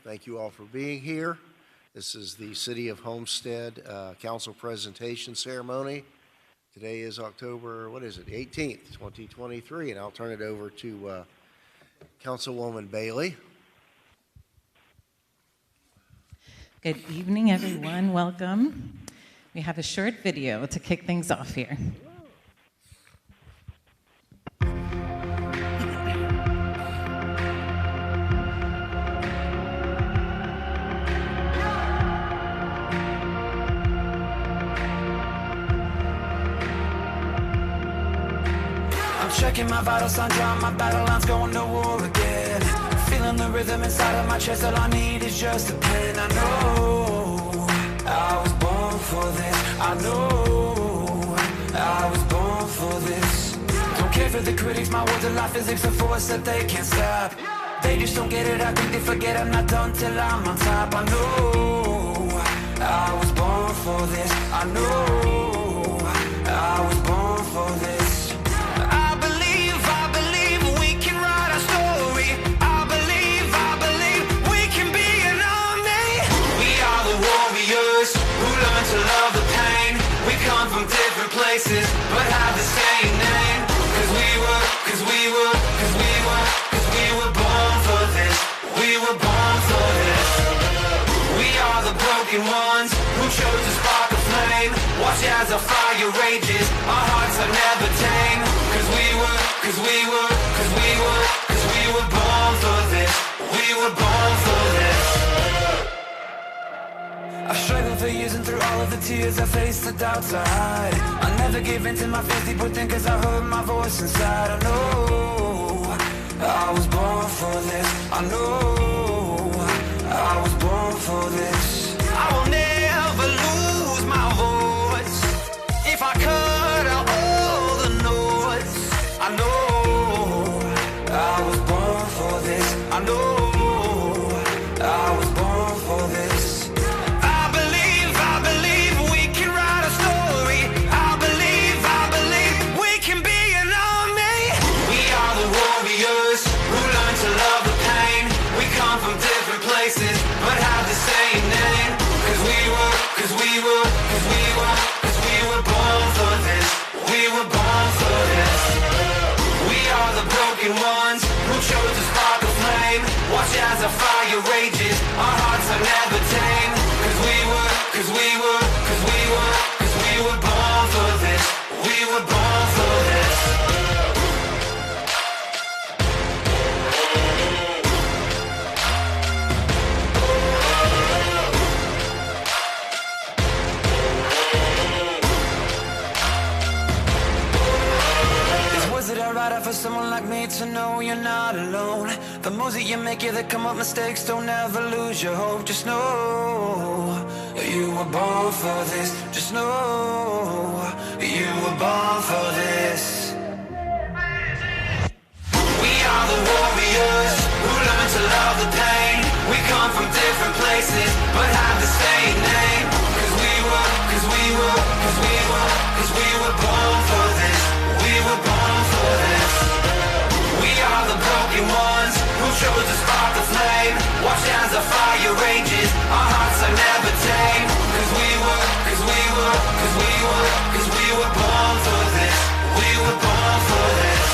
Thank you all for being here. This is the City of Homestead Council Presentation Ceremony. Today is October, 18th, 2023, and I'll turn it over to Councilwoman Bailey. Good evening, everyone. Welcome. We have a short video to kick things off here. I'm checking my vital signs, drawing my battle lines, going to war again. Feeling the rhythm inside of my chest, all I need is just a pen. I know I was born for this. I know I was born for this. Don't care for the critics, my words are like physics, a force that they can't stop. They just don't get it, I think they forget I'm not done till I'm on top. I know I was born for this. I know I was born for this. But have the same name. Cause we were born for this. We were born for this. We are the broken ones who chose to spark a flame. Watch as our fire rages, our hearts are never tame. Cause we were born for this. We were born for this. I struggled for years and through all of the tears I faced the doubts I hide. I never gave in to my fears deep within cause I heard my voice inside. I know I was born for this. I know I was born for this. I will never lose my voice if I cut out all the noise. I know I was born for this. I know I was born for this. But have the same name. Cause we were born for this. We were born for this. We are the broken ones who chose to spark a flame. Watch as our fire rages, our hearts are never tame. Cause we were born for this. We were born for this. For someone like me to know you're not alone. The moves that you make, yeah, that come up mistakes. Don't ever lose your hope. Just know you were born for this. Just know you were born for this. We are the warriors who learn to love the pain. We come from different places, but have the same name. Cause we were born for this. We were born for this. We are the broken ones who chose to spark the flame. Watch as the fire rages, our hearts are never tame. Cause we were born for this. We were born for this.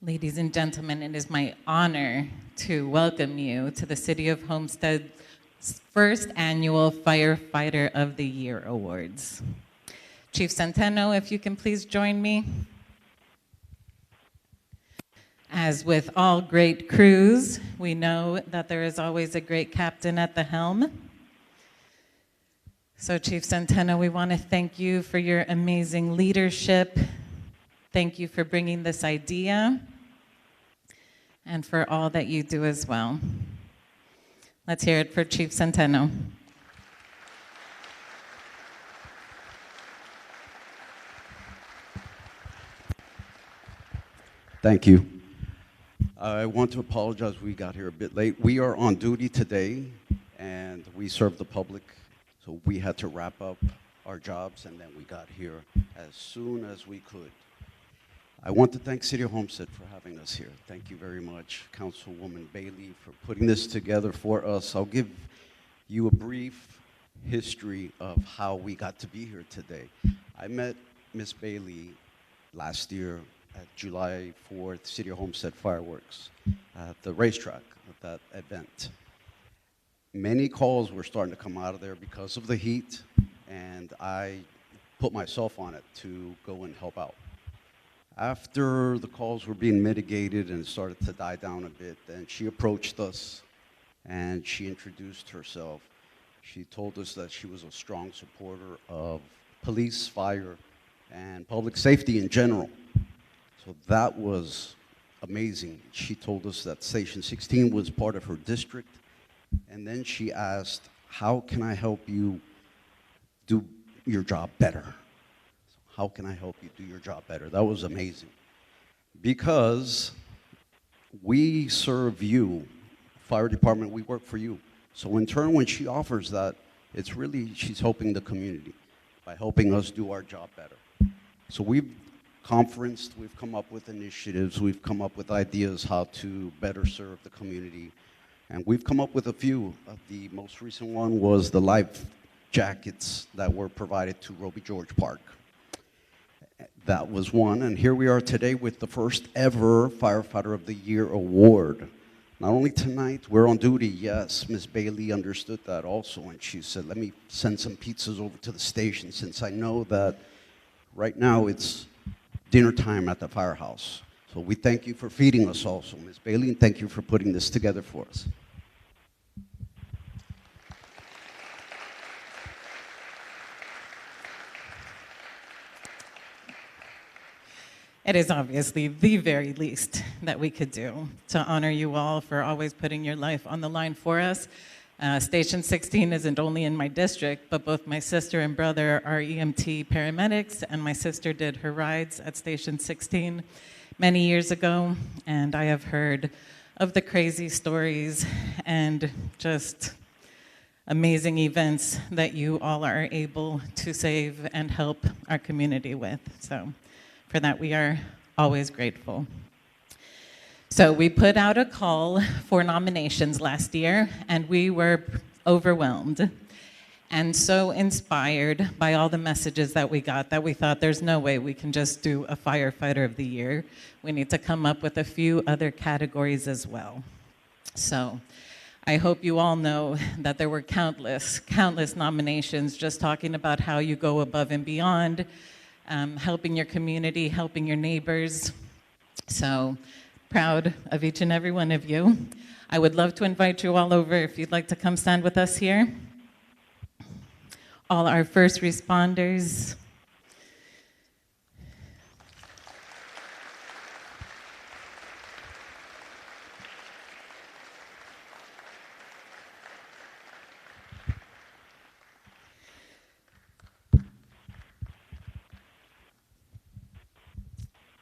Ladies and gentlemen, it is my honor to welcome you to the City of Homestead's first annual Firefighter of the Year Awards. Chief Centeno, if you can please join me. As with all great crews, we know that there is always a great captain at the helm. So Chief Centeno, we want to thank you for your amazing leadership. Thank you for bringing this idea and for all that you do as well. Let's hear it for Chief Centeno. Thank you. I want to apologize, we got here a bit late. We are on duty today, and we serve the public, so we had to wrap up our jobs, and then we got here as soon as we could. I want to thank City of Homestead for having us here. Thank you very much, Councilwoman Bailey, for putting this together for us. I'll give you a brief history of how we got to be here today. I met Miss Bailey last year at July 4th, City of Homestead fireworks at the racetrack at that event. Many calls were starting to come out of there because of the heat, and I put myself on it to go and help out. After the calls were being mitigated and it started to die down a bit, then she approached us and she introduced herself. She told us that she was a strong supporter of police, fire, and public safety in general. So that was amazing. She told us that Station 16 was part of her district, and then she asked, how can I help you do your job better? How can I help you do your job better? That was amazing. Because we serve you, fire department, we work for you. So in turn, when she offers that, it's really, she's helping the community by helping us do our job better. So we've conferenced, we've come up with initiatives, we've come up with ideas how to better serve the community. And we've come up with a few. The most recent one was the life jackets that were provided to Roby George Park. That was one, and here we are today with the first ever Firefighter of the Year award. Not only tonight, we're on duty, yes, Ms. Bailey understood that also, and she said, let me send some pizzas over to the station since I know that right now it's dinner time at the firehouse. So we thank you for feeding us also, Ms. Bailey, and thank you for putting this together for us. It is obviously the very least that we could do to honor you all for always putting your life on the line for us. Station 16 isn't only in my district, but both my sister and brother are EMT paramedics, and my sister did her rides at Station 16 many years ago, and I have heard of the crazy stories and just amazing events that you all are able to save and help our community with. So for that, we are always grateful. So we put out a call for nominations last year, and we were overwhelmed and so inspired by all the messages that we got that we thought there's no way we can just do a Firefighter of the Year. We need to come up with a few other categories as well. So I hope you all know that there were countless nominations just talking about how you go above and beyond, helping your community, helping your neighbors. So proud of each and every one of you. I would love to invite you all over if you'd like to come stand with us here. All our first responders.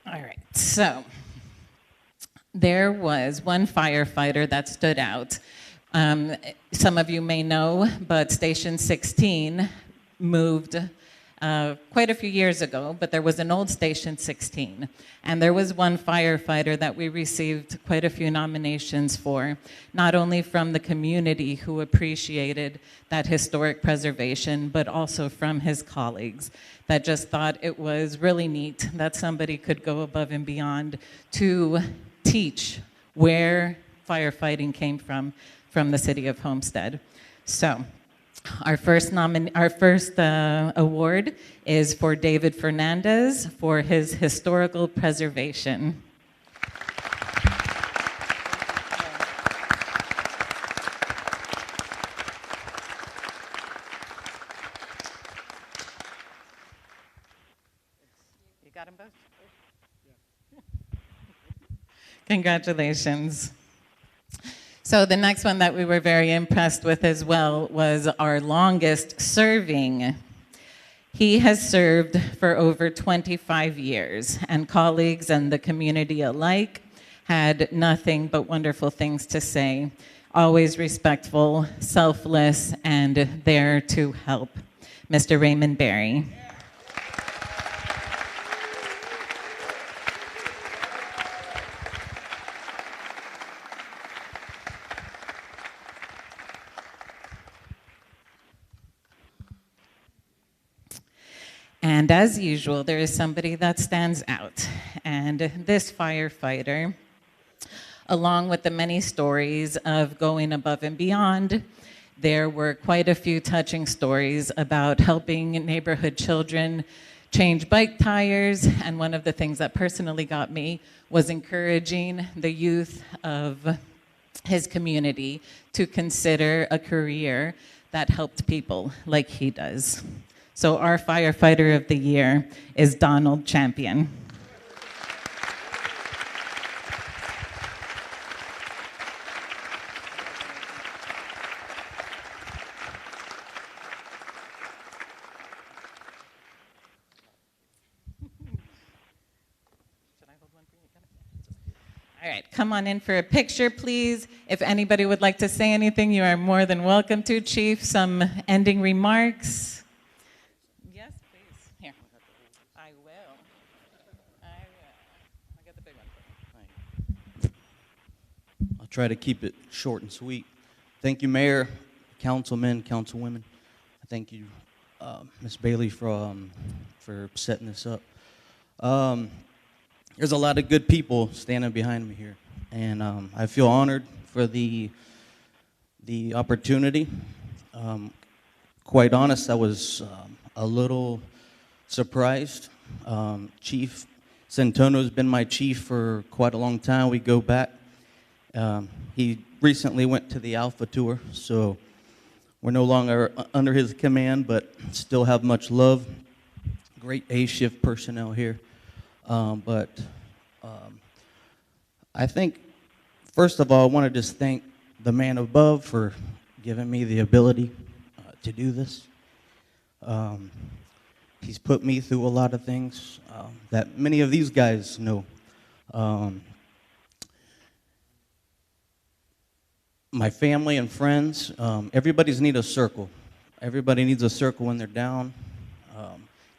All right, so there was one firefighter that stood out. Some of you may know, but Station 16 moved quite a few years ago, but there was an old Station 16. And there was one firefighter that we received quite a few nominations for, not only from the community who appreciated that historic preservation, but also from his colleagues that just thought it was really neat that somebody could go above and beyond to teach where firefighting came from the city of Homestead. So our first award is for David Fernandez for his historical preservation. You got them both? Congratulations. So the next one that we were very impressed with as well was our longest serving. He has served for over 25 years, and colleagues and the community alike had nothing but wonderful things to say. Always respectful, selfless, and there to help. Mr. Raymond Berry. And as usual, there is somebody that stands out. And this firefighter, along with the many stories of going above and beyond, there were quite a few touching stories about helping neighborhood children change bike tires. And one of the things that personally got me was encouraging the youth of his community to consider a career that helped people like he does. So our firefighter of the year is Donald Champion. All right, come on in for a picture, please. If anybody would like to say anything, you are more than welcome to. Chief, some ending remarks? Yes, please. Here. I will. I got the big one. I'll try to keep it short and sweet. Thank you, Mayor, councilmen, councilwomen. Thank you, Ms. Bailey, for setting this up. There's a lot of good people standing behind me here, and I feel honored for the opportunity. Quite honest, I was a little surprised. Chief Centono's been my chief for quite a long time. We go back. He recently went to the Alpha Tour, so we're no longer under his command, but still have much love. Great A-shift personnel here. But I think, first of all, I want to just thank the man above for giving me the ability to do this. He's put me through a lot of things that many of these guys know. My family and friends, everybody's need a circle. Everybody needs a circle when they're down.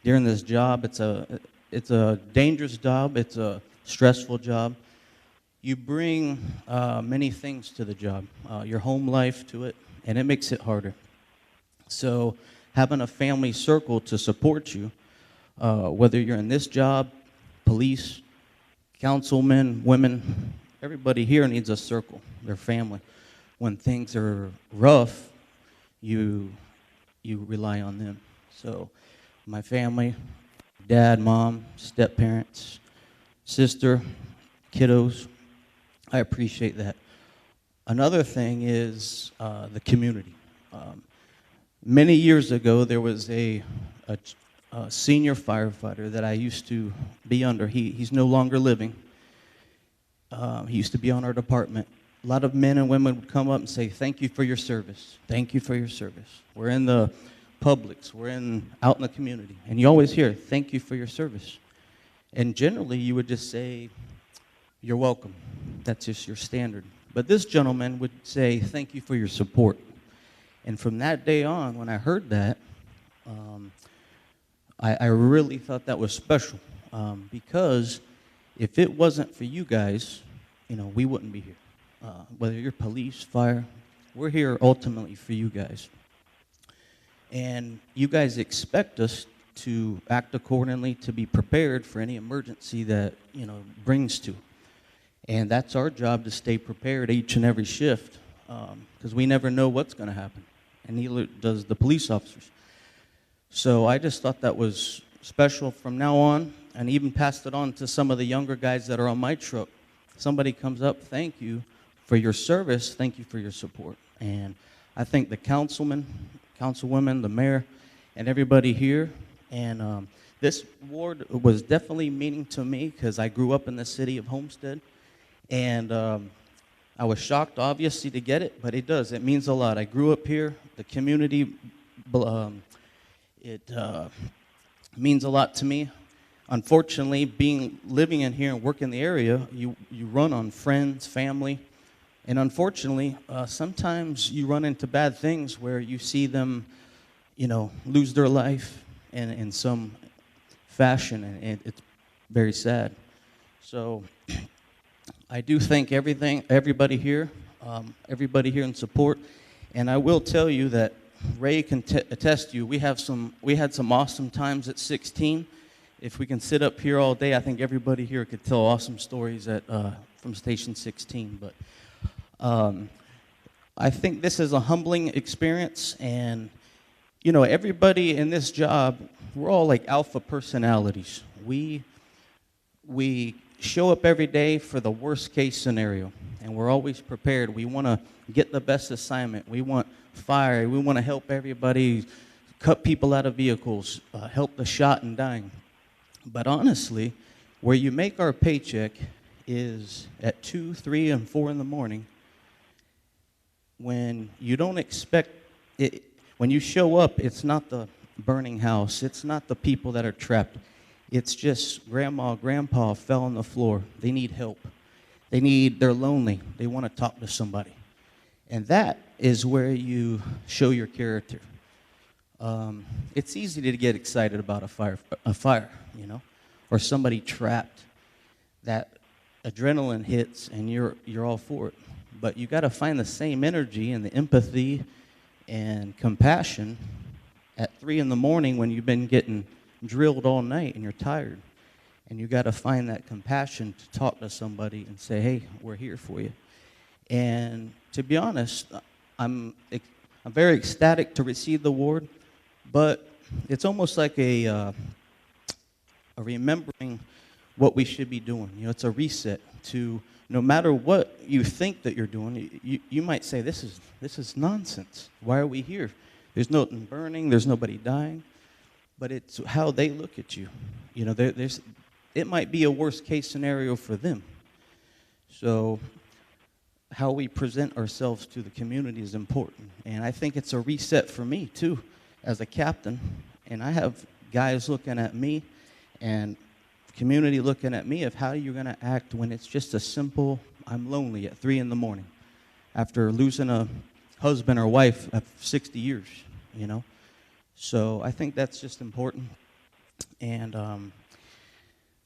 During this job, it's a dangerous job. It's a stressful job. You bring many things to the job, your home life to it, and it makes it harder. So having a family circle to support you, whether you're in this job, police, councilmen, women, everybody here needs a circle, their family. When things are rough, you rely on them. So my family, dad, mom, step-parents, sister, kiddos, I appreciate that. Another thing is the community. Many years ago, there was a senior firefighter that I used to be under. He's no longer living. He used to be on our department. A lot of men and women would come up and say, "Thank you for your service. Thank you for your service." We're in the Publix, we're out in the community, and you always hear, "Thank you for your service." And generally, you would just say, "You're welcome." That's just your standard. But this gentleman would say, "Thank you for your support." And from that day on, when I heard that, I really thought that was special, because if it wasn't for you guys, we wouldn't be here. Whether you're police, fire, we're here ultimately for you guys. And you guys expect us to act accordingly, to be prepared for any emergency that, brings to. And that's our job, to stay prepared each and every shift, because we never know what's going to happen, and neither does the police officers. So I just thought that was special from now on, and even passed it on to some of the younger guys that are on my truck. Somebody comes up, "Thank you for your service, thank you for your support." And I thank the councilmen, councilwomen, the mayor, and everybody here. And this award was definitely meaning to me because I grew up in the city of Homestead. And I was shocked, obviously, to get it, but it does. It means a lot. I grew up here. The community, means a lot to me. Unfortunately, living in here and working in the area, you run on friends, family, and unfortunately, sometimes you run into bad things where you see them, lose their life in some fashion, and it's very sad. So I do thank everybody here in support, and I will tell you that Ray can attest to you. We had some awesome times at 16. If we can sit up here all day, I think everybody here could tell awesome stories from Station 16. But I think this is a humbling experience, and everybody in this job, we're all like alpha personalities. We show up every day for the worst case scenario, and we're always prepared. We want to get the best assignment. We want fire. We want to help everybody, cut people out of vehicles, help the shot and dying. But honestly, where you make our paycheck is at 2, 3, and 4 in the morning, when you don't expect it. When you show up, it's not the burning house. It's not the people that are trapped. It's just grandma, grandpa fell on the floor. They need help. They're lonely. They want to talk to somebody. And that is where you show your character. It's easy to get excited about a fire, or somebody trapped. That adrenaline hits and you're all for it. But you got to find the same energy and the empathy and compassion at 3 in the morning when you've been getting drilled all night and you're tired. And you got to find that compassion to talk to somebody and say, hey, we're here for you. And to be honest, I'm very ecstatic to receive the award, but it's almost like a remembering what we should be doing. It's a reset to, no matter what you think that you're doing, you might say, this is nonsense. Why are we here? There's nothing burning. There's nobody dying. But it's how they look at you. It might be a worst case scenario for them. So how we present ourselves to the community is important. And I think it's a reset for me, too, as a captain. And I have guys looking at me and community looking at me of how you're going to act when it's just a simple, I'm lonely at 3 in the morning after losing a husband or wife of 60 years, So I think that's just important. And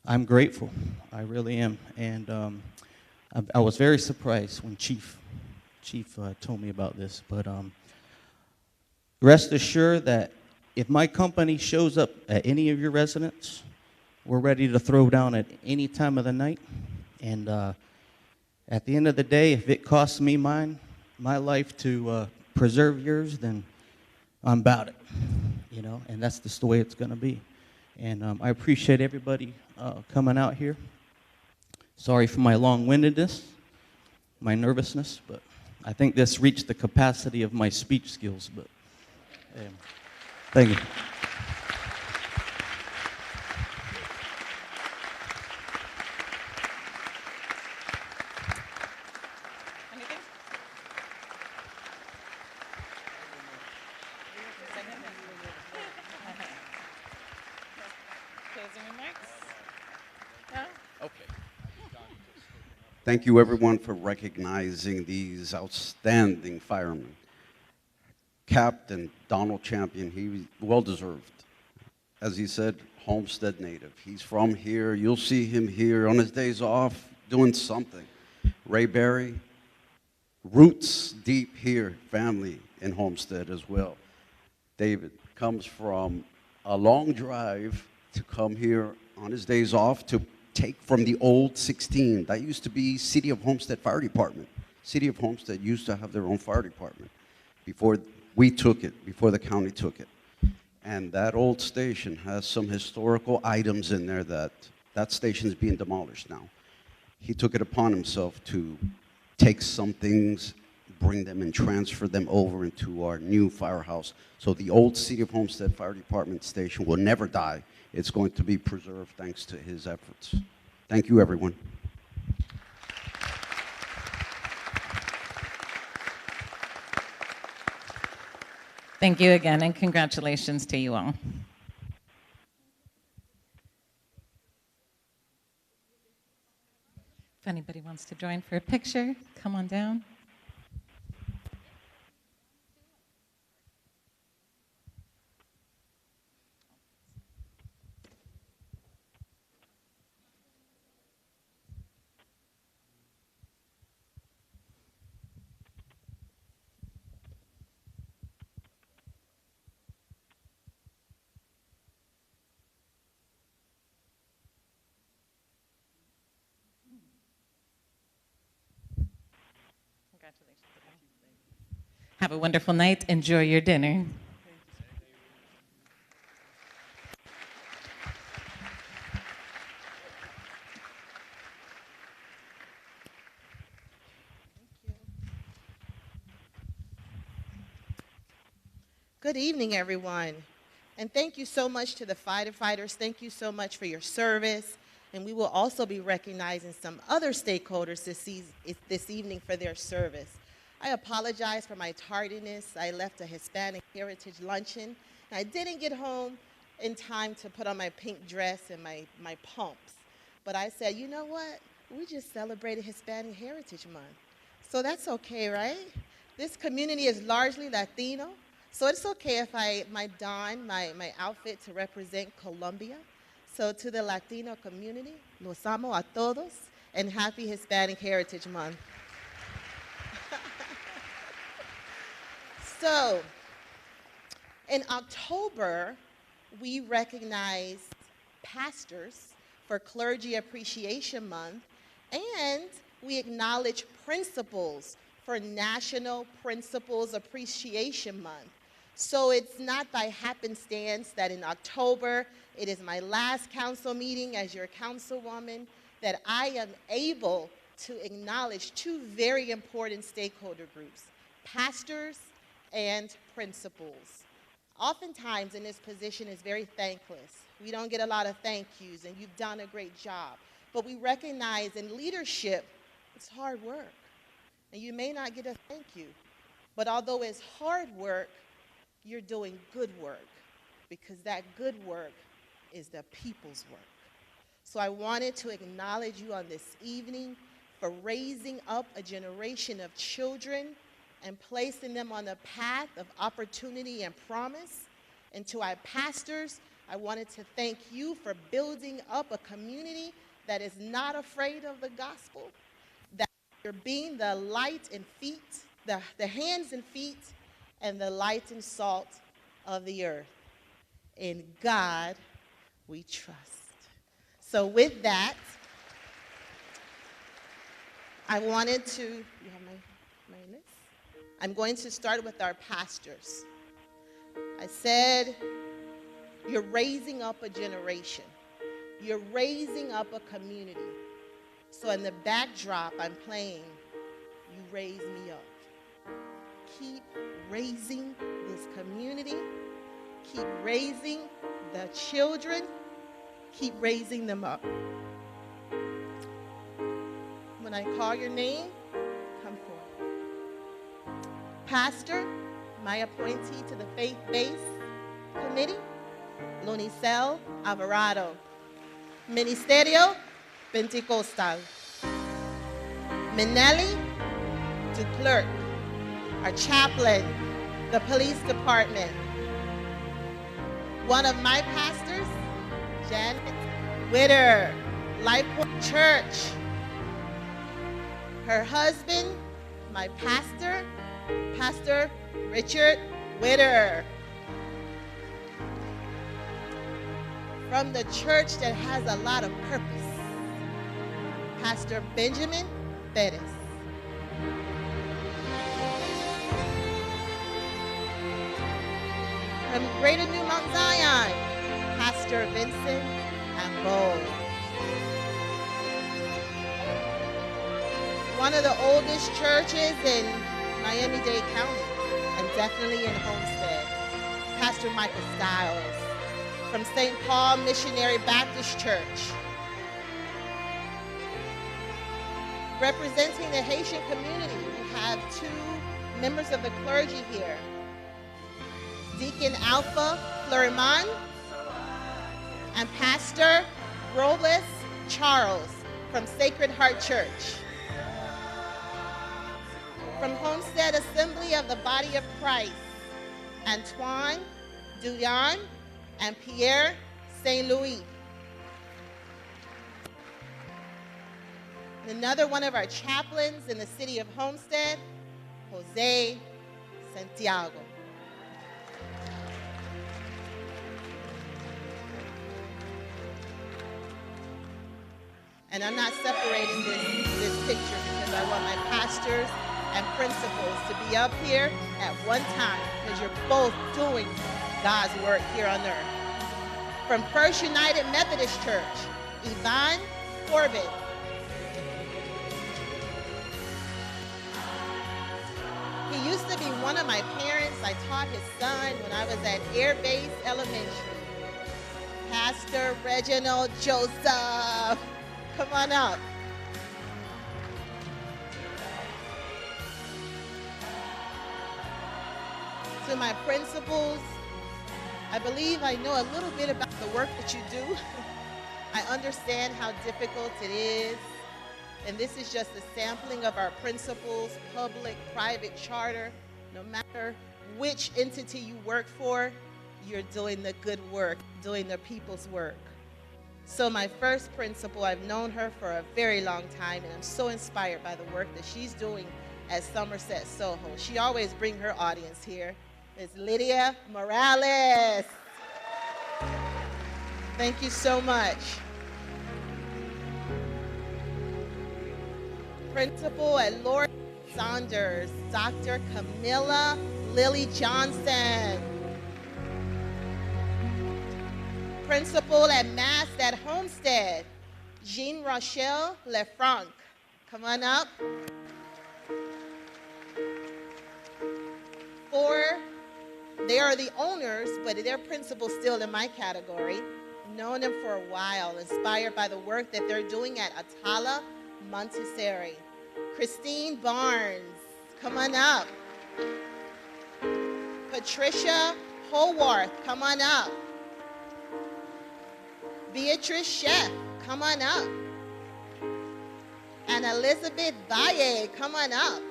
I'm grateful. I really am. And I was very surprised when Chief told me about this. But rest assured that if my company shows up at any of your residents, we're ready to throw down at any time of the night. And at the end of the day, if it costs me my life to preserve yours, then I'm about it, and that's just the way it's going to be. And I appreciate everybody coming out here. Sorry for my long-windedness, my nervousness, but I think this reached the capacity of my speech skills. But thank you. Closing remarks? No? Thank you, everyone, for recognizing these outstanding firemen. Captain Donald Champion, he was well-deserved. As he said, Homestead native. He's from here. You'll see him here on his days off doing something. Ray Berry, roots deep here, family in Homestead as well. David comes from a long drive to come here on his days off to take from the old 16. That used to be City of Homestead Fire Department. City of Homestead used to have their own fire department before we took it, before the county took it. And that old station has some historical items in there that station is being demolished now. He took it upon himself to take some things, bring them and transfer them over into our new firehouse. So the old City of Homestead Fire Department station will never die. It's going to be preserved thanks to his efforts. Thank you, everyone. Thank you again, and congratulations to you all. anybody wants to join for a picture, come on down. Congratulations. Have a wonderful night. Enjoy your dinner. Good evening, everyone. And thank you so much to the firefighters. Thank you so much for your service. And we will also be recognizing some other stakeholders this evening for their service. I apologize for my tardiness. I left a Hispanic Heritage luncheon. And I didn't get home in time to put on my pink dress and my pumps. But I said, you know what? We just celebrated Hispanic Heritage Month. So that's okay, right? This community is largely Latino. So it's okay if I don my outfit to represent Colombia. So to the Latino community, los amo a todos, and happy Hispanic Heritage Month. So in October, we recognized pastors for Clergy Appreciation Month, and we acknowledge principals for National Principals Appreciation Month. So it's not by happenstance that in October, it is my last council meeting as your councilwoman, that I am able to acknowledge two very important stakeholder groups, pastors and principals. Oftentimes in this position is very thankless. We don't get a lot of thank yous, and you've done a great job. But we recognize in leadership, it's hard work. And you may not get a thank you. But although it's hard work, you're doing good work, because that good work is the people's work. So I wanted to acknowledge you on this evening for raising up a generation of children and placing them on the path of opportunity and promise. And to our pastors, I wanted to thank you for building up a community that is not afraid of the gospel, that you're being the light and feet, the hands and feet, and the light and salt of the earth. In God we trust. So with that, I wanted to, you have my list? I'm going to start with our pastors. I said, you're raising up a generation. You're raising up a community. So in the backdrop, I'm playing, You Raise Me Up. Keep raising this community. Keep raising the children. Keep raising them up. When I call your name, come forward. Pastor, my appointee to the Faith-Based Committee, Lonicel Alvarado. Ministerio Pentecostal. Minelli Duclerc. Our chaplain, the police department. One of my pastors, Janet Witter, Life Point Church. Her husband, my pastor, Pastor Richard Witter. From the church that has a lot of purpose, Pastor Benjamin Bettis. From Greater New Mount Zion, Pastor Vincent Ambo. One of the oldest churches in Miami-Dade County, and definitely in Homestead, Pastor Michael Stiles. From St. Paul Missionary Baptist Church. Representing the Haitian community, we have two members of the clergy here. Deacon Alpha Fleurimon and Pastor Robles Charles. from Sacred Heart Church. From Homestead Assembly of the Body of Christ, Antoine Duyan and Pierre St. Louis. Another one of our chaplains in the city of Homestead, Jose Santiago. And I'm not separating this picture because I want my pastors and principals to be up here at one time because you're both doing God's work here on earth. From First United Methodist Church, Yvonne Corbin. He used to be one of my parents. I taught his son when I was at Air Base Elementary. Pastor Reginald Joseph. Come on up. To my principals, I believe I know a little bit about the work that you do. I understand how difficult it is. And this is just a sampling of our principals, public, private, charter. No matter which entity you work for, you're doing the good work, doing the people's work. So my first principal, I've known her for a very long time, and I'm so inspired by the work that she's doing at Somerset Soho. She always brings her audience here. Ms. Lydia Morales. Thank you so much. Principal at Lord Saunders, Dr. Camilla Lily Johnson. Principal at Mass at Homestead, Jean Rochelle Lefranc. Come on up. They are the owners, but they're principals still in my category. Known them for a while, inspired by the work that they're doing at Atala Montessori. Christine Barnes, come on up. Patricia Howarth, come on up. Beatrice Chef, come on up. And Elizabeth Valle, come on up.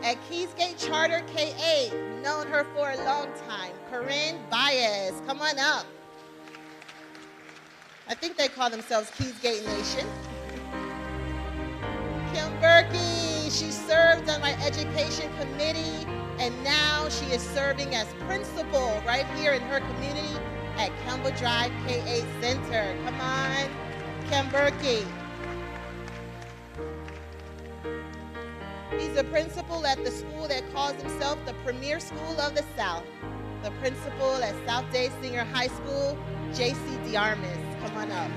At Keysgate Charter K8, known her for a long time, Corinne Baez, come on up. I think they call themselves Keysgate Nation. Kim Berkey, she served on my education committee, and now she is serving as principal right here in her community at Campbell Drive K8 Center. Come on, Kim Berkey. He's a principal at the school that calls himself the Premier School of the South. The principal at South Day Senior High School, J.C. Diarmas. Come on up.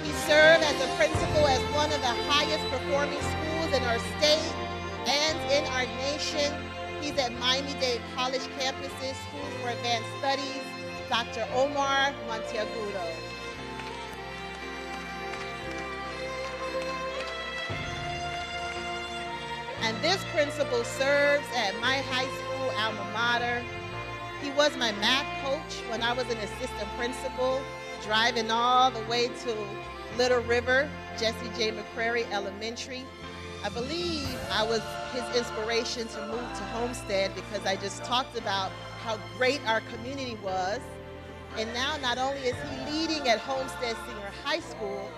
He served as a principal at one of the highest performing schools in our state and in our nation. He's at Miami-Dade College Campus's School for Advanced Studies, Dr. Omar Monteagudo. And this principal serves at my high school alma mater. He was my math coach when I was an assistant principal, driving all the way to Little River, Jesse J. McCrary Elementary. I believe I was his inspiration to move to Homestead because I just talked about how great our community was. And now not only is he leading at Homestead Senior High School,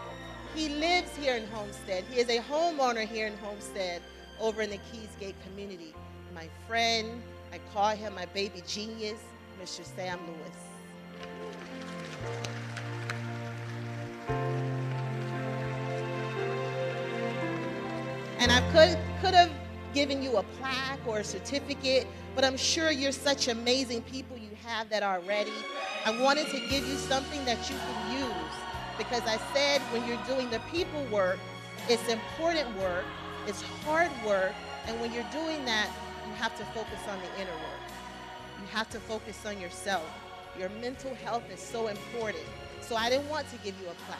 he lives here in Homestead. He is a homeowner here in Homestead over in the Keysgate community. My friend, I call him my baby genius, Mr. Sam Lewis. And I could have given you a plaque or a certificate, but I'm sure you're such amazing people you have that already. I wanted to give you something that you can use because I said when you're doing the people work, it's important work, it's hard work, and when you're doing that, you have to focus on the inner work. You have to focus on yourself. Your mental health is so important. So I didn't want to give you a plaque.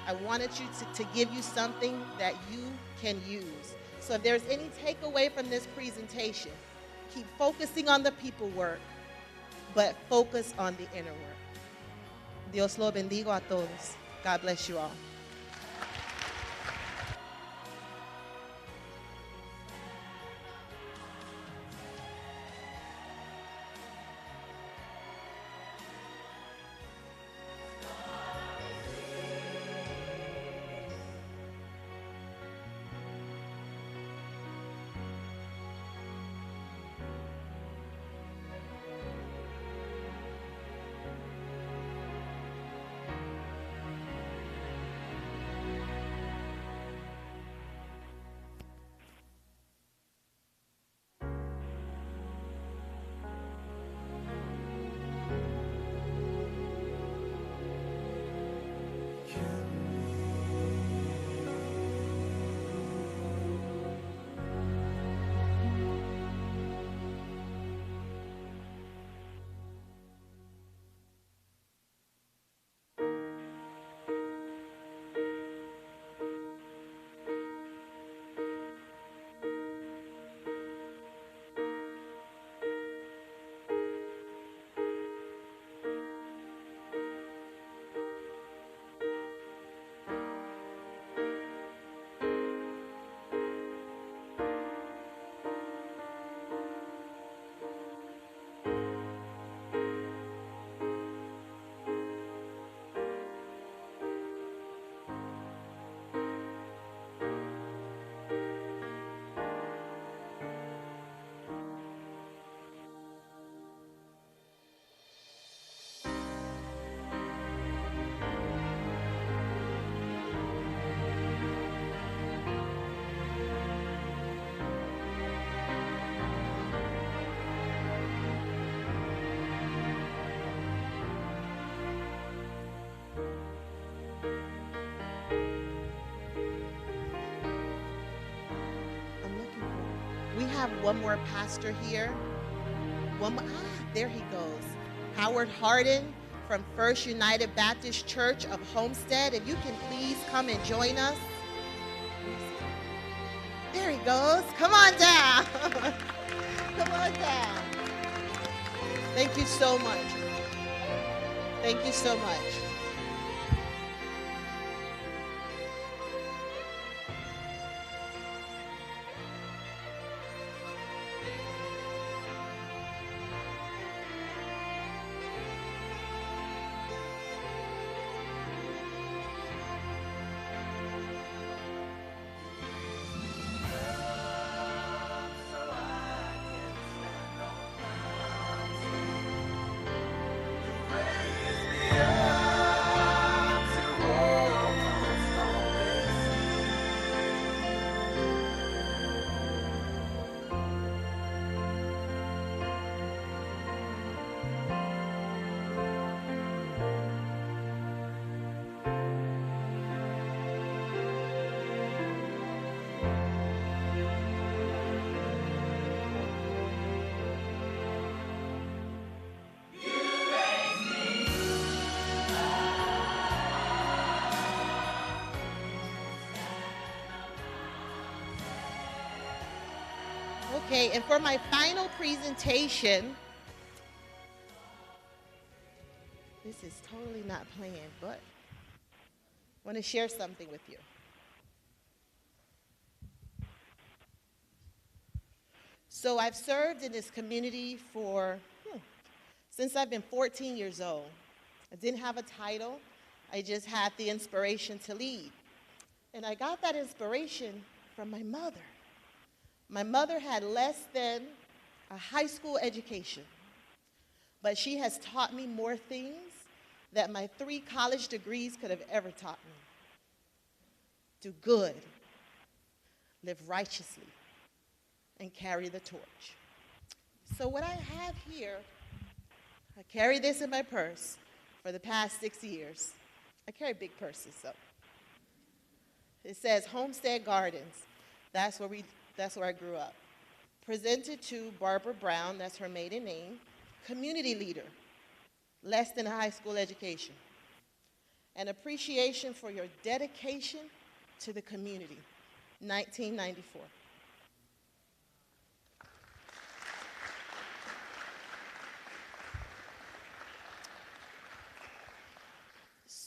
I wanted you to give you something that you can use. So if there's any takeaway from this presentation, keep focusing on the people work. but focus on the inner work. Dios lo bendigo a todos. God bless you all. We have one more pastor here. There he goes. Howard Harden from First United Baptist Church of Homestead. If you can please come and join us. There he goes. Come on down. Come on down. Thank you so much. Thank you so much. Okay, and for my final presentation, this is totally not planned, but I want to share something with you. So I've served in this community since I've been 14 years old. I didn't have a title. I just had the inspiration to lead. And I got that inspiration from my mother. My mother had less than a high school education, but she has taught me more things that my 3 college degrees could have ever taught me. Do good, live righteously, and carry the torch. So what I have here, I carry this in my purse for the past 6 years. I carry big purses, so. It says Homestead Gardens. That's where I grew up. Presented to Barbara Brown, that's her maiden name, community leader, less than a high school education. An appreciation for your dedication to the community, 1994.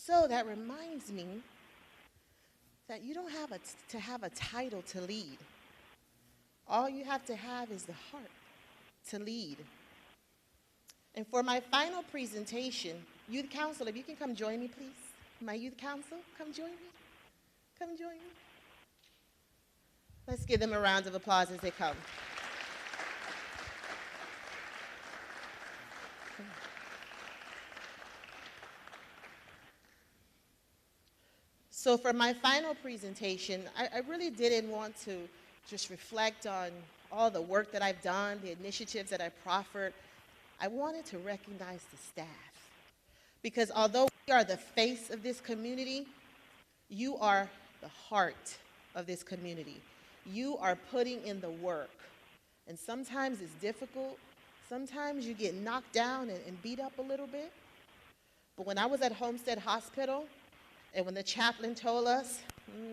So that reminds me that you don't have to have a title to lead. All you have to have is the heart to lead. And for my final presentation, youth council, if you can come join me, please. My youth council, come join me. Come join me. Let's give them a round of applause as they come. So for my final presentation, I really didn't want to just reflect on all the work that I've done, the initiatives that I proffered. I wanted to recognize the staff. Because although we are the face of this community, you are the heart of this community. You are putting in the work. And sometimes it's difficult. Sometimes you get knocked down and beat up a little bit. But when I was at Homestead Hospital, and when the chaplain told us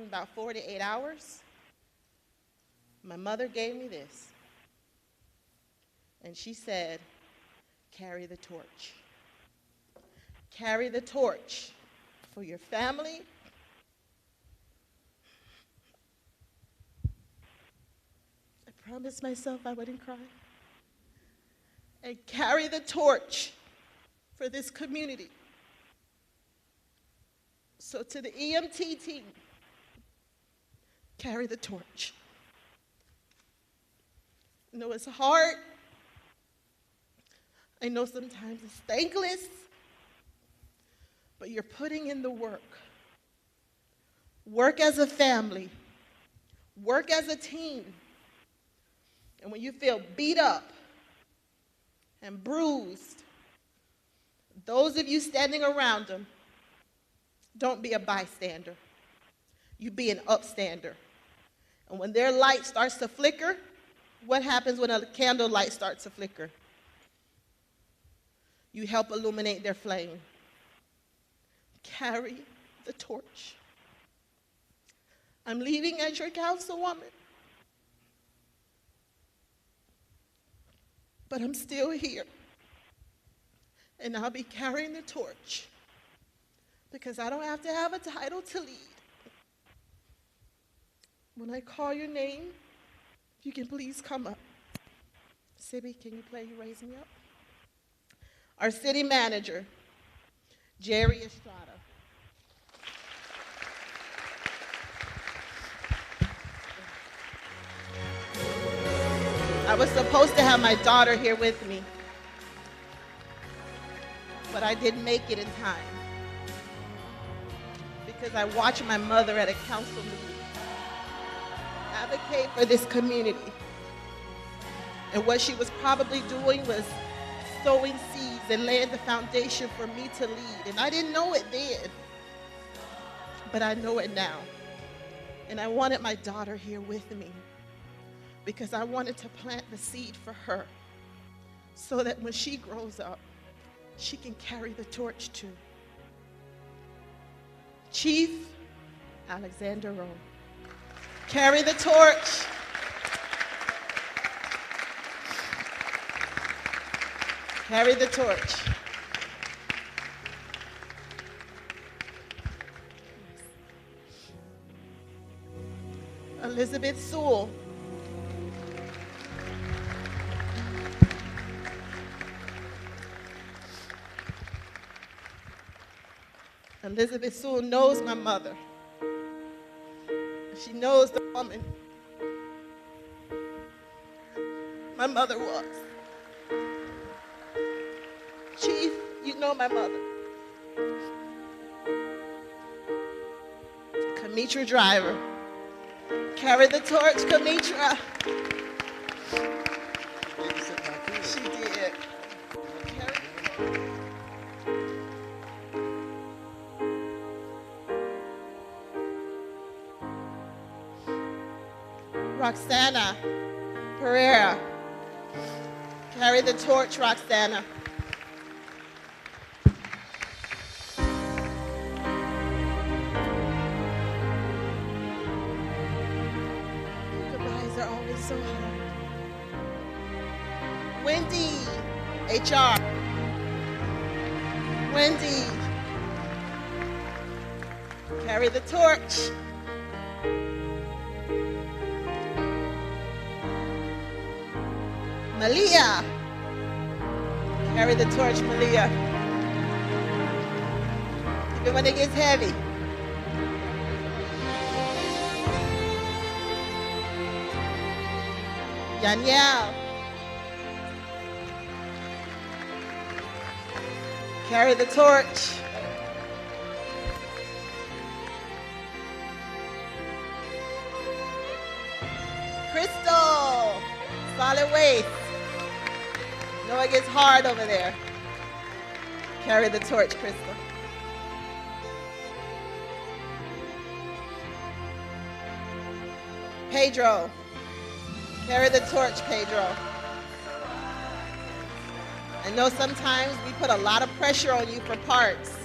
about 4 to 8 hours, my mother gave me this. And she said, carry the torch. Carry the torch for your family. I promised myself I wouldn't cry. And carry the torch for this community. So to the EMT team, carry the torch. I know it's hard. I know sometimes it's thankless, but you're putting in the work. Work as a family. Work as a team. And when you feel beat up and bruised, those of you standing around them, don't be a bystander. You be an upstander. And when their light starts to flicker, what happens when a candle light starts to flicker? You help illuminate their flame. Carry the torch. I'm leaving as your councilwoman, but I'm still here. And I'll be carrying the torch because I don't have to have a title to lead. When I call your name, if you can please come up. Sibby, can you play You Raise Me Up? Our city manager, Jerry Estrada. I was supposed to have my daughter here with me, but I didn't make it in time because I watched my mother at a council meeting advocate for this community. And what she was probably doing was sowing seeds and laying the foundation for me to lead. And I didn't know it then, but I know it now. And I wanted my daughter here with me because I wanted to plant the seed for her so that when she grows up, she can carry the torch too. Chief Alexander Rowe. Carry the torch. Carry the torch. Elizabeth Sewell. Elizabeth Sewell knows my mother. She knows the woman my mother was. Chief, you know my mother. Kamitra Driver. Carry the torch, Kamitra. She did. Carry the torch. Roxana Pereira. Carry the torch, Roxana. Goodbyes are always so hard. Wendy, HR. Wendy. Carry the torch. Malia. Carry the torch, Malia. Even when it gets heavy. Danielle. Carry the torch. Crystal. Solid waste. No, it gets hard over there. Carry the torch, Crystal. Pedro. Carry the torch, Pedro. I know sometimes we put a lot of pressure on you for parts,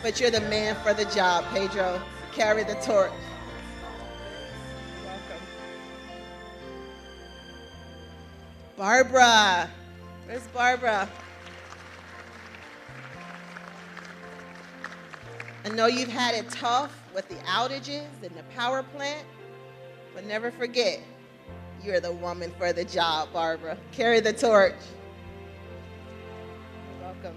but you're the man for the job, Pedro. Carry the torch. Welcome. Barbara. Where's Barbara? I know you've had it tough with the outages and the power plant, but never forget, you're the woman for the job, Barbara. Carry the torch. You're welcome.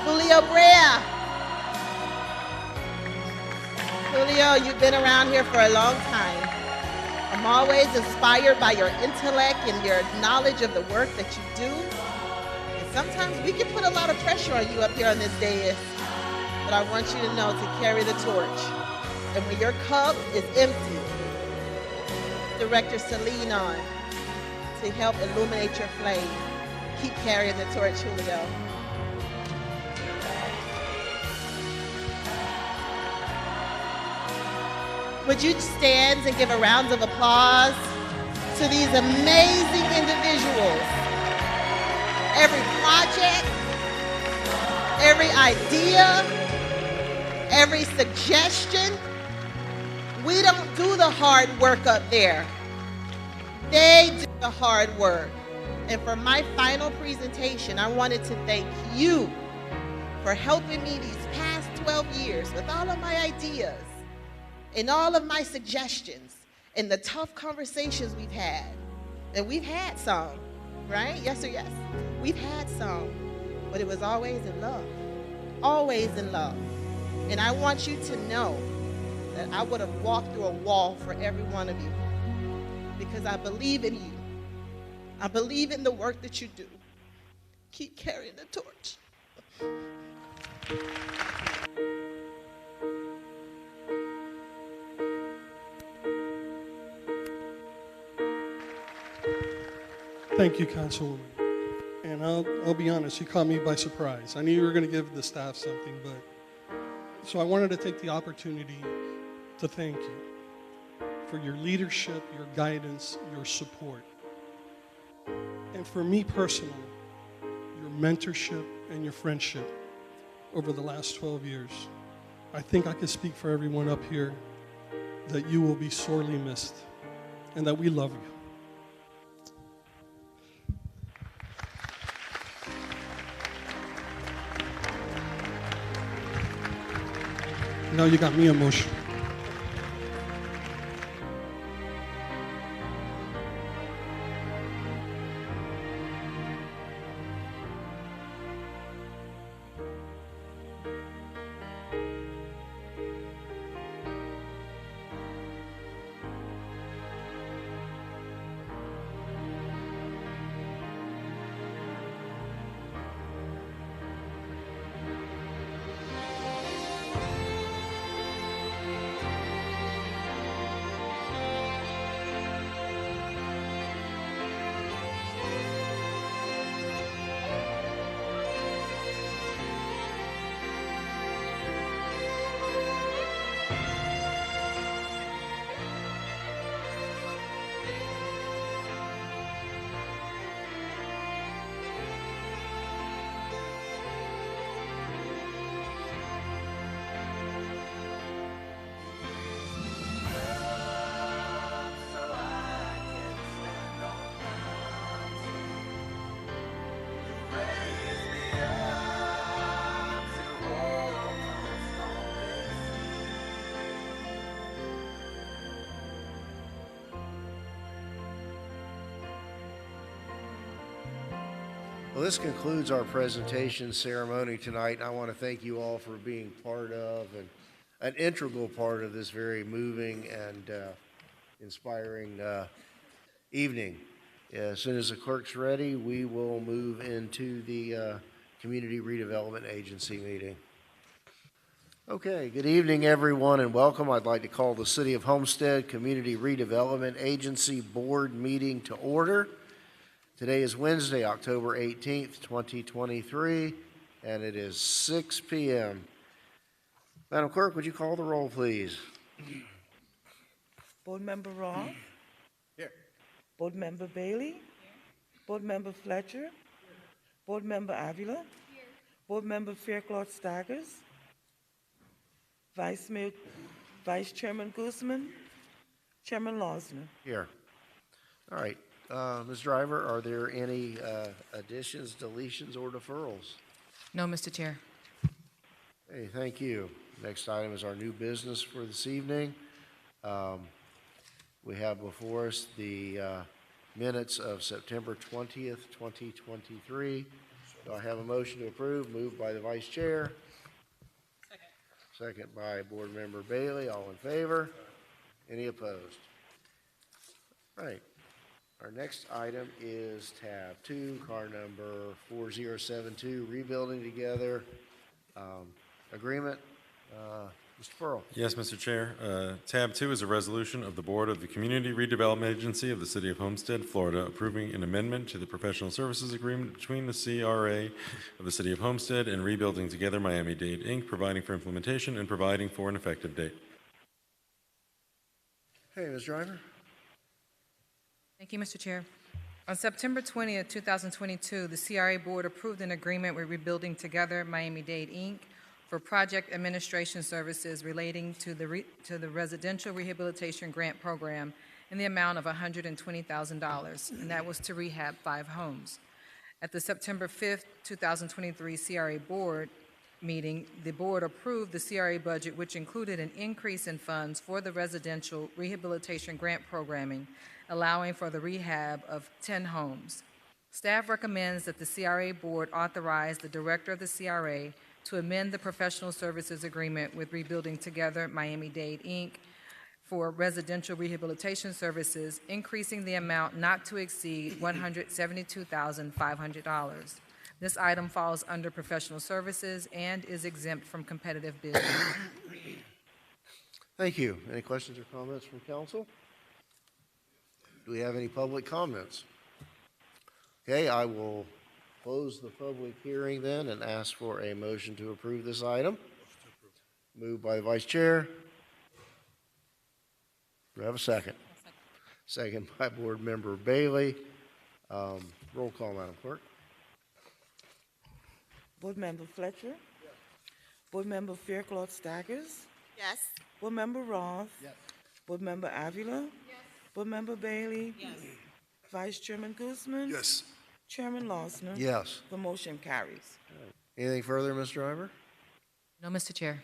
Julio Brea. Julio, you've been around here for a long time. I'm always inspired by your intellect and your knowledge of the work that you do. And sometimes we can put a lot of pressure on you up here on this dais, but I want you to know to carry the torch. And when your cup is empty, Director Celine on to help illuminate your flame. Keep carrying the torch, Julio. Would you stand and give a round of applause to these amazing individuals? Every project, every idea, every suggestion. We don't do the hard work up there. They do the hard work. And for my final presentation, I wanted to thank you for helping me these past 12 years with all of my ideas and all of my suggestions and the tough conversations we've had. And we've had some, right? Yes or yes? We've had some, but it was always in love. Always in love. And I want you to know that I would have walked through a wall for every one of you because I believe in you. I believe in the work that you do. Keep carrying the torch. Thank you, Councilwoman. And I'll be honest, you caught me by surprise. I knew you were going to give the staff something, so I wanted to take the opportunity to thank you for your leadership, your guidance, your support. And for me personally, your mentorship and your friendship over the last 12 years. I think I can speak for everyone up here that you will be sorely missed and that we love you. Now you got me emotional. Well, this concludes our presentation ceremony tonight, and I want to thank you all for being part of and an integral part of this very moving and inspiring evening. As soon as the clerk's ready, we will move into the Community Redevelopment Agency meeting. Okay, good evening, everyone, and welcome. I'd like to call the City of Homestead Community Redevelopment Agency Board meeting to order. Today is Wednesday, October 18th, 2023, and it is 6 p.m. Madam Clerk, would you call the roll, please? Board Member Roth? Here. Board Member Bailey? Here. Board Member Fletcher? Here. Board Member Avila? Here. Board Member Faircloth Staggers? Vice Chairman Guzman? Chairman Losner? Here. All right. Ms. Driver, are there any additions, deletions, or deferrals? No, Mr. Chair. Hey, thank you. Next item is our new business for this evening. We have before us the minutes of September 20th, 2023. Do I have a motion to approve? Moved by the Vice Chair. Second by Board Member Bailey. All in favor? Any opposed? All right. Our next item is tab 2, car number 4072, Rebuilding Together agreement. Mr. Pearl. Yes, Mr. Chair. Tab 2 is a resolution of the Board of the Community Redevelopment Agency of the City of Homestead, Florida, approving an amendment to the professional services agreement between the CRA of the City of Homestead and Rebuilding Together Miami-Dade, Inc., providing for implementation and providing for an effective date. Hey, Ms. Driver. Thank you, Mr. Chair. On September 20th, 2022, the CRA Board approved an agreement with Rebuilding Together Miami-Dade, Inc. for project administration services relating to the Residential Rehabilitation Grant Program in the amount of $120,000, and that was to rehab 5 homes. At the September 5th, 2023 CRA Board meeting, the Board approved the CRA budget, which included an increase in funds for the Residential Rehabilitation Grant Programming, allowing for the rehab of 10 homes. Staff recommends that the CRA Board authorize the Director of the CRA to amend the professional services agreement with Rebuilding Together Miami-Dade, Inc. for residential rehabilitation services, increasing the amount not to exceed $172,500. This item falls under professional services and is exempt from competitive bidding. Thank you. Any questions or comments from council? Do we have any public comments? Okay, I will close the public hearing then and ask for a motion to approve this item. Moved by the Vice Chair. Do I have a second? Second by Board Member Bailey. Roll call, Madam Clerk. Board Member Fletcher? Yes. Board Member Faircloth Staggers? Yes. Board Member Roth? Yes. Board Member Avila? Yes. Board Member Bailey? Yes. Vice Chairman Guzman? Yes. Chairman Losner? Yes. The motion carries. Anything further, Ms. Driver? No, Mr. Chair.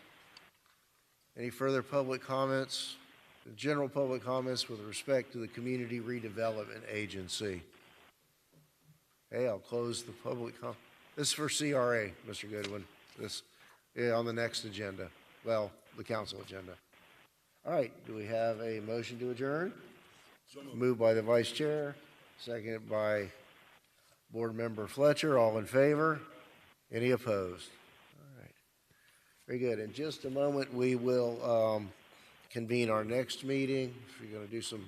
Any further public comments? General public comments with respect to the Community Redevelopment Agency? Okay, I'll close the public comment. This is for CRA, Mr. Goodwin. This on the next agenda. Well, the council agenda. All right, do we have a motion to adjourn? Moved by the Vice Chair, seconded by Board Member Fletcher. All in favor? Any opposed? All right. Very good. In just a moment, we will convene our next meeting. If you're going to do some...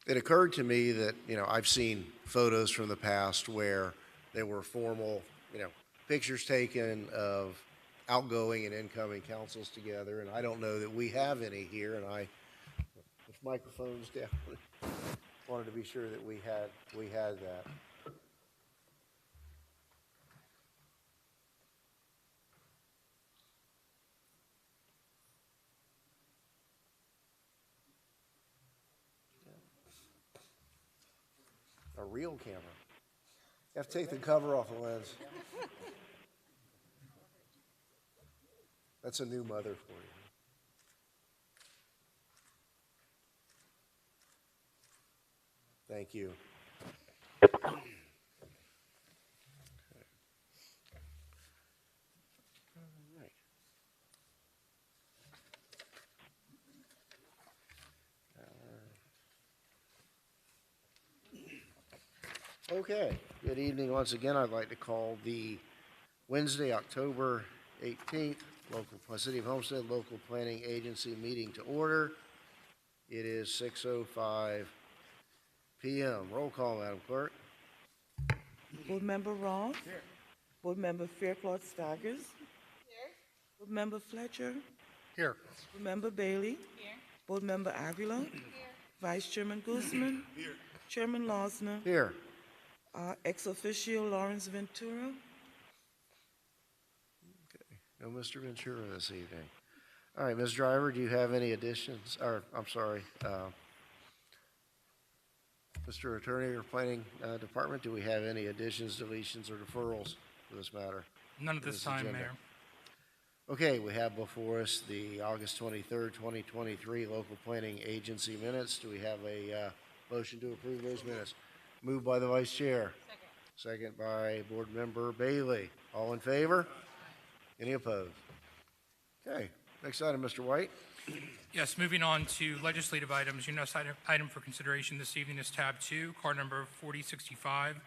It occurred to me that, I've seen photos from the past where there were formal, pictures taken of outgoing and incoming councils together, and I don't know that we have any here, and with microphones down, wanted to be sure that we had that. A real camera. You have to take the cover off the lens. That's a new mother for you. Thank you. Okay, good evening once again. I'd like to call the Wednesday, October 18th, City of Homestead Local Planning Agency meeting to order. It is 6:05 PM. Roll call, Madam Clerk. Board Member Ross? Here. Board Member Faircloth Staggers? Here. Board Member Fletcher? Here. Board Member Bailey? Here. Board Member Avila? Here. Vice Chairman Guzman? Here. Chairman Losner? Here. Ex officio Lawrence Ventura? No Mr. Ventura this evening. All right, Ms. Driver, do you have any additions? Or, I'm sorry, Mr. Attorney or Planning Department, do we have any additions, deletions, or deferrals for this matter? None at this time, agenda? Mayor. Okay, we have before us the August 23rd, 2023 Local Planning Agency minutes. Do we have a motion to approve those minutes? Moved by the Vice Chair. Second by Board Member Bailey. All in favor? Any opposed? Okay, next item, Mr. White. Yes, moving on to legislative items. Your next item for consideration this evening is tab 2, card number 4065.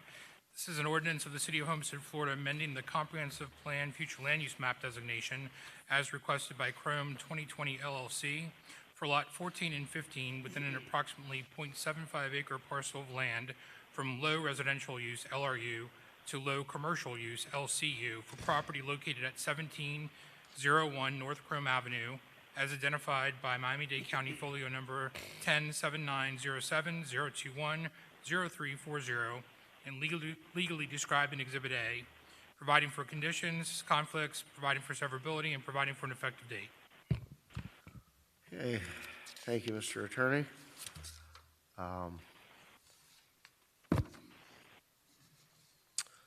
This is an ordinance of the City of Homestead, Florida, amending the comprehensive plan future land use map designation as requested by Chrome 2020 LLC for lot 14 and 15 within an approximately 0.75 acre parcel of land from low residential use LRU to low commercial use LCU for property located at 1701 North Chrome Avenue as identified by Miami-Dade County Folio number 107907-021-0340 and legally described in Exhibit A, providing for conditions, conflicts, providing for severability, and providing for an effective date. Okay, thank you, Mr. Attorney.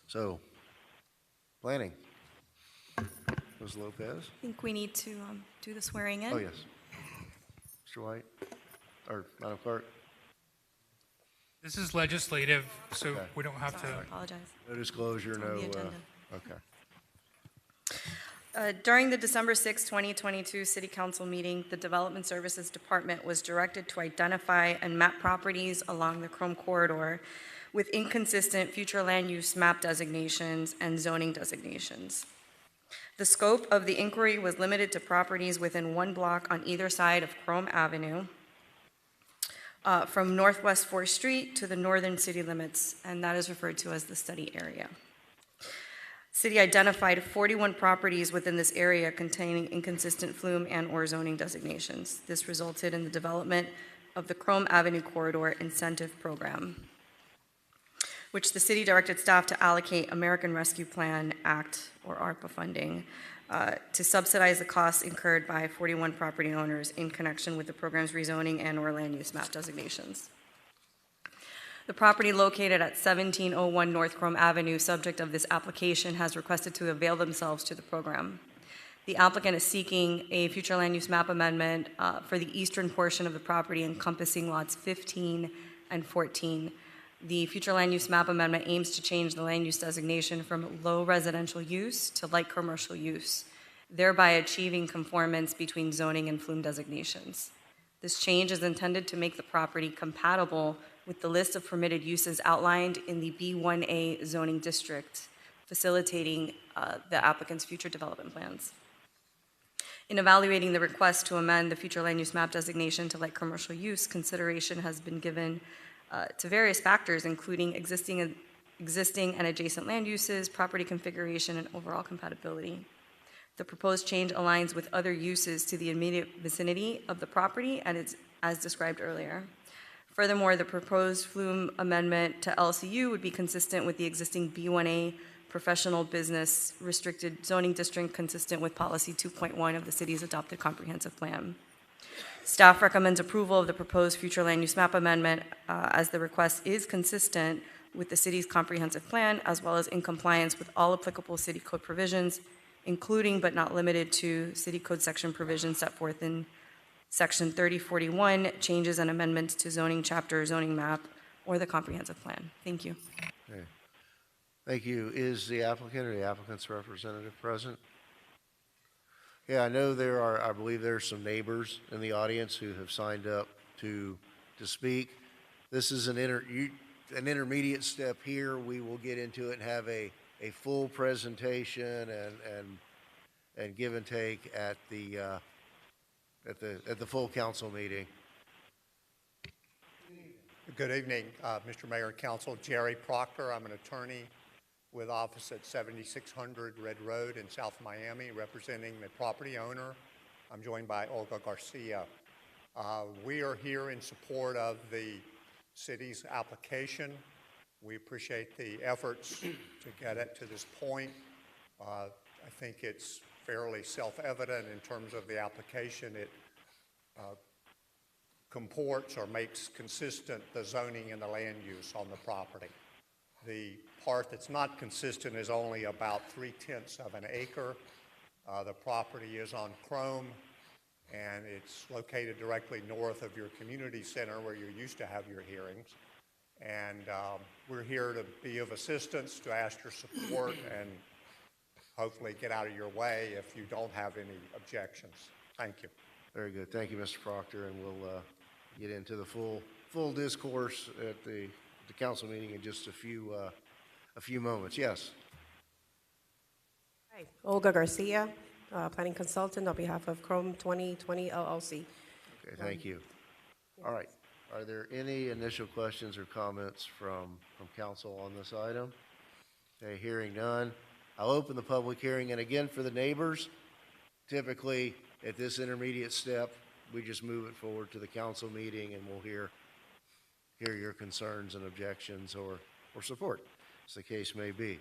So, planning. Ms. Lopez? I think we need to do the swearing in. Oh, yes. Mr. White, or Madam Clerk? This is legislative, so Okay. we don't have Sorry, I to. apologize. No disclosure, It's on no, the agenda. okay. During the December 6, 2022 City Council meeting, the Development Services Department was directed to identify and map properties along the Chrome Corridor with inconsistent future land use map designations and zoning designations. The scope of the inquiry was limited to properties within one block on either side of Chrome Avenue, from Northwest 4th Street to the northern city limits, and that is referred to as the study area. City identified 41 properties within this area containing inconsistent flume and/or zoning designations. This resulted in the development of the Chrome Avenue Corridor Incentive Program, which the city directed staff to allocate American Rescue Plan Act, or ARPA funding, to subsidize the costs incurred by 41 property owners in connection with the program's rezoning and/or land use map designations. The property located at 1701 North Chrome Avenue, subject of this application, has requested to avail themselves to the program. The applicant is seeking a future land use map amendment for the eastern portion of the property encompassing lots 15 and 14. The future land use map amendment aims to change the land use designation from low residential use to light commercial use, thereby achieving conformance between zoning and flume designations. This change is intended to make the property compatible with the list of permitted uses outlined in the B1A zoning district, facilitating the applicant's future development plans. In evaluating the request to amend the future land use map designation to light commercial use, consideration has been given to various factors, including existing and adjacent land uses, property configuration, and overall compatibility. The proposed change aligns with other uses to the immediate vicinity of the property and is as described earlier. Furthermore, the proposed flume amendment to LCU would be consistent with the existing B1A professional business restricted zoning district, consistent with policy 2.1 of the city's adopted comprehensive plan. Staff recommends approval of the proposed future land use map amendment as the request is consistent with the city's comprehensive plan, as well as in compliance with all applicable city code provisions, including but not limited to city code section provisions set forth in Section 3041, changes and amendments to zoning chapter zoning map or the comprehensive plan. Thank you. Okay. Thank you. Is the applicant or the applicant's representative present? Yeah, I know I believe there are some neighbors in the audience who have signed up to speak. This is an intermediate step here. We will get into it and have a full presentation and give and take at the full council meeting. Good evening, Mr. Mayor and Council. Jerry Proctor. I'm an attorney with office at 7600 Red Road in South Miami, representing the property owner. I'm joined by Olga Garcia. We are here in support of the city's application. We appreciate the efforts to get it to this point. I think it's fairly self-evident in terms of the application. It comports or makes consistent the zoning and the land use on the property. The part that's not consistent is only about 3/10 of an acre. The property is on Chrome, and it's located directly north of your community center where you used to have your hearings. And we're here to be of assistance, to ask your support, and hopefully get out of your way if you don't have any objections. Thank you. Very good. Thank you, Mr. Proctor, and we'll get into the full discourse at the council meeting in just a few moments. Yes. Hi, Olga Garcia, planning consultant on behalf of Chrome 2020 LLC. Okay, thank you. All right. Are there any initial questions or comments from council on this item? Okay, hearing none. I'll open the public hearing, and again, for the neighbors, typically at this intermediate step, we just move it forward to the council meeting, and we'll hear your concerns and objections or support, as the case may be.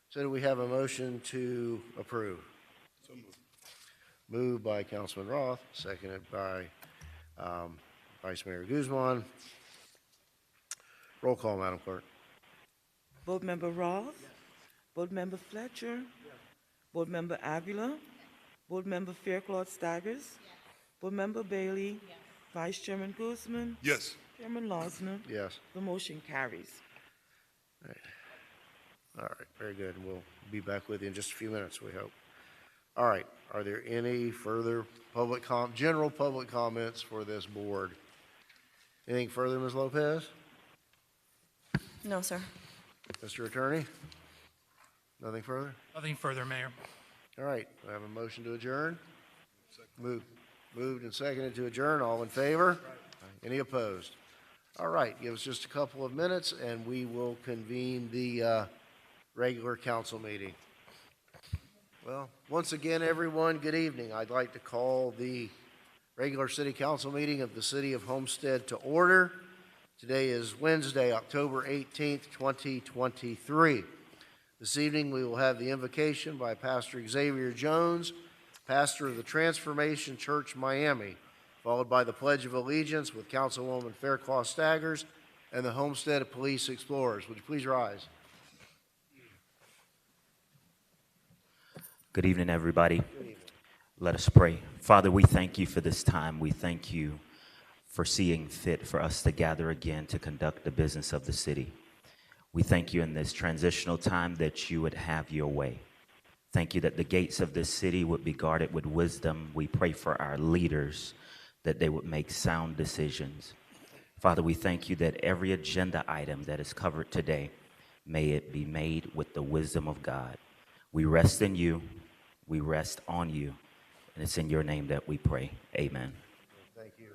So do we have a motion to approve? So moved. Moved by Councilman Roth, seconded by Vice Mayor Guzman. Roll call, Madam Clerk. Board Member Roth? Yes. Board Member Fletcher? Yes. Board Member Avila? Board Member Faircloth Staggers? Yes. Board Member Bailey? Yes. Vice Chairman Guzman? Yes. Chairman Losner? Yes. The motion carries. All right, very good. And we'll be back with you in just a few minutes, we hope. All right, are there any further general public comments for this board? Anything further, Ms. Lopez? No, sir. Mr. Attorney? Nothing further? Nothing further, Mayor. All right, I have a motion to adjourn. Moved and seconded to adjourn. All in favor? Any opposed? All right, give us just a couple of minutes and we will convene the regular council meeting. Well, once again, everyone, good evening. I'd like to call the regular city council meeting of the city of Homestead to order. Today is Wednesday, October 18th, 2023. This evening we will have the invocation by Pastor Xavier Jones, pastor of the Transformation Church, Miami, followed by the Pledge of Allegiance with Councilwoman Faircloth Staggers and the Homestead Police Explorers. Would you please rise? Good evening, everybody. Good evening. Let us pray. Father, we thank you for this time. We thank you for seeing fit for us to gather again to conduct the business of the city. We thank you in this transitional time that you would have your way. Thank you that the gates of this city would be guarded with wisdom. We pray for our leaders that they would make sound decisions. Father, we thank you that every agenda item that is covered today, may it be made with the wisdom of God. We rest in you. We rest on you. And it's in your name that we pray. Amen. Thank you.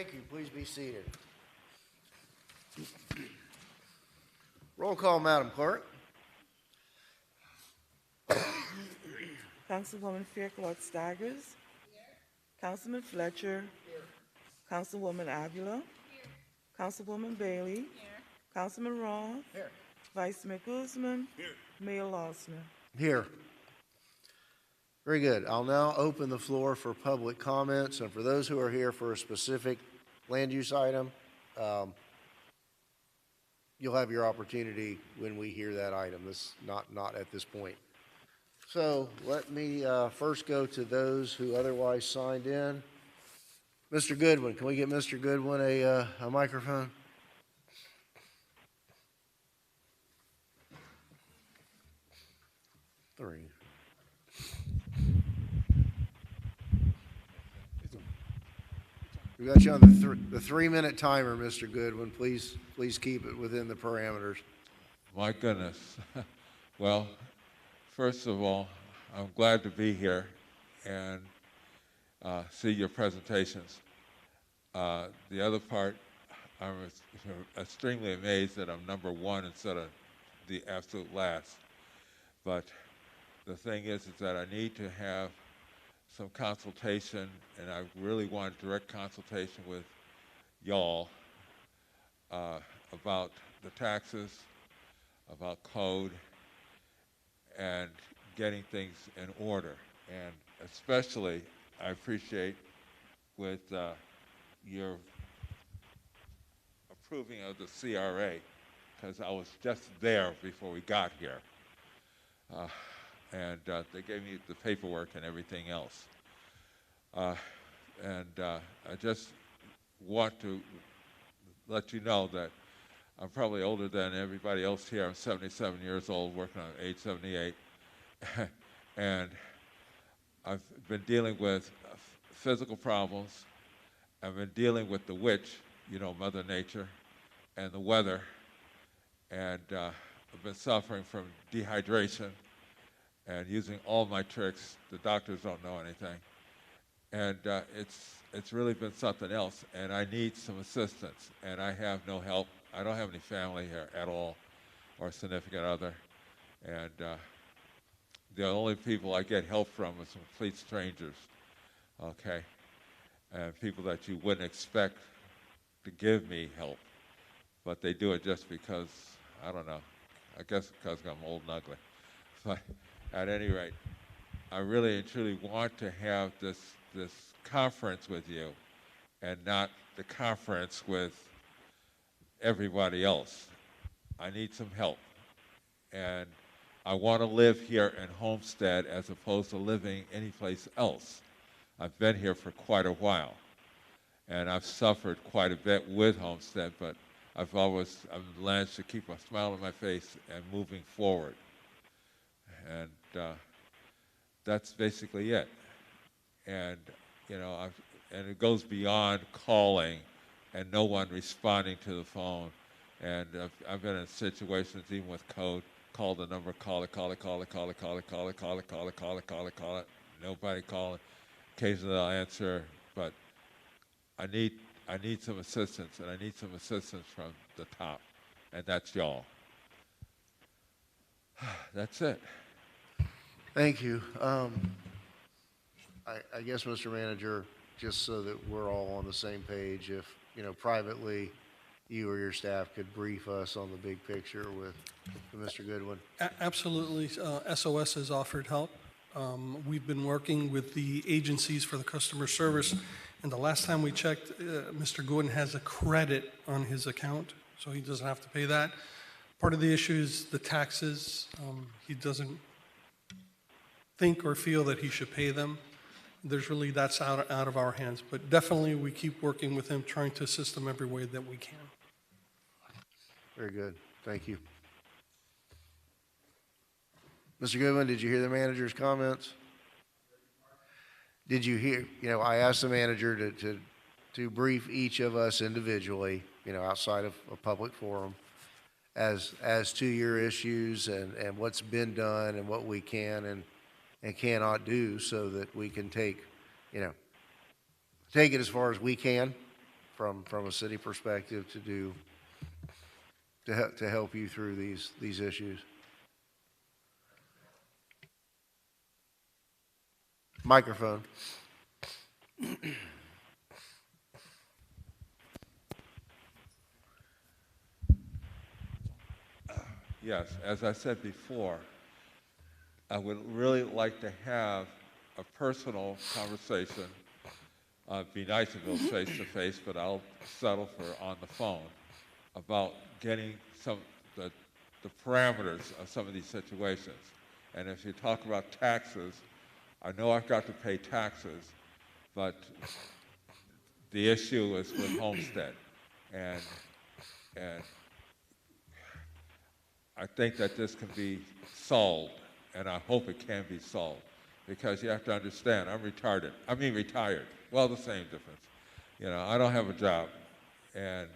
Thank you. Please be seated. Roll call, Madam Clerk. Councilwoman Fairclough Staggers. Councilman Fletcher. Councilwoman Avila. Councilwoman Bailey. Councilman Roth. Vice Mayor Guzman. Mayor Losner. Here. Very good. I'll now open the floor for public comments, and for those who are here for a specific land use item, you'll have your opportunity when we hear that item. This not at this point. So let me first go to those who otherwise signed in. Mr. Goodwin, can we get Mr. Goodwin a microphone? Three. We got you on the 3-minute timer, Mr. Goodwin. Please keep it within the parameters. My goodness. Well, first of all, I'm glad to be here and see your presentations. The other part, I'm extremely amazed that I'm number one instead of the absolute last. But the thing is that I need to have some consultation, and I really want direct consultation with y'all about the taxes, about code, and getting things in order. And especially, I appreciate with your approving of the CRA, because I was just there before we got here. And they gave me the paperwork and everything else. I just want to let you know that I'm probably older than everybody else here. I'm 77 years old, working on age 78. And I've been dealing with physical problems. I've been dealing with the witch, Mother Nature, and the weather. And I've been suffering from dehydration and using all my tricks. The doctors don't know anything. And it's really been something else, and I need some assistance, and I have no help. I don't have any family here at all, or significant other. And the only people I get help from are some complete strangers, okay? And people that you wouldn't expect to give me help, but they do it just because, I don't know, I guess because I'm old and ugly. But at any rate, I really and truly want to have this conference with you and not the conference with everybody else. I need some help. And I want to live here in Homestead as opposed to living anyplace else. I've been here for quite a while, and I've suffered quite a bit with Homestead, but I've managed to keep a smile on my face and moving forward. And that's basically it. And and it goes beyond calling and no one responding to the phone. And I've been in situations even with code, call the number, call it, nobody calling. Occasionally I'll answer, but I need some assistance, and I need some assistance from the top, and that's y'all. That's it. Thank you. I guess, Mr. Manager, just so that we're all on the same page, if, privately, you or your staff could brief us on the big picture with Mr. Goodwin. Absolutely. SOS has offered help. We've been working with the agencies for the customer service, and the last time we checked, Mr. Goodwin has a credit on his account, so he doesn't have to pay that. Part of the issue is the taxes. He doesn't think or feel that he should pay them. That's out of our hands, but definitely we keep working with him, trying to assist him every way that we can. Very good. Thank you. Mr. Goodwin, did you hear the manager's comments? Did you hear, I asked the manager to brief each of us individually, outside of a public forum, as to your issues and what's been done and what we can and cannot do, so that we can take it as far as we can from a city perspective to do, to help you through these issues. Microphone. Yes, as I said before, I would really like to have a personal conversation. It'd be nice if it was face to face, but I'll settle for on the phone about getting the parameters of some of these situations. And if you talk about taxes, I know I've got to pay taxes, but the issue is with Homestead. And I think that this can be solved, and I hope it can be solved, because you have to understand, I'm retired. Well, the same difference. You know, I don't have a job, and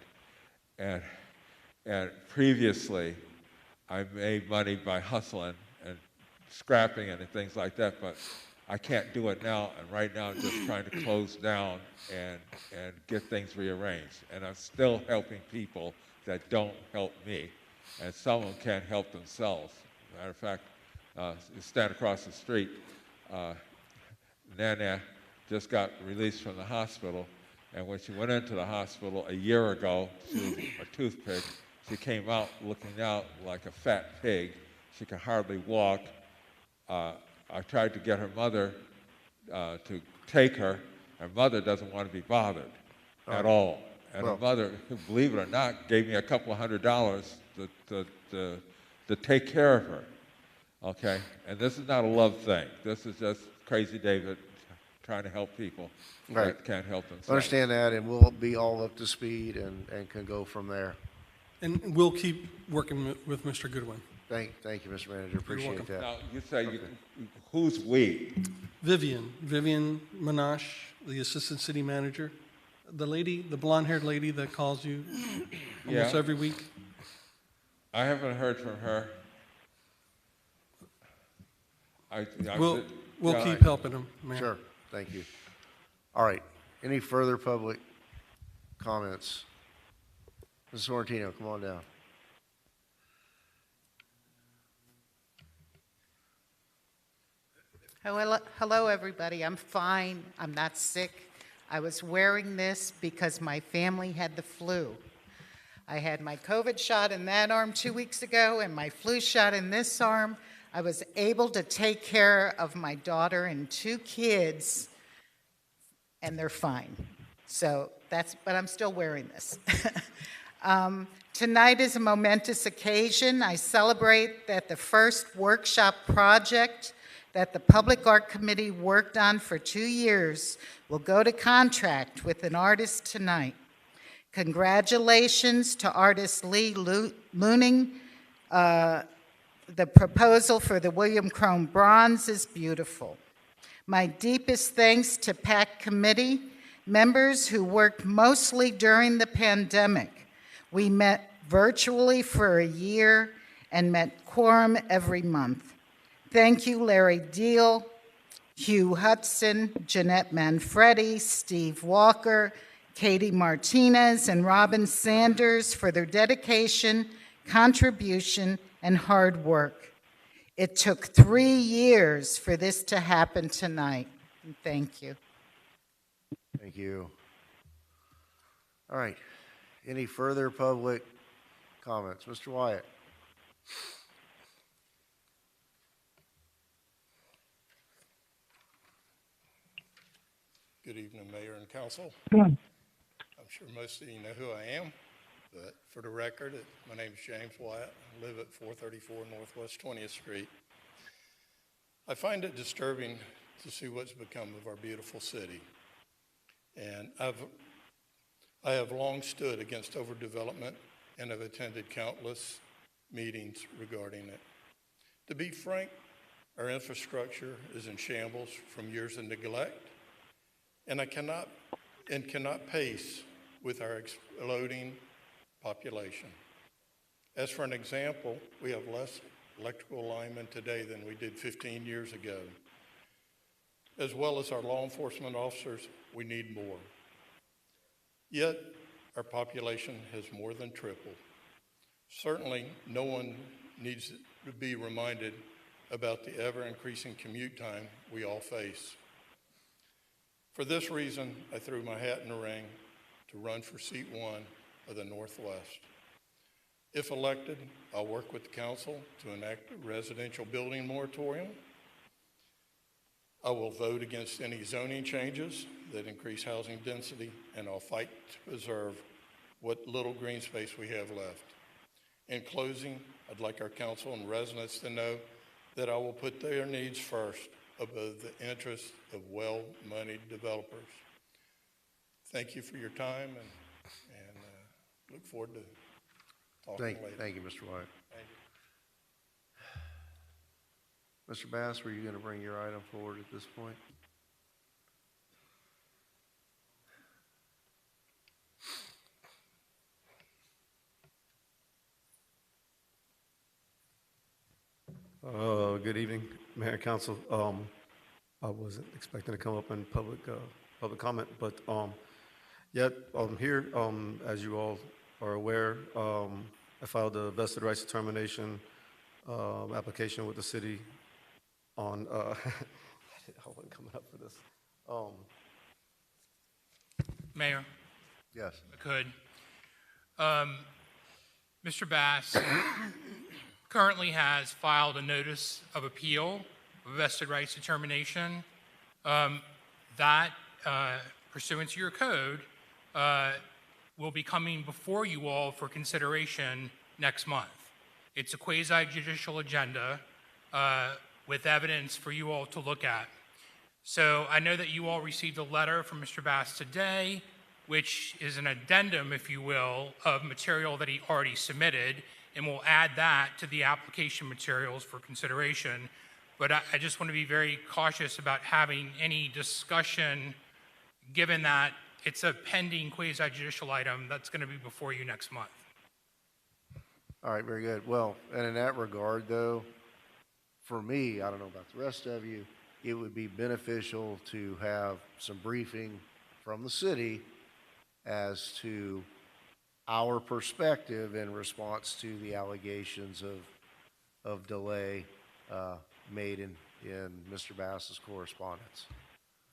previously, I made money by hustling and scrapping and things like that, but I can't do it now, and right now I'm just trying to close down and get things rearranged. And I'm still helping people that don't help me, and some of them can't help themselves. Matter of fact, you stand across the street, Nana just got released from the hospital, and when she went into the hospital a year ago, she was a toothpick. She came out looking out like a fat pig. She could hardly walk. I tried to get her mother to take her. Her mother doesn't want to be bothered at all. And her mother, believe it or not, gave me a couple of $100 to take care of her. Okay? And this is not a love thing. This is just Crazy David trying to help people that can't help themselves. Understand that, and we'll be all up to speed and can go from there. And we'll keep working with Mr. Goodwin. Thank you, Mr. Manager. Appreciate that. Now, you say, who's we? Vivian Minash, the Assistant City Manager. The lady, the blonde-haired lady that calls you almost every week. I haven't heard from her. We'll keep helping him, man. Sure, thank you. All right, any further public comments? Ms. Sorrentino, come on down. Hello, everybody. I'm fine. I'm not sick. I was wearing this because my family had the flu. I had my COVID shot in that arm 2 weeks ago and my flu shot in this arm. I was able to take care of my daughter and 2 kids, and they're fine. So but I'm still wearing this. Tonight is a momentous occasion. I celebrate that the first workshop project that the Public Art Committee worked on for 2 years will go to contract with an artist tonight. Congratulations to artist Lee Looning. The proposal for the William Crone Bronze is beautiful. My deepest thanks to PAC committee members who worked mostly during the pandemic. We met virtually for a year and met quorum every month. Thank you, Larry Deal, Hugh Hudson, Jeanette Manfredi, Steve Walker, Katie Martinez, and Robin Sanders for their dedication, contribution, and hard work. It took 3 years for this to happen tonight. And thank you. Thank you. All right. Any further public comments? Mr. Wyatt. Good evening, Mayor and Council. I'm sure most of you know who I am, but for the record, my name is James Wyatt. I live at 434 Northwest 20th Street. I find it disturbing to see what's become of our beautiful city. And I have long stood against overdevelopment and have attended countless meetings regarding it. To be frank, our infrastructure is in shambles from years of neglect, and cannot pace with our exploding population. As for an example, we have less electrical linemen today than we did 15 years ago. As well as our law enforcement officers, we need more. Yet, our population has more than tripled. Certainly, no one needs to be reminded about the ever-increasing commute time we all face. For this reason, I threw my hat in the ring to run for seat 1 of the Northwest. If elected, I'll work with the council to enact a residential building moratorium. I will vote against any zoning changes that increase housing density, and I'll fight to preserve what little green space we have left. In closing, I'd like our council and residents to know that I will put their needs first above the interests of well-moneyed developers. Thank you for your time, and look forward to talking later. Thank you, Mr. White. Thank you. Mr. Bass, were you going to bring your item forward at this point? Good evening, Mayor and Council. I wasn't expecting to come up in public comment, but yet I'm here. As you all are aware, I filed a vested rights determination application with the city on. I wasn't coming up for this. Mayor? Yes. I could. Mr. Bass currently has filed a notice of appeal of vested rights determination. That, pursuant to your code, will be coming before you all for consideration next month. It's a quasi-judicial agenda with evidence for you all to look at. So I know that you all received a letter from Mr. Bass today, which is an addendum, if you will, of material that he already submitted, and we'll add that to the application materials for consideration. But I just want to be very cautious about having any discussion, given that it's a pending quasi-judicial item that's going to be before you next month. All right, very good. Well, and in that regard, though, for me, I don't know about the rest of you, it would be beneficial to have some briefing from the city as to our perspective in response to the allegations of delay made in Mr. Bass's correspondence.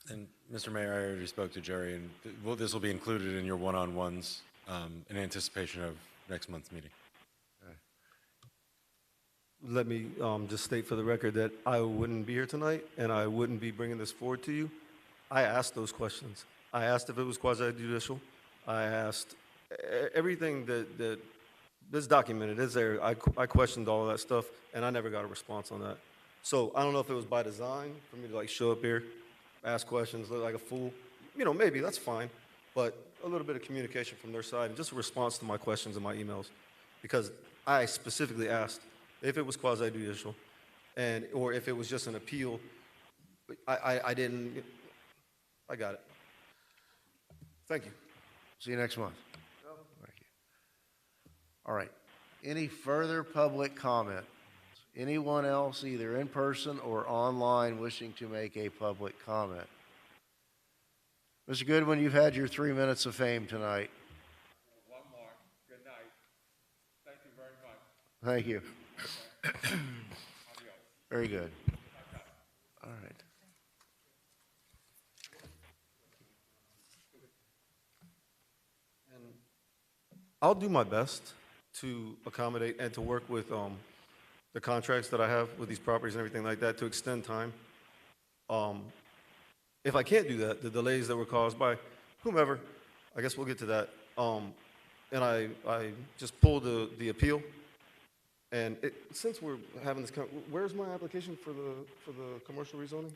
And Mr. Mayor, I already spoke to Jerry, and this will be included in your one-on-ones in anticipation of next month's meeting. Let me just state for the record that I wouldn't be here tonight, and I wouldn't be bringing this forward to you. I asked those questions. I asked if it was quasi-judicial. I asked everything that is documented is there. I questioned all of that stuff, and I never got a response on that. So I don't know if it was by design for me to like show up here, ask questions, look like a fool. You know, maybe that's fine, but a little bit of communication from their side and just a response to my questions and my emails, because I specifically asked if it was quasi-judicial, and or if it was just an appeal. I didn't. I got it. Thank you. See you next month. Thank you. All right. Any further public comment? Anyone else, either in person or online, wishing to make a public comment? Mr. Goodwin, you've had your 3 minutes of fame tonight. One more. Good night. Thank you very much. Thank you. Very good. All right. And I'll do my best to accommodate and to work with the contracts that I have with these properties and everything like that to extend time. If I can't do that, the delays that were caused by whomever, I guess we'll get to that. And I just pulled the appeal. And since we're having this, where's my application for the commercial rezoning?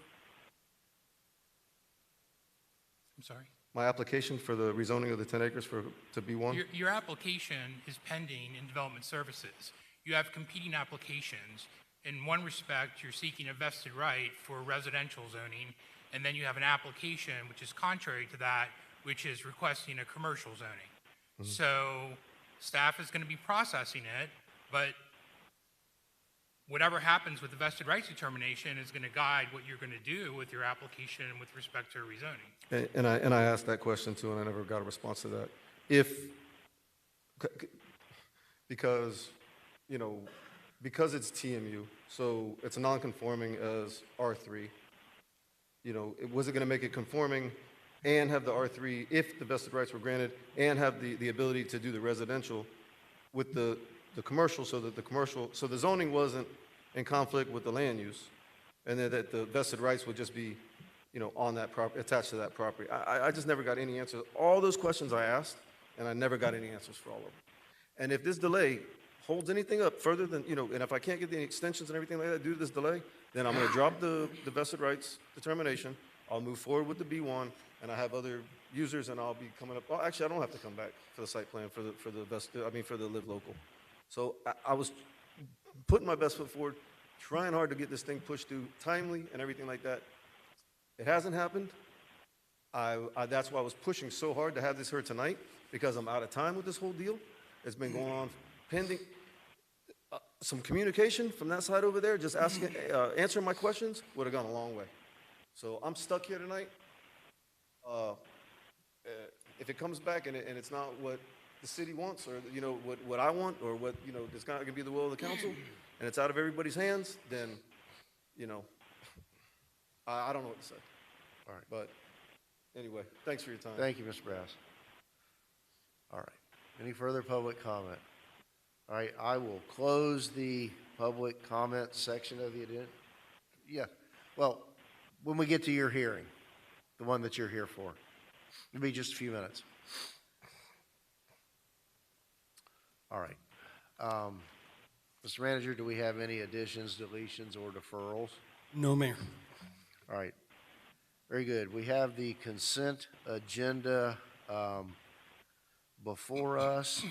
I'm sorry? My application for the rezoning of the 10 acres to B1? Your application is pending in development services. You have competing applications. In one respect, you're seeking a vested right for residential zoning, and then you have an application which is contrary to that, which is requesting a commercial zoning. Mm-hmm. So staff is going to be processing it, but whatever happens with the vested rights determination is going to guide what you're going to do with your application with respect to rezoning. And I asked that question too, and I never got a response to that. Because, you know, because it's TMU, so it's non-conforming as R3, you know, was it going to make it conforming and have the R3 if the vested rights were granted and have the ability to do the residential with the commercial, so that so the zoning wasn't in conflict with the land use, and then that the vested rights would just be, you know, on that property, attached to that property. I just never got any answers. All those questions I asked, and I never got any answers for all of them. And if this delay holds anything up further than, you know, and if I can't get the extensions and everything like that due to this delay, then I'm going to drop the vested rights determination. I'll move forward with the B1, and I have other users, and I'll be coming up. Oh, actually, I don't have to come back for the site plan for the live local. So I was putting my best foot forward, trying hard to get this thing pushed through timely and everything like that. It hasn't happened. That's why I was pushing so hard to have this heard tonight, because I'm out of time with this whole deal. It's been going on pending. Some communication from that side over there, just asking, answering my questions, would have gone a long way. So I'm stuck here tonight. If it comes back and it's not what the city wants, or, you know, what I want, or what, you know, it's not going to be the will of the council, and it's out of everybody's hands, then, you know, I don't know what to say. All right. But anyway, thanks for your time. Thank you, Mr. Brass. All right. Any further public comment? All right, I will close the public comment section of the agenda. Yeah, well, when we get to your hearing, the one that you're here for. It'll be just a few minutes. All right. Mr. Manager, do we have any additions, deletions, or deferrals? No, Mayor. All right. Very good. We have the consent agenda before us.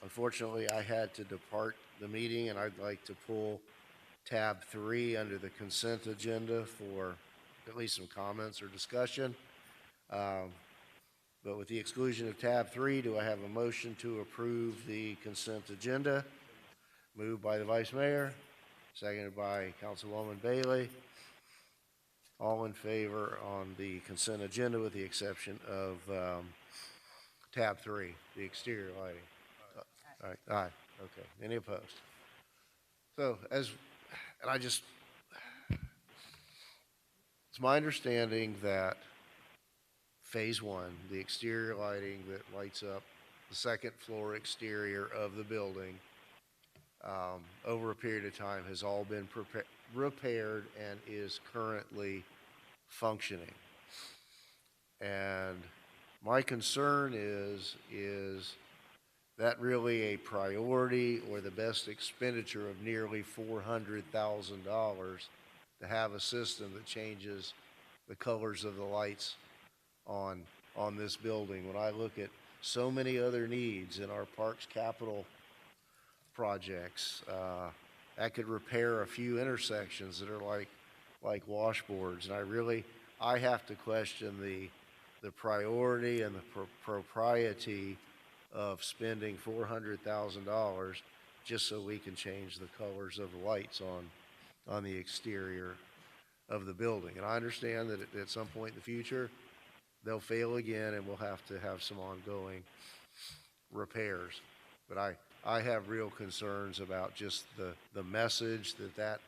Unfortunately, I had to depart the meeting, and I'd like to pull tab 3 under the consent agenda for at least some comments or discussion. But with the exclusion of tab 3, do I have a motion to approve the consent agenda? Moved by the Vice Mayor, seconded by Councilwoman Bailey. All in favor on the consent agenda with the exception of tab 3, the exterior lighting. All right, aye, okay. Any opposed? So it's my understanding that phase 1, the exterior lighting that lights up the second floor exterior of the building, over a period of time has all been repaired and is currently functioning. And my concern is that really a priority or the best expenditure of nearly $400,000 to have a system that changes the colors of the lights on this building? When I look at so many other needs in our Parks Capital projects, that could repair a few intersections that are like washboards, and I have to question the priority and the propriety of spending $400,000 just so we can change the colors of the lights on the exterior of the building. And I understand that at some point in the future, they'll fail again and we'll have to have some ongoing repairs. But I have real concerns about just the message that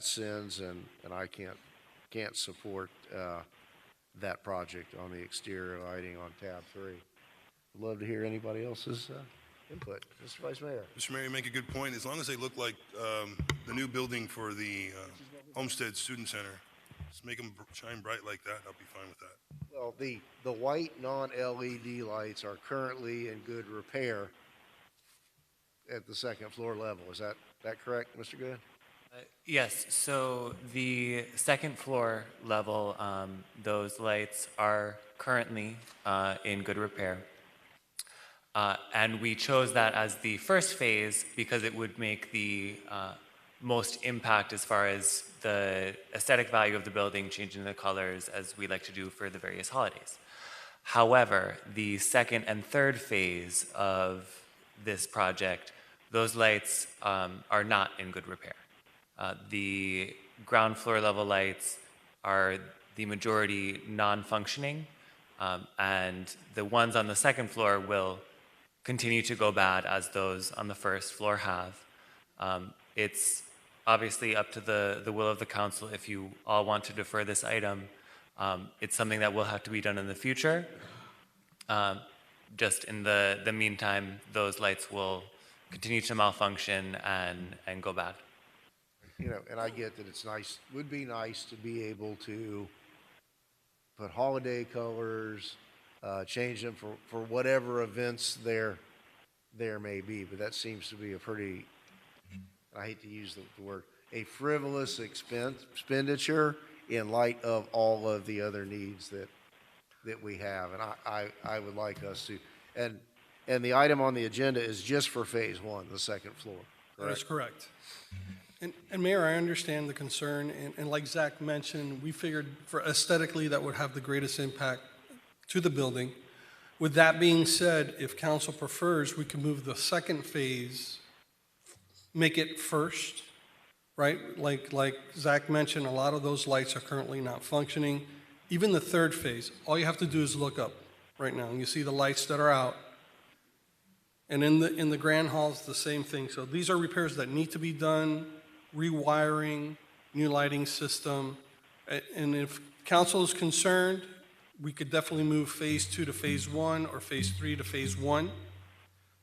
sends, and I can't support that project on the exterior lighting on tab 3. I'd love to hear anybody else's input. Mr. Vice Mayor. Mr. Mayor, you make a good point. As long as they look like the new building for the Homestead Student Center, just make them shine bright like that, I'll be fine with that. Well, the white non-LED lights are currently in good repair at the second floor level. Is that correct, Mr. Good? Yes, so the second floor level, those lights are currently in good repair. And we chose that as the first phase because it would make the most impact as far as the aesthetic value of the building, changing the colors as we like to do for the various holidays. However, the second and third phase of this project those lights are not in good repair. The ground floor level lights are the majority non-functioning, and the ones on the second floor will continue to go bad as those on the first floor have. It's obviously up to the will of the council if you all want to defer this item. It's something that will have to be done in the future. Just in the meantime, those lights will continue to malfunction and go bad. You know, and I get that it's nice, would be nice to be able to put holiday colors, change them for whatever events there may be, but that seems to be a pretty, I hate to use the word, a frivolous expenditure in light of all of the other needs that we have. And I would like us to, and the item on the agenda is just for phase one, the second floor. That is correct. And Mayor, I understand the concern, and like Zach mentioned, we figured for aesthetically that would have the greatest impact to the building. With that being said, if council prefers, we can move the second phase, make it first, right? Like Zach mentioned, a lot of those lights are currently not functioning. Even the third phase, all you have to do is look up right now, and you see the lights that are out. And in the grand hall, it's the same thing. So these are repairs that need to be done, rewiring, new lighting system. And if council is concerned, we could definitely move phase two to phase one or phase three to phase one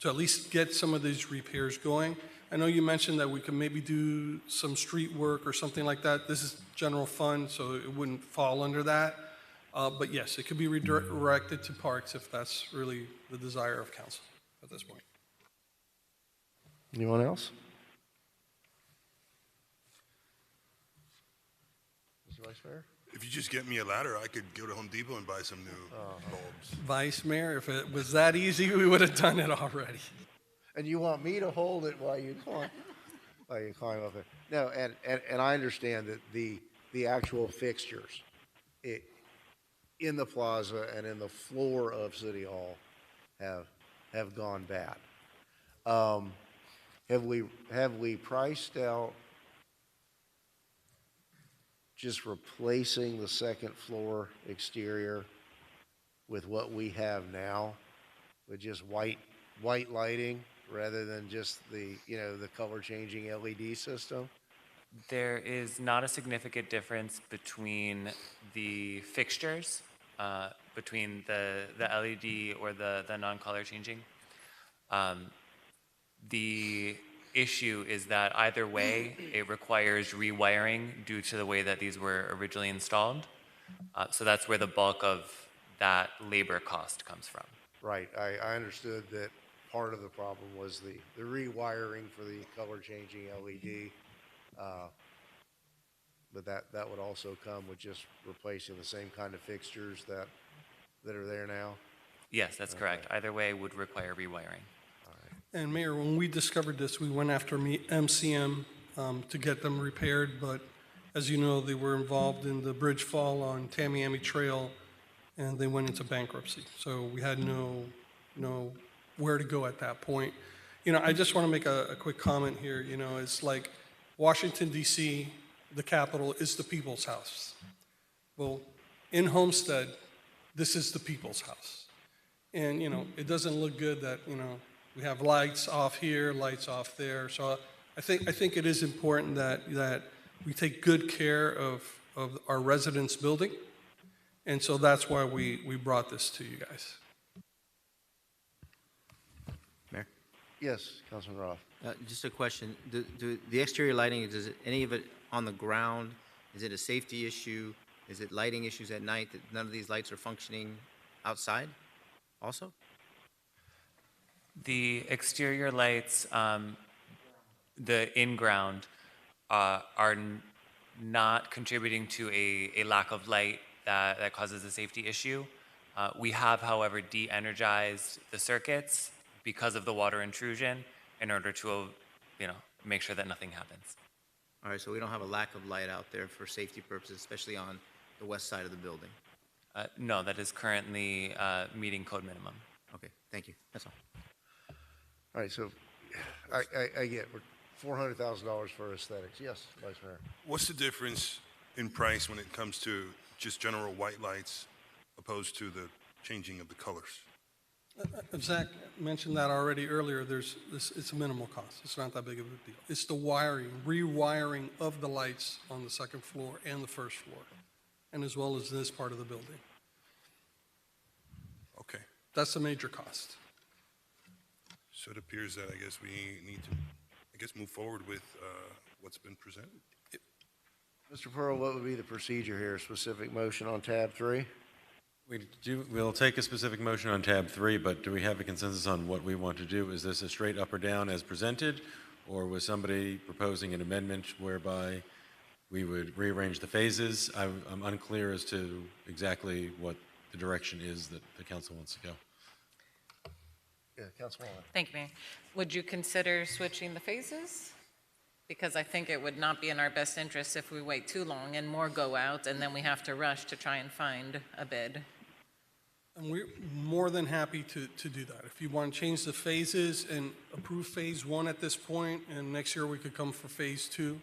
to at least get some of these repairs going. I know you mentioned that we could maybe do some street work or something like that. This is general fund, so it wouldn't fall under that. But yes, it could be redirected to parks if that's really the desire of council at this point. Anyone else? Mr. Vice Mayor? If you just get me a ladder, I could go to Home Depot and buy some new bulbs. Vice Mayor, if it was that easy, we would have done it already. And you want me to hold it while you climb up there? No, and I understand that the actual fixtures in the plaza and in the floor of City Hall have gone bad. Have we priced out just replacing the second floor exterior with what we have now, with just white lighting rather than just the color changing LED system? There is not a significant difference between the fixtures, between the LED or the non-color changing. The issue is that either way, it requires rewiring due to the way that these were originally installed. So that's where the bulk of that labor cost comes from. Right. I understood that part of the problem was the rewiring for the color changing LED. But that would also come with just replacing the same kind of fixtures that are there now? Yes, that's correct. Either way would require rewiring. And Mayor, when we discovered this, we went after MCM to get them repaired, but as you know, they were involved in the bridge fall on Tamiami Trail, and they went into bankruptcy. So we had no where to go at that point. You know, I just want to make a quick comment here. You know, it's like Washington, D.C., the capital, is the people's house. Well, in Homestead, this is the people's house. And, you know, it doesn't look good that, you know, we have lights off here, lights off there. So I think it is important that we take good care of our residents' building. And so that's why we brought this to you guys. Mayor? Yes, Councilman Roth. Just a question. Do the exterior lighting, does any of it on the ground? Is it a safety issue? Is it lighting issues at night that none of these lights are functioning outside also? The exterior lights, the in-ground, are not contributing to a lack of light that causes a safety issue. We have, however, de-energized the circuits because of the water intrusion in order to, make sure that nothing happens. All right, so we don't have a lack of light out there for safety purposes, especially on the west side of the building? No, that is currently meeting code minimum. Okay, thank you. That's all. All right, so I get, we're $400,000 for aesthetics. Yes, Vice Mayor. What's the difference in price when it comes to just general white lights opposed to the changing of the colors? Zach mentioned that already earlier. It's a minimal cost. It's not that big of a deal. It's the wiring, rewiring of the lights on the second floor and the first floor, and as well as this part of the building. Okay. That's a major cost. So it appears that I guess we need to, move forward with what's been presented. Mr. Pearl, what would be the procedure here? Specific motion on tab 3? We'll take a specific motion on tab 3, but do we have a consensus on what we want to do? Is this a straight up or down as presented, or was somebody proposing an amendment whereby we would rearrange the phases? I'm unclear as to exactly what the direction is that the council wants to go. Yeah, Councilwoman. Thank you, Mayor. Would you consider switching the phases? Because I think it would not be in our best interest if we wait too long and more go out, and then we have to rush to try and find a bid. And we're more than happy to do that. If you want to change the phases and approve phase 1 at this point, and next year we could come for phase 2,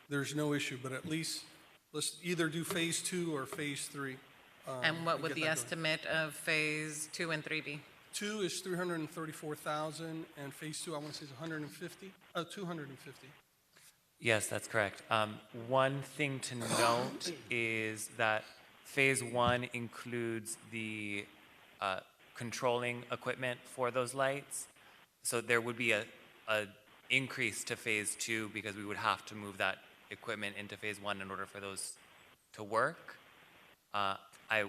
there's no issue. But at least let's either do phase 2 or phase 3. And what would get the that going. estimate of phase 2 and 3 be? 2 is 334,000, and phase 2, I want to say is 250. Yes, that's correct. One thing to note is that phase 1 includes the controlling equipment for those lights. So there would be a increase to phase 2 because we would have to move that equipment into phase 1 in order for those to work.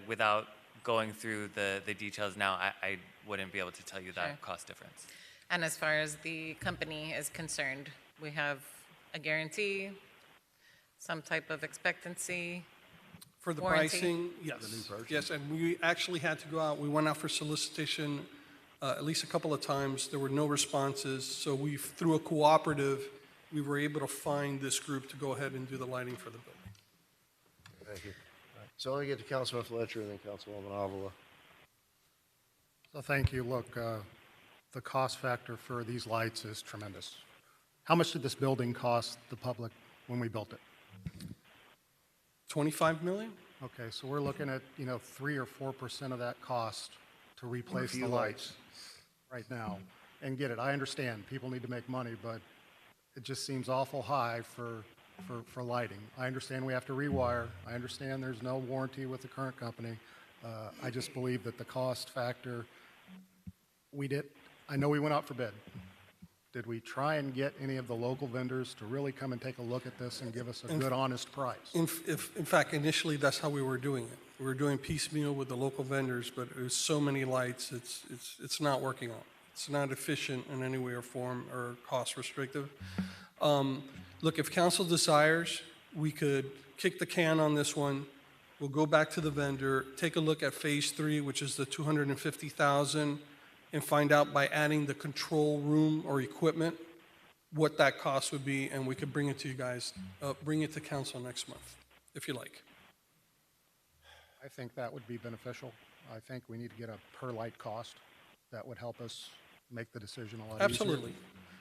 Without going through the details now, I wouldn't be able to tell you that Sure. cost difference. And as far as the company is concerned, we have a guarantee, some type of expectancy? For the warranty? pricing, yes. Yes, and we actually had to go out. We went out for solicitation at least a couple of times. There were no responses. So through a cooperative, we were able to find this group to go ahead and do the lighting for the building. Thank you. All right. So let me get to Councilman Fletcher and then Councilwoman Avila. So thank you. Look, the cost factor for these lights is tremendous. How much did this building cost the public when we built it? $25 million? Okay, so we're looking at, 3 or 4% of that cost to replace the few lights right now. And get it, I understand, people need to make money, but it just seems awful high for lighting. I understand we have to rewire. I understand there's no warranty with the current company. I just believe that the cost factor, I know we went out for bid. Did we try and get any of the local vendors to really come and take a look at this and give us a good, honest price? In fact, initially, that's how we were doing it. We were doing piecemeal with the local vendors, but it was so many lights, it's not working out. It's not efficient in any way or form or cost restrictive. Look, if council desires, we could kick the can on this one. We'll go back to the vendor, take a look at phase 3, which is the 250,000, and find out by adding the control room or equipment what that cost would be, and we could bring it to you guys, bring it to council next month, if you like. I think that would be beneficial. I think we need to get a per light cost that would help us make the decision a lot easier. Absolutely.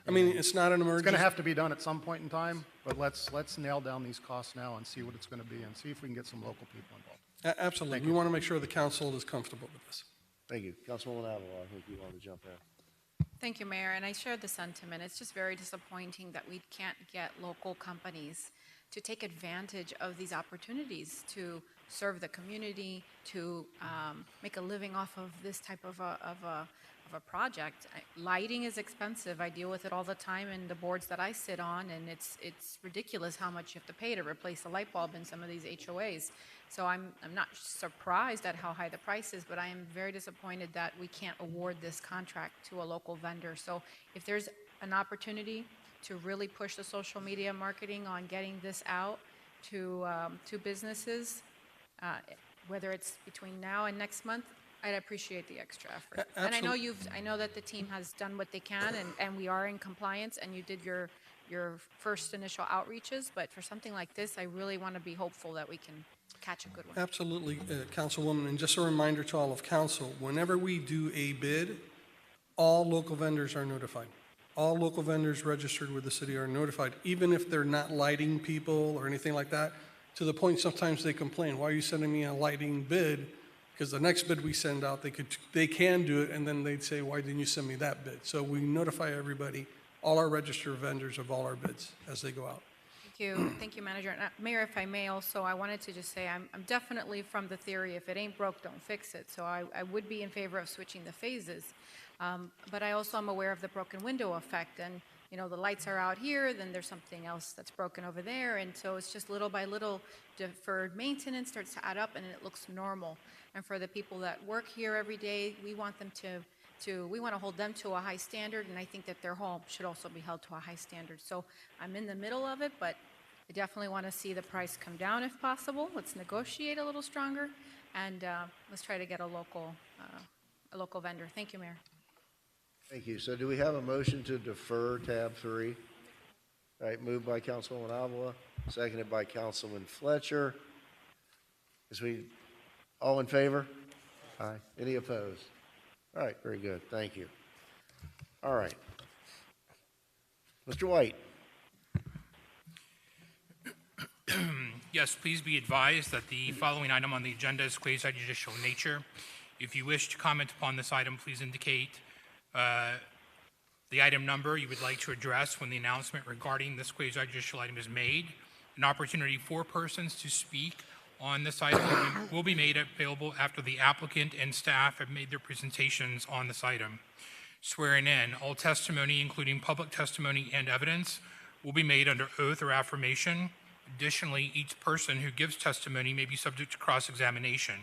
I mean, it's not an It's emergency. going to have to be done at some point in time, but let's nail down these costs now and see what it's going to be and see if we can get some local people involved. Absolutely. We want to make sure the council is comfortable with this. Thank you. Councilwoman Avila, I think you wanted to jump in. Thank you, Mayor, and I share the sentiment. It's just very disappointing that we can't get local companies to take advantage of these opportunities to serve the community, to make a living off of this type of a project. Lighting is expensive. I deal with it all the time in the boards that I sit on, and it's ridiculous how much you have to pay to replace a light bulb in some of these HOAs. So I'm not surprised at how high the price is, but I am very disappointed that we can't award this contract to a local vendor. So if there's an opportunity to really push the social media marketing on getting this out to businesses, whether it's between now and next month, I'd appreciate the extra effort. And I know that the team has done what they can, and we are in compliance, and you did your first initial outreaches, but for something like this, I really want to be hopeful that we can catch a good one. Absolutely, Councilwoman. And just a reminder to all of council, whenever we do a bid, all local vendors are notified. all local vendors registered with the city are notified, even if they're not lighting people or anything like that, to the point sometimes they complain, why are you sending me a lighting bid? Because the next bid we send out, they can do it, and then they'd say, why didn't you send me that bid? So we notify everybody, all our registered vendors of all our bids as they go out. Thank you, Manager. And, Mayor, if I may also, I wanted to just say I'm definitely from the theory, if it ain't broke, don't fix it. So I would be in favor of switching the phases. But I also am aware of the broken window effect. And, you know, the lights are out here, then there's something else that's broken over there. And so it's just little by little deferred maintenance starts to add up and it looks normal. And for the people that work here every day, we want them we want to hold them to a high standard, and I think that their home should also be held to a high standard. So I'm in the middle of it, but I definitely want to see the price come down if possible. Let's negotiate a little stronger, and let's try to get a local vendor. Thank you, Mayor. Thank you. So do we have a motion to defer tab 3? All right, moved by Councilwoman Avila, seconded by Councilman Fletcher. All in favor? Aye. Any opposed? All right, very good. Thank you. All right. Mr. White. Yes, please be advised that the following item on the agenda is quasi-judicial in nature. If you wish to comment upon this item, please indicate the item number you would like to address when the announcement regarding this quasi-judicial item is made. An opportunity for persons to speak on this item will be made available after the applicant and staff have made their presentations on this item. Swearing in, all testimony, including public testimony and evidence, will be made under oath or affirmation. Additionally, each person who gives testimony may be subject to cross-examination.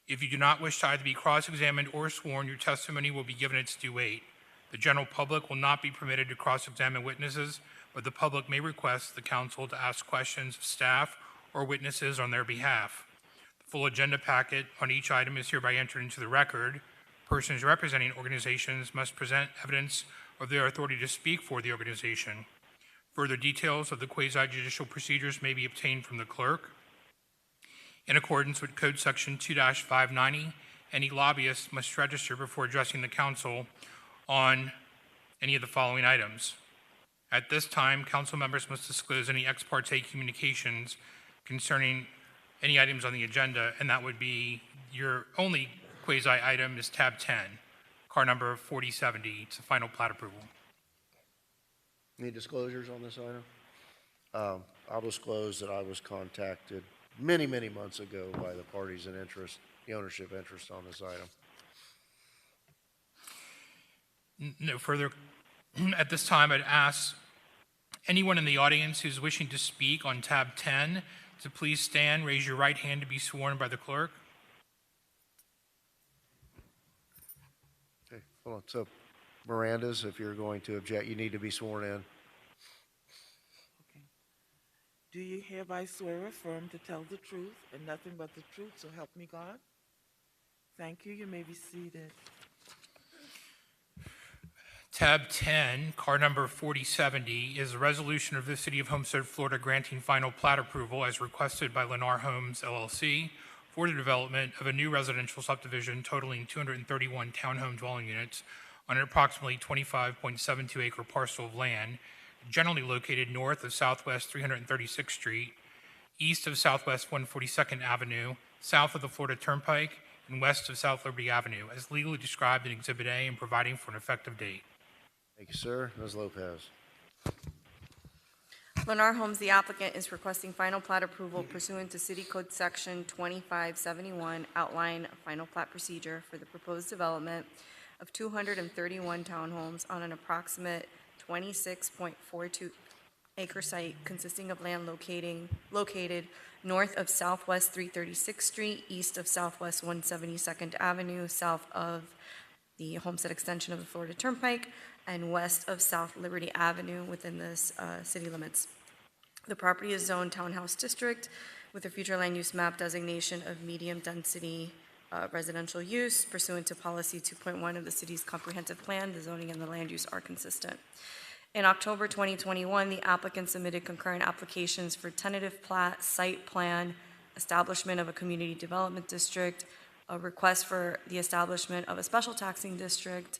If you do not wish to either be cross-examined or sworn, your testimony will be given its due weight. The general public will not be permitted to cross-examine witnesses, but the public may request the council to ask questions of staff or witnesses on their behalf. The full agenda packet on each item is hereby entered into the record. Persons representing organizations must present evidence of their authority to speak for the organization. Further details of the quasi-judicial procedures may be obtained from the clerk. In accordance with Code Section 2-590, any lobbyist must register before addressing the council on any of the following items. At this time, council members must disclose any ex parte communications concerning any items on the agenda, and that would be your only quasi-item is tab 10, car number 4070. It's a final plat approval. Any disclosures on this item? I'll disclose that I was contacted many, many months ago by the parties in interest, the ownership interest on this item. No further. At this time, I'd ask anyone in the audience who's wishing to speak on tab 10 to please stand, raise your right hand to be sworn by the clerk. Okay, hold on. So, Miranda's, if you're going to object, you need to be sworn in. Do you hereby swear or affirm to tell the truth and nothing but the truth, so help me God? Thank you. You may be seated. Tab 10, car number 4070, is a resolution of the City of Homestead, Florida, granting final plat approval as requested by Lennar Homes, LLC, for the development of a new residential subdivision totaling 231 townhome dwelling units on an approximately 25.72 acre parcel of land, generally located north of Southwest 336th Street, east of Southwest 142nd Avenue, south of the Florida Turnpike, and west of South Liberty Avenue, as legally described in Exhibit A and providing for an effective date. Thank you, sir. Ms. Lopez. Lennar Homes, the applicant, is requesting final plat approval pursuant to City Code Section 2571, outline a final plat procedure for the proposed development of 231 townhomes on an approximate 26.42 acre site consisting of land located north of Southwest 336th Street, east of Southwest 172nd Avenue, south of the Homestead extension of the Florida Turnpike, and west of South Liberty Avenue within this city limits. The property is zoned townhouse district with a future land use map designation of medium density residential use pursuant to policy 2.1 of the city's comprehensive plan. The zoning and the land use are consistent. In October 2021, the applicant submitted concurrent applications for tentative plat, site plan, establishment of a community development district, a request for the establishment of a special taxing district,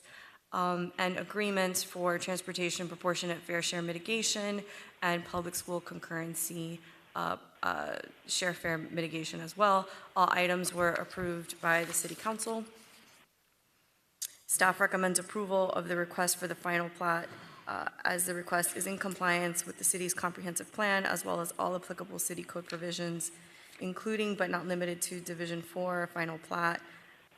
and agreements for transportation proportionate fair share mitigation and public school concurrency share fare mitigation as well. All items were approved by the City Council. Staff recommends approval of the request for the final plat as the request is in compliance with the city's comprehensive plan as well as all applicable city code provisions, including but not limited to Division 4 final plat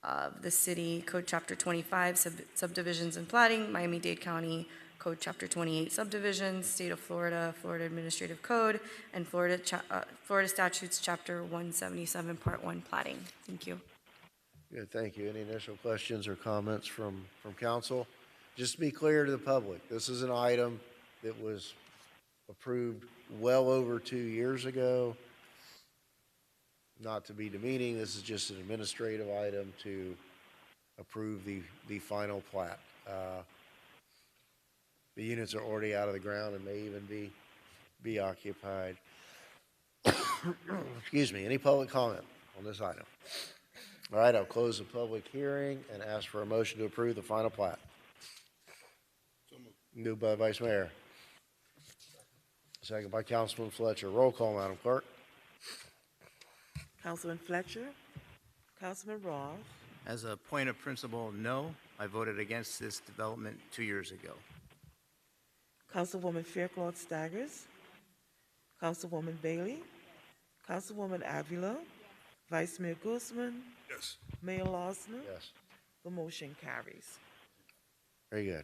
of the city code chapter 25 subdivisions and platting, Miami-Dade County Code Chapter 28 subdivisions, State of Florida, Florida Administrative Code, and Florida Statutes Chapter 177 Part 1 platting. Thank you. Good, thank you. Any initial questions or comments from council? Just to be clear to the public, this is an item that was approved well over 2 years ago. Not to be demeaning, this is just an administrative item to approve the final plat. The units are already out of the ground and may even be occupied. Excuse me, any public comment on this item? All right, I'll close the public hearing and ask for a motion to approve the final plat. Moved by Vice Mayor. Second by Councilman Fletcher. Roll call, Madam Clerk. Councilman Fletcher, Councilman Roth, As a point of principle, no, I voted against this development 2 years ago. Councilwoman Fairclough Staggers, Councilwoman Bailey, Councilwoman Avila, Vice Mayor Guzman, Yes. Mayor Losner. Yes. The motion carries. Very good.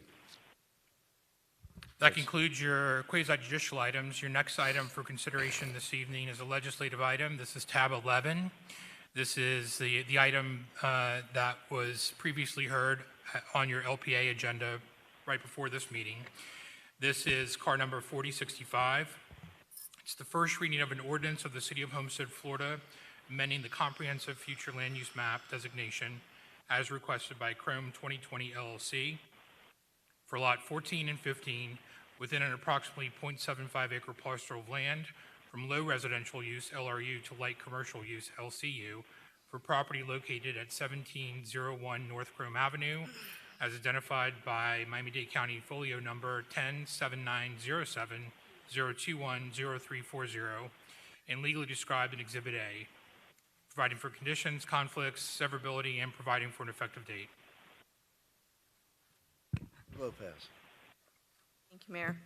That concludes your quasi-judicial items. Your next item for consideration this evening is a legislative item. This is tab 11. This is the item that was previously heard on your LPA agenda right before this meeting. This is car number 4065. It's the first reading of an ordinance of the City of Homestead, Florida, amending the comprehensive future land use map designation as requested by Chrome 2020 LLC for lot 14 and 15 within an approximately 0.75 acre parcel of land from low residential use LRU to light commercial use LCU for property located at 1701 North Chrome Avenue as identified by Miami-Dade County Folio number 107907-0210340 and legally described in Exhibit A, providing for conditions, conflicts, severability, and providing for an effective date. Lopez. Thank you, Mayor.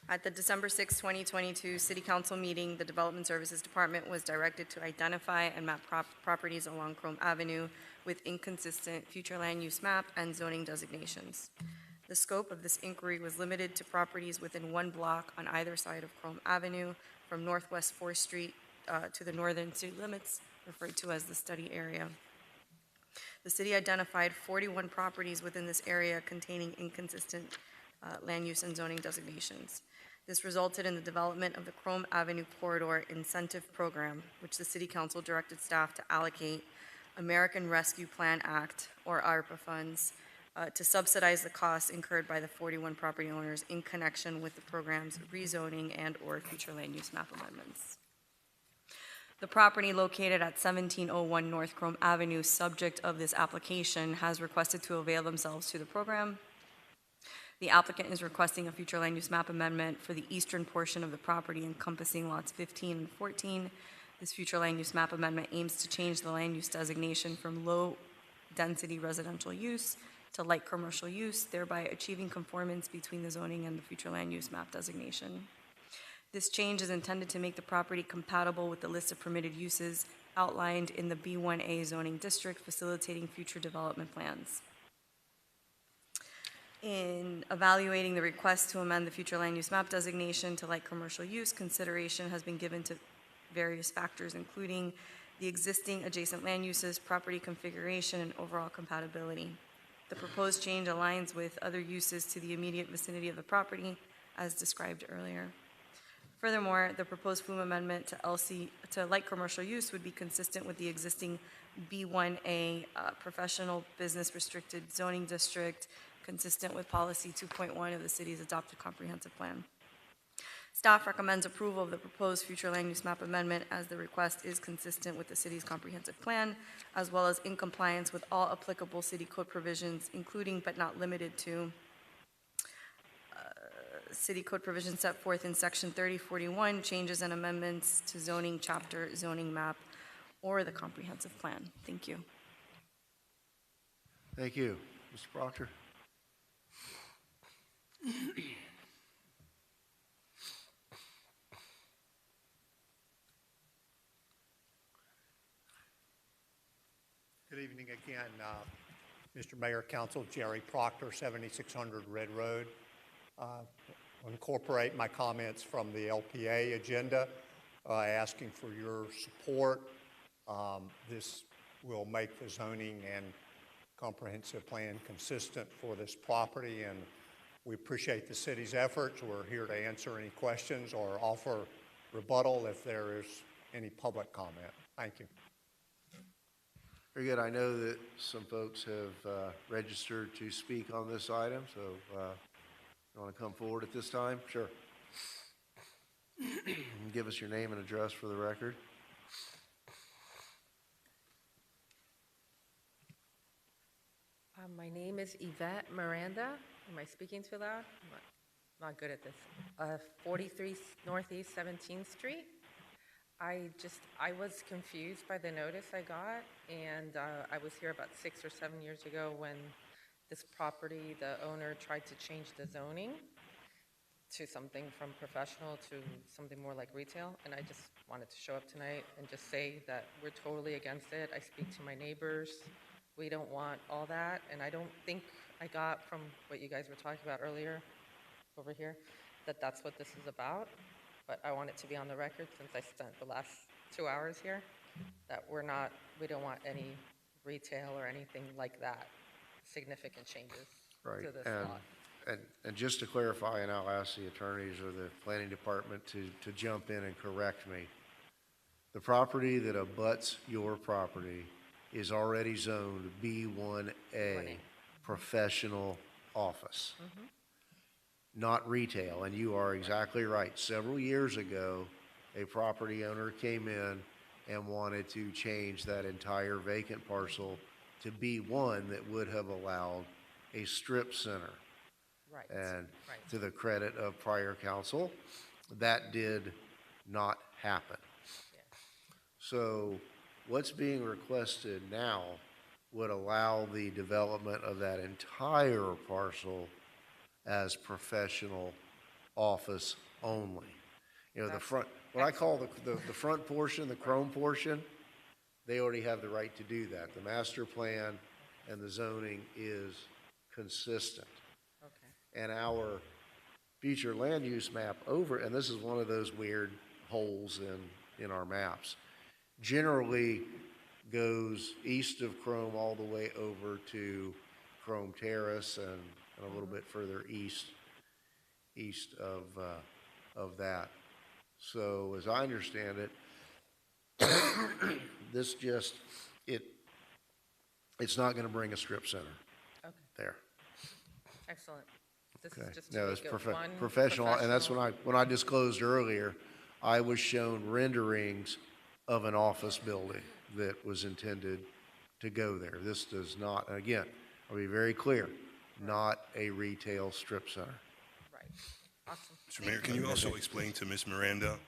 At the December 6, 2022 City Council meeting, the Development Services Department was directed to identify and map properties along Chrome Avenue with inconsistent future land use map and zoning designations. The scope of this inquiry was limited to properties within one block on either side of Chrome Avenue from Northwest 4th Street to the northern city limits, referred to as the study area. The city identified 41 properties within this area containing inconsistent land use and zoning designations. This resulted in the development of the Chrome Avenue Corridor Incentive Program, which the City Council directed staff to allocate American Rescue Plan Act, or ARPA funds, to subsidize the costs incurred by the 41 property owners in connection with the program's rezoning and/or future land use map amendments. The property located at 1701 North Chrome Avenue, subject of this application, has requested to avail themselves to the program. The applicant is requesting a future land use map amendment for the eastern portion of the property encompassing lots 15 and 14. This future land use map amendment aims to change the land use designation from low-density residential use to light commercial use, thereby achieving conformance between the zoning and the future land use map designation. This change is intended to make the property compatible with the list of permitted uses outlined in the B1A zoning district, facilitating future development plans. In evaluating the request to amend the future land use map designation to light commercial use, consideration has been given to various factors, including the existing adjacent land uses, property configuration, and overall compatibility. The proposed change aligns with other uses to the immediate vicinity of the property, as described earlier. Furthermore, the proposed FUM amendment to light commercial use would be consistent with the existing B1A professional business restricted zoning district, consistent with policy 2.1 of the city's adopted comprehensive plan. Staff recommends approval of the proposed future land use map amendment as the request is consistent with the city's comprehensive plan, as well as in compliance with all applicable city code provisions, including but not limited to city code provisions set forth in section 3041, changes and amendments to zoning chapter, zoning map, or the comprehensive plan. Thank you. Thank you. Mr. Proctor? Good evening again, Mr. Mayor, Council, Jerry Proctor, 7600 Red Road. I'll incorporate my comments from the LPA agenda, asking for your support. This will make the zoning and comprehensive plan consistent for this property, and we appreciate the city's efforts. We're here to answer any questions or offer rebuttal if there is any public comment. Thank you. Very good. I know that some folks have registered to speak on this item, so you want to come forward at this time? Sure. Give us your name and address for the record. My name is Yvette Miranda. Am I speaking too loud? I'm not good at this. 43 Northeast 17th Street. I was confused by the notice I got, and I was here about 6 or 7 years ago when this property, the owner tried to change the zoning to something from professional to something more like retail, and I just wanted to show up tonight and just say that we're totally against it. I speak to my neighbors. We don't want all that, and I don't think I got from what you guys were talking about earlier over here that that's what this is about. But I want it to be on the record, since I spent the last 2 hours here, that we don't want any retail or anything like that, significant changes to this lot. And just to clarify, and I'll ask the attorneys or the planning department to jump in and correct me. The property that abuts your property is already zoned B1A, professional office. Not retail, and you are exactly right. Several years ago, a property owner came in and wanted to change that entire vacant parcel to B1 that would have allowed a strip center. Right. And to the credit of prior council, that did not happen. So what's being requested now would allow the development of that entire parcel as professional office only. You know, the front, what I call the front portion, the chrome portion, they already have the right to do that. The master plan and the zoning is consistent. Okay. And our future land use map and this is one of those weird holes in our maps, generally goes east of Chrome all the way over to Chrome Terrace and a little bit further east of that. So as I understand it, this it's not going to bring a strip center. Okay. There. Excellent. This Okay. is just to No, make it's it one professional, and that's when I disclosed earlier, I was shown renderings of an office building that was intended to go there. This does not, again, I'll be very clear, not a retail strip center. Right. Awesome. Mr. Mayor, can you also explain to Ms. Miranda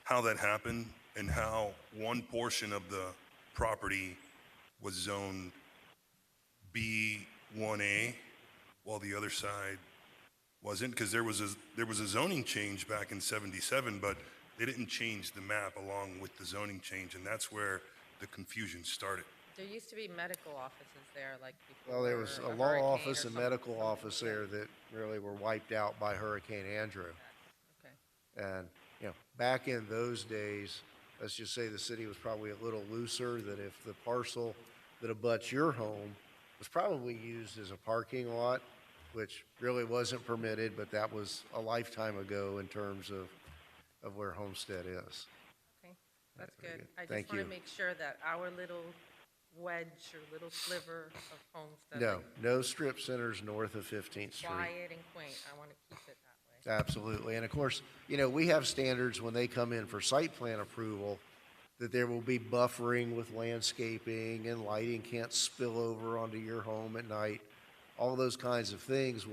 how that happened and how one portion of the property was zoned B1A while the other side wasn't? Because there was a zoning change back in '77, but they didn't change the map along with the zoning change, and that's where the confusion started. There used to be medical offices there, like before. Well, there was a law hurricane office or and something. medical office there that really were wiped out by Hurricane Andrew. Okay. And, you know, back in those days, let's just say the city was probably a little looser, that if the parcel that abuts your home was probably used as a parking lot, which really wasn't permitted, but that was a lifetime ago in terms of where Homestead is. Okay, that's Very good. good. I Thank just want you. to make sure that our little wedge or little sliver of Homestead. No, no strip centers north of 15th Street. Quiet and quaint. I want to keep it that way. Absolutely. And of course, we have standards when they come in for site plan approval that there will be buffering with landscaping and lighting can't spill over onto your home at night. All those kinds of things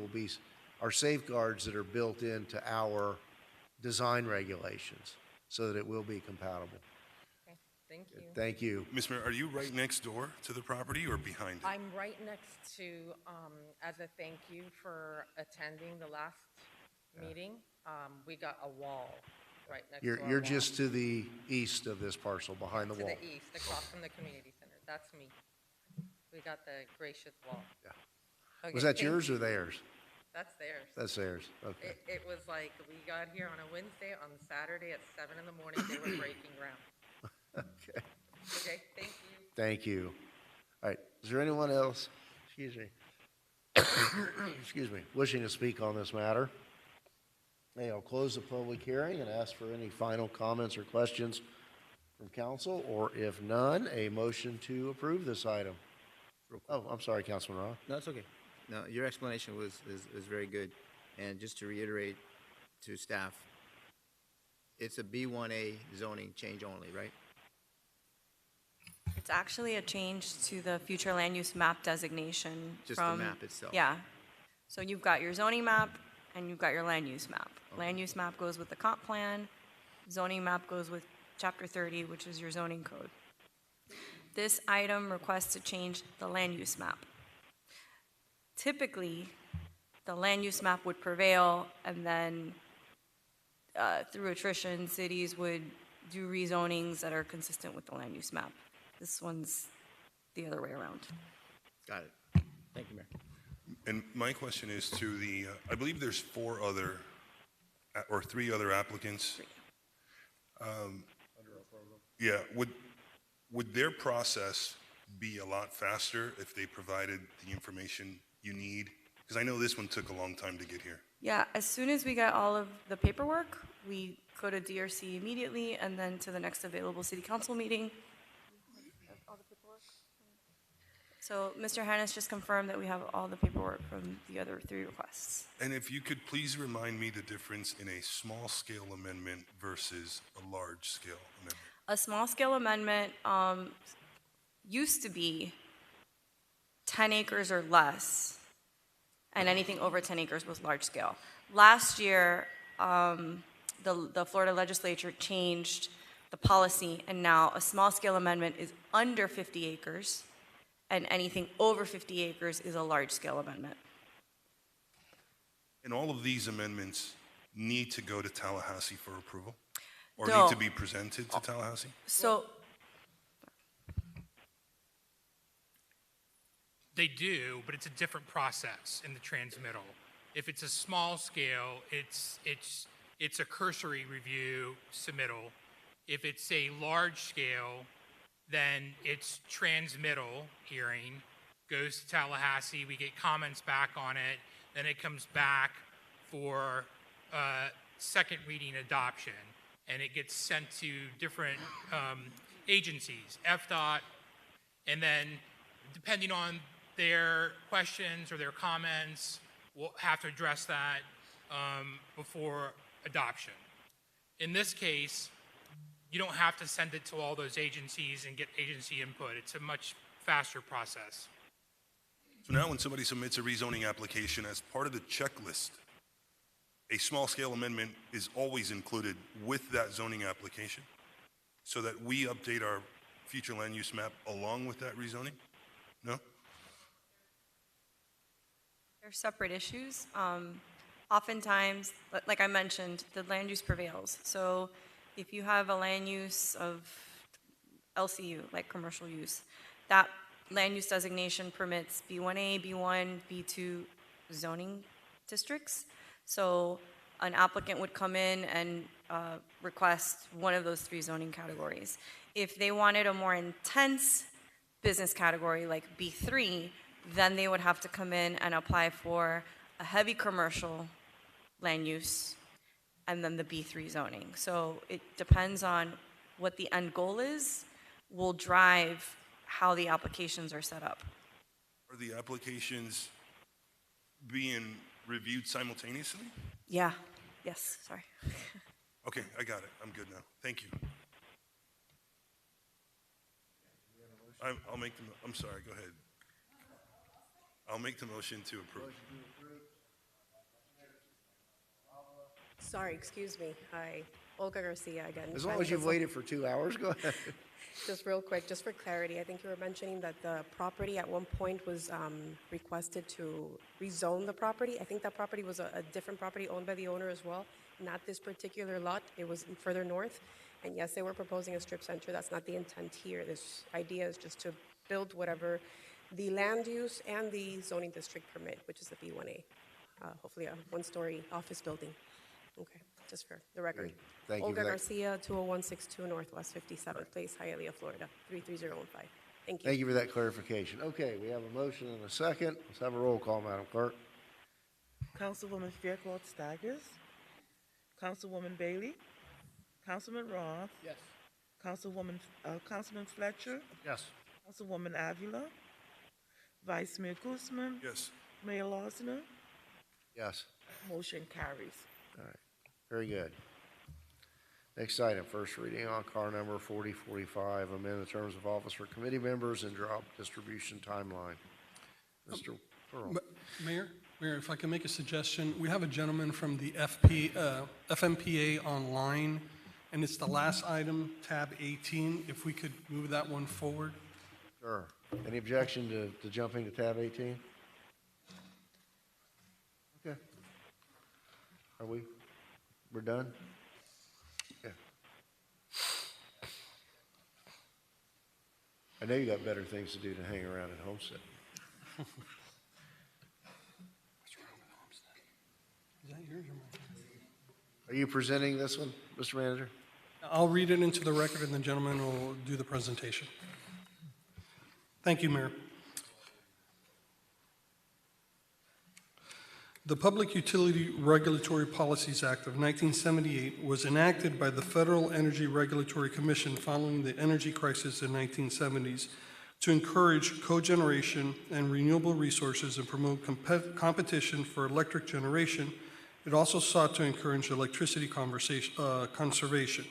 are safeguards that are built into our design regulations so that it will be compatible. Okay, thank you. Thank you. Ms. Mayor, are you right next door to the property or behind it? I'm right next to, as a thank you for attending the last meeting, we got a wall right next to our You're wall. just to the east of this parcel, behind the To wall. the east, across from the community center. That's me. We got the gracious wall. Yeah. Okay, Was that thank yours you. or theirs? That's theirs. That's theirs. Okay. It was like, we got here on a Wednesday, on Saturday at 7 in the morning, they were breaking ground. Okay. Okay, thank you. Thank you. All right. Is there anyone else, excuse me, excuse me, wishing to speak on this matter? Okay, I'll close the public hearing and ask for any final comments or questions from council, or if none, a motion to approve this item. Oh, I'm sorry, Councilman Roth. No, it's okay. No, your explanation was very good. And just to reiterate to staff, it's a B1A zoning change only, right? It's actually a change to the future land use map designation. Just the from map itself. Yeah. So you've got your zoning map and you've got your land use map. Land use map goes with the comp plan. Zoning map goes with Chapter 30, which is your zoning code. This item requests to change the land use map. Typically, the land use map would prevail, and then through attrition, cities would do rezonings that are consistent with the land use map. This one's the other way around. Got it. Thank you, Mayor. And my question is to the, I believe there's 4 other, or 3 other applicants. Yeah, would their process be a lot faster if they provided the information you need? Because I know this one took a long time to get here. Yeah, as soon as we get all of the paperwork, we go to DRC immediately and then to the next available city council meeting. So Mr. Hannes just confirmed that we have all the paperwork from the other 3 requests. And if you could please remind me the difference in a small-scale amendment versus a large-scale amendment. A small-scale amendment used to be 10 acres or less, and anything over 10 acres was large-scale. Last year, the Florida legislature changed the policy, and now a small-scale amendment is under 50 acres, and anything over 50 acres is a large-scale amendment. And all of these amendments need to go to Tallahassee for approval? Or No. need to be presented to Tallahassee? So, They do, but it's a different process in the transmittal. If it's a small scale, it's a cursory review submittal. If it's a large scale, then it's transmittal hearing, goes to Tallahassee, we get comments back on it, then it comes back for second reading adoption, and it gets sent to different agencies, FDOT, and then depending on their questions or their comments, we'll have to address that before adoption. In this case, you don't have to send it to all those agencies and get agency input. It's a much faster process. So now when somebody submits a rezoning application as part of the checklist, a small-scale amendment is always included with that zoning application so that we update our future land use map along with that rezoning? No? they're separate issues. Oftentimes, like I mentioned, the land use prevails. So if you have a land use of LCU, like commercial use, that land use designation permits B1A, B1, B2 zoning districts. So an applicant would come in and request one of those 3 zoning categories. If they wanted a more intense business category like B3, then they would have to come in and apply for a heavy commercial land use and then the B3 zoning. So it depends on what the end goal is, will drive how the applications are set up. Are the applications being reviewed simultaneously? Yeah. Yes, sorry. Okay, I got it. I'm good now. Thank you. I'll make the, I'm sorry, go ahead. I'll make the motion to approve. Sorry, excuse me. Hi, Olga Garcia again. As long planning as you've consult- waited for 2 hours, go ahead. Just real quick, just for clarity, I think you were mentioning that the property at one point was requested to rezone the property. I think that property was a different property owned by the owner as well, not this particular lot. It was further north. And yes, they were proposing a strip center. That's not the intent here. This idea is just to build whatever the land use and the zoning district permit, which is the B1A. Hopefully a one-story office building. Okay, just for the record. Great. Thank you for Olga that. Garcia, 20162 Northwest 57th Place, Hialeah, Florida, 33015. Thank you. Thank you for that clarification. Okay, we have a motion and a second. Let's have a roll call, Madam Clerk. Councilwoman Fairclough Staggers, Councilwoman Bailey, Councilman Roth. Yes. Councilman Fletcher, Yes. Councilwoman Avila, Vice Mayor Guzman, Yes. Mayor Losner. Yes. Motion carries. All right, very good. Next item, first reading on car number 4045, amend the terms of office for committee members and drop distribution timeline. Mr. Pearl. Mayor, if I can make a suggestion, we have a gentleman from the FMPA online, and it's the last item, tab 18. If we could move that one forward. Sure. Any objection to jumping to tab 18? Okay. We're done? Yeah. I know you got better things to do than hang around at Homestead. Is that yours or mine? Are you presenting this one, Mr. Manager? I'll read it into the record, and the gentleman will do the presentation. Thank you, Mayor. The Public Utility Regulatory Policies Act of 1978 was enacted by the Federal Energy Regulatory Commission following the energy crisis in the 1970s to encourage cogeneration and renewable resources and promote competition for electric generation. It also sought to encourage electricity conservation.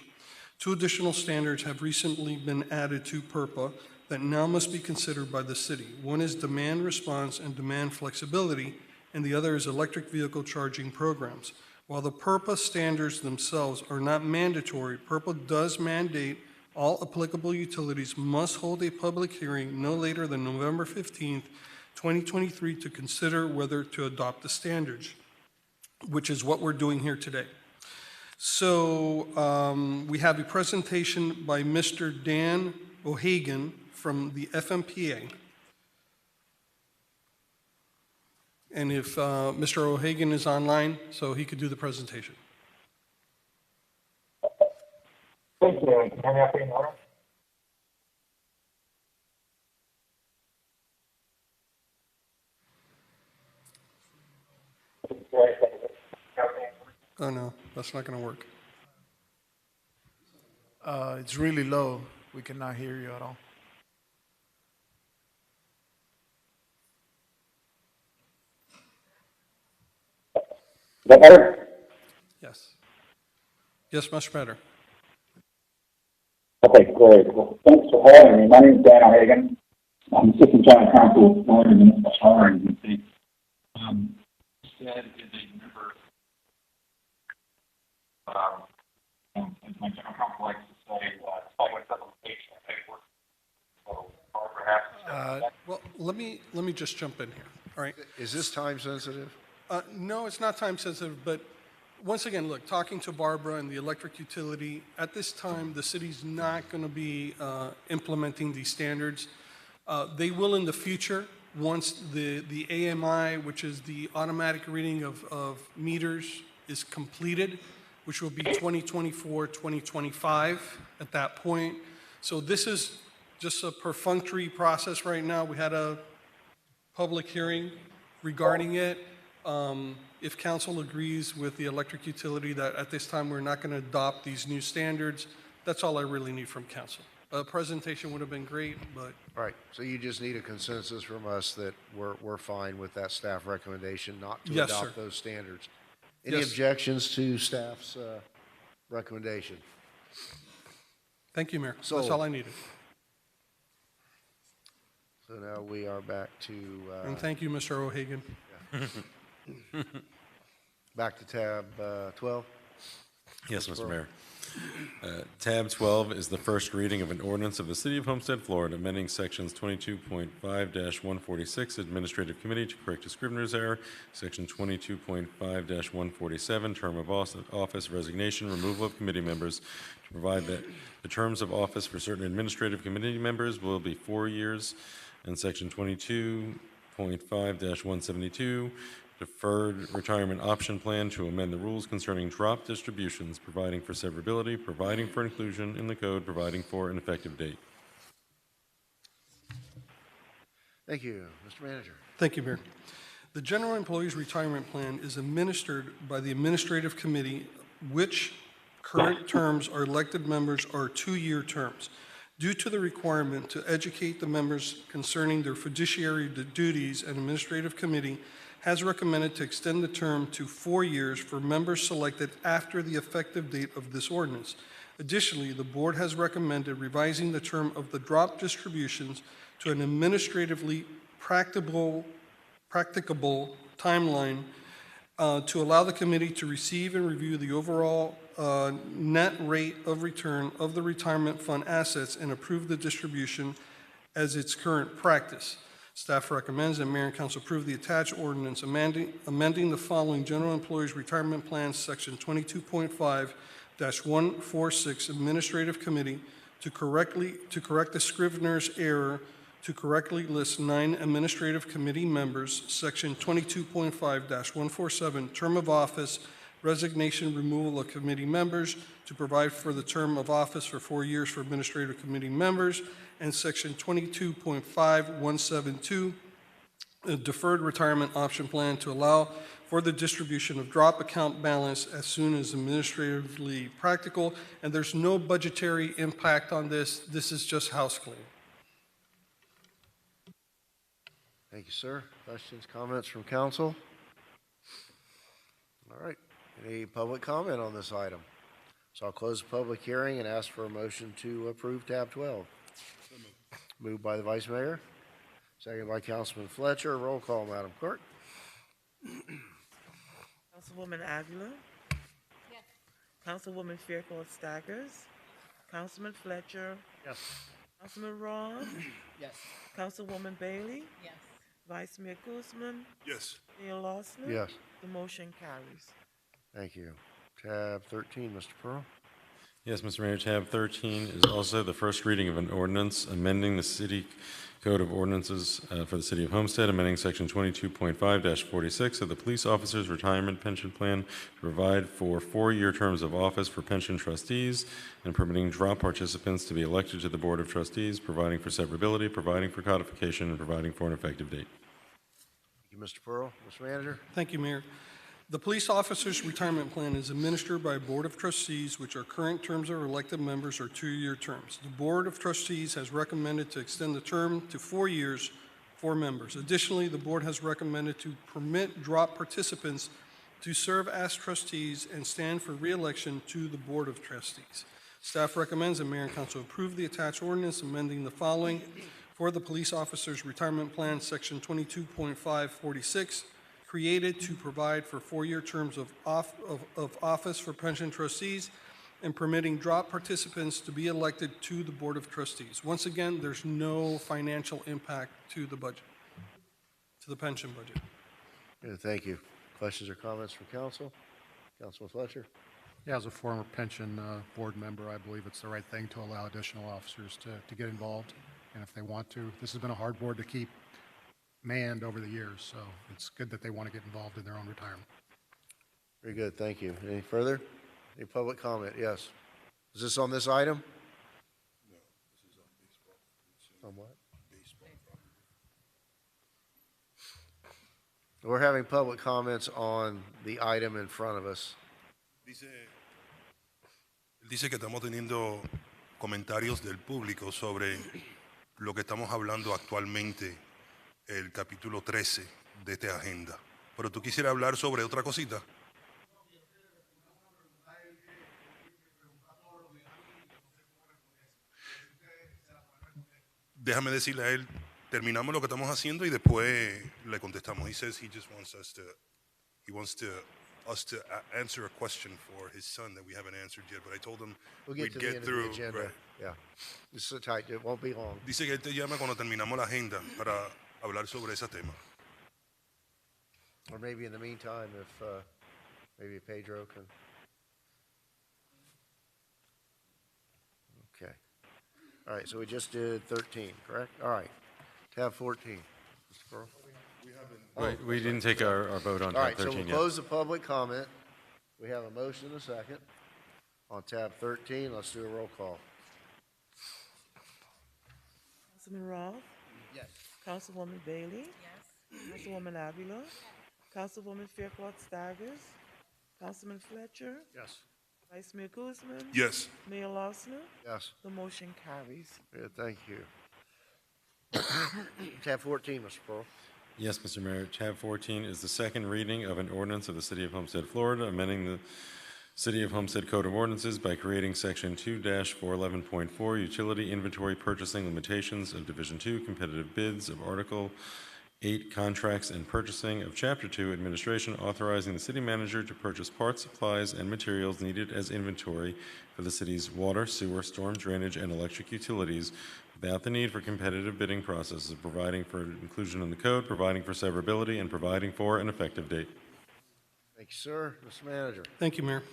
2 additional standards have recently been added to PURPA that now must be considered by the city. One is demand response and demand flexibility, and the other is electric vehicle charging programs. While the PURPA standards themselves are not mandatory, PURPA does mandate all applicable utilities must hold a public hearing no later than November 15th, 2023 to consider whether to adopt the standards, which is what we're doing here today. So we have a presentation by Mr. Dan O'Hagan from the FMPA. And if Mr. O'Hagan is online, so he could do the presentation. Thank you. Can I have your order? Oh, no, that's not going to work. It's really low. We cannot hear you at all. Is that better? Yes. Yes, much better. Okay, great. Well, thanks for having me. My name is Dan O'Hagan. I'm Assistant General Counsel with Florida Municipal Power Agency. Instead is a member, as my general counsel likes to say, following supplementation of paperwork. So, or perhaps. Well, let me just jump in here, all right? Is this time sensitive? No, it's not time sensitive, but once again, look, talking to Barbara and the electric utility, at this time, the city's not going to be implementing these standards. They will in the future, once the AMI, which is the automatic reading of meters, is completed, which will be 2024, 2025 at that point. So this is just a perfunctory process right now. We had a public hearing regarding it. If council agrees with the electric utility that at this time we're not going to adopt these new standards, that's all I really need from council. A presentation would have been great, but. Right, so you just need a consensus from us that we're fine with that staff recommendation not to Yes, adopt sir. those standards. Any Yes. objections to staff's recommendation? Thank you, Mayor. That's Sold. all I needed. So now we are back to, And thank you, Mr. O'Hagan. back to tab 12. Yes, Mr. Mayor. Tab 12 is the first reading of an ordinance of the City of Homestead, Florida, amending sections 22.5-146 Administrative Committee to correct a scrivener's error, section 22.5-147 Term of Office Resignation, Removal of Committee Members, to provide that the terms of office for certain administrative committee members will be 4 years, and section 22.5-172 Deferred Retirement Option Plan to amend the rules concerning drop distributions, providing for severability, providing for inclusion in the code, providing for an effective date. Thank you. Mr. Manager. Thank you, Mayor. The General Employees Retirement Plan is administered by the Administrative Committee, which current terms are elected members are 2-year terms. Due to the requirement to educate the members concerning their fiduciary duties, an Administrative Committee has recommended to extend the term to 4 years for members selected after the effective date of this ordinance. Additionally, the board has recommended revising the term of the drop distributions to an administratively practicable timeline to allow the committee to receive and review the overall net rate of return of the retirement fund assets and approve the distribution as its current practice. Staff recommends that Mayor and Council approve the attached ordinance amending the following General Employees Retirement Plan, Section 22.5-146 Administrative Committee to correct the scrivener's error to correctly list 9 Administrative Committee members, Section 22.5-147 Term of Office, Resignation, Removal of Committee Members, to provide for the term of office for 4 years for Administrative Committee members, and Section 22.5-172, a Deferred Retirement Option Plan to allow for the distribution of drop account balance as soon as administratively practical. And there's no budgetary impact on this. This is just house cleaning. Thank you, sir. Questions, comments from council? All right. Any public comment on this item? So I'll close the public hearing and ask for a motion to approve tab 12. Moved by the Vice Mayor, second by Councilman Fletcher. Roll call, Madam Clerk. Councilwoman Aguilar? Yes. Councilwoman Fairclough Staggers? Councilman Fletcher? Yes. Councilman Ross? Yes. Councilwoman Bailey? Yes. Vice Mayor Guzman? Yes. Mayor Lawson? Yes. The motion carries. Thank you. Tab 13, Mr. Pearl. Yes, Mr. Mayor, tab 13 is also the first reading of an ordinance amending the City Code of Ordinances for the City of Homestead, amending Section 22.5-46 of the Police Officers Retirement Pension Plan to provide for 4-year terms of office for pension trustees and permitting drop participants to be elected to the Board of Trustees, providing for severability, providing for codification, and providing for an effective date. Thank you, Mr. Pearl. Mr. Manager. Thank you, Mayor. The Police Officers Retirement Plan is administered by a Board of Trustees, which are current terms of elected members or 2-year terms. The Board of Trustees has recommended to extend the term to 4 years for members. Additionally, the Board has recommended to permit drop participants to serve as trustees and stand for re-election to the Board of Trustees. Staff recommends that Mayor and Council approve the attached ordinance amending the following for the Police Officers Retirement Plan, Section 22.546, created to provide for 4-year terms of office for pension trustees and permitting drop participants to be elected to the Board of Trustees. Once again, there's no financial impact to the budget, to the pension budget. Yeah, thank you. Questions or comments from council? Councilman Fletcher? Yeah, as a former pension board member, I believe it's the right thing to allow additional officers to get involved, and if they want to. This has been a hard board to keep manned over the years, so it's good that they want to get involved in their own retirement. Very good, thank you. Any further? Any public comment? Yes. Is this on this item? No, this is on baseball. On what? Baseball. We're having public comments on the item in front of us. Dice que estamos teniendo comentarios del público sobre lo que estamos hablando actualmente, el capítulo 13 de esta agenda. Pero tú quisieras hablar sobre otra cosita. déjame decirle a él, terminamos lo que estamos haciendo y después le contestamos. He says he just wants us to, answer a question for his son that we haven't answered yet, but I told him We'll get we'd to the get end through. of the agenda. Right. Yeah. Just sit tight, it won't be long. Dice que él te llama cuando terminamos la agenda para hablar sobre ese tema. Or maybe in the meantime, if maybe Pedro can. Okay. All right, so we just did 13, correct? All right. Tab 14. Mr. Pearl? Wait, we didn't take our vote on All tab right, so 13 we'll yet. close the public comment. We have a motion and a second. On tab 13, let's do a roll call. Councilman Roth? Yes. Councilwoman Bailey? Yes. Councilwoman Avila? Councilwoman Fairclough Staggers? Councilman Fletcher? Yes. Vice Mayor Guzman? Yes. Mayor Losner? Yes. The motion carries. Good, thank you. Tab 14, Mr. Pearl. Yes, Mr. Mayor. Tab 14 is the second reading of an ordinance of the City of Homestead, Florida, amending the City of Homestead Code of Ordinances by creating Section 2-411.4 Utility Inventory Purchasing Limitations of Division 2 Competitive Bids of Article 8 Contracts and Purchasing of Chapter 2 Administration, authorizing the city manager to purchase parts, supplies, and materials needed as inventory for the city's water, sewer, storm drainage, and electric utilities without the need for competitive bidding processes, providing for inclusion in the code, providing for severability, and providing for an effective date. Thank you, sir. Mr. Manager. Thank you, Mayor.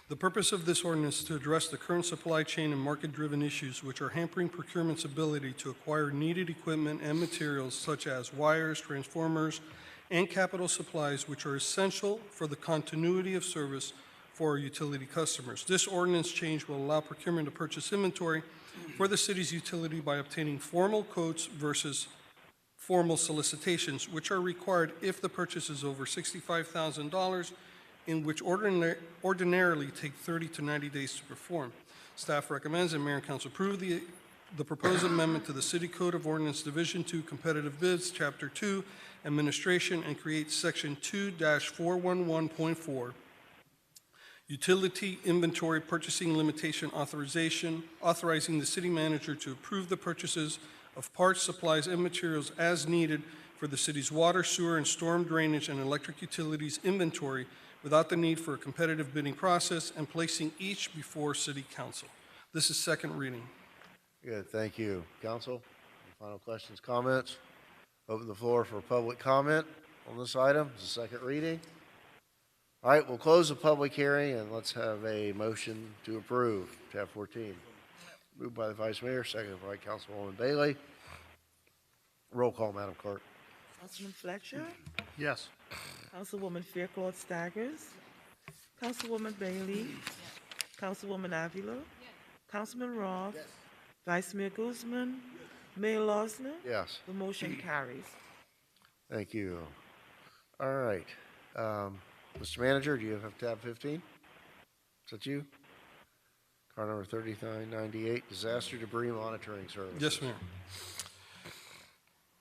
The purpose of this ordinance is to address the current supply chain and market-driven issues which are hampering procurement's ability to acquire needed equipment and materials such as wires, transformers, and capital supplies which are essential for the continuity of service for our utility customers. This ordinance change will allow procurement to purchase inventory for the city's utility by obtaining formal quotes versus formal solicitations, which are required if the purchase is over $65,000, in which ordinarily take 30 to 90 days to perform. Staff recommends and Mayor and Council approve the proposed amendment to the City Code of Ordinance Division 2 Competitive Bids, Chapter 2 Administration, and create Section 2-411.4 Utility Inventory Purchasing Limitation Authorization, authorizing the city manager to approve the purchases of parts, supplies, and materials as needed for the city's water, sewer, and storm drainage and electric utilities inventory without the need for a competitive bidding process, and placing each before City Council. This is second reading. Good, thank you. Council, any final questions, comments? Open the floor for public comment on this item. It's a second reading. All right, we'll close the public hearing and let's have a motion to approve. Tab 14. Moved by the Vice Mayor, seconded by Councilwoman Bailey. Roll call, Madam Clerk. Councilman Fletcher? Yes. Councilwoman Fairclough Staggers? Councilwoman Bailey? Councilwoman Avila? Councilman Roth? Vice Mayor Guzman? Mayor Losner? Yes. The motion carries. Thank you. All right. Mr. Manager, do you have tab 15? Is that you? Car number 3998, Disaster Debris Monitoring Services. Yes, Mayor.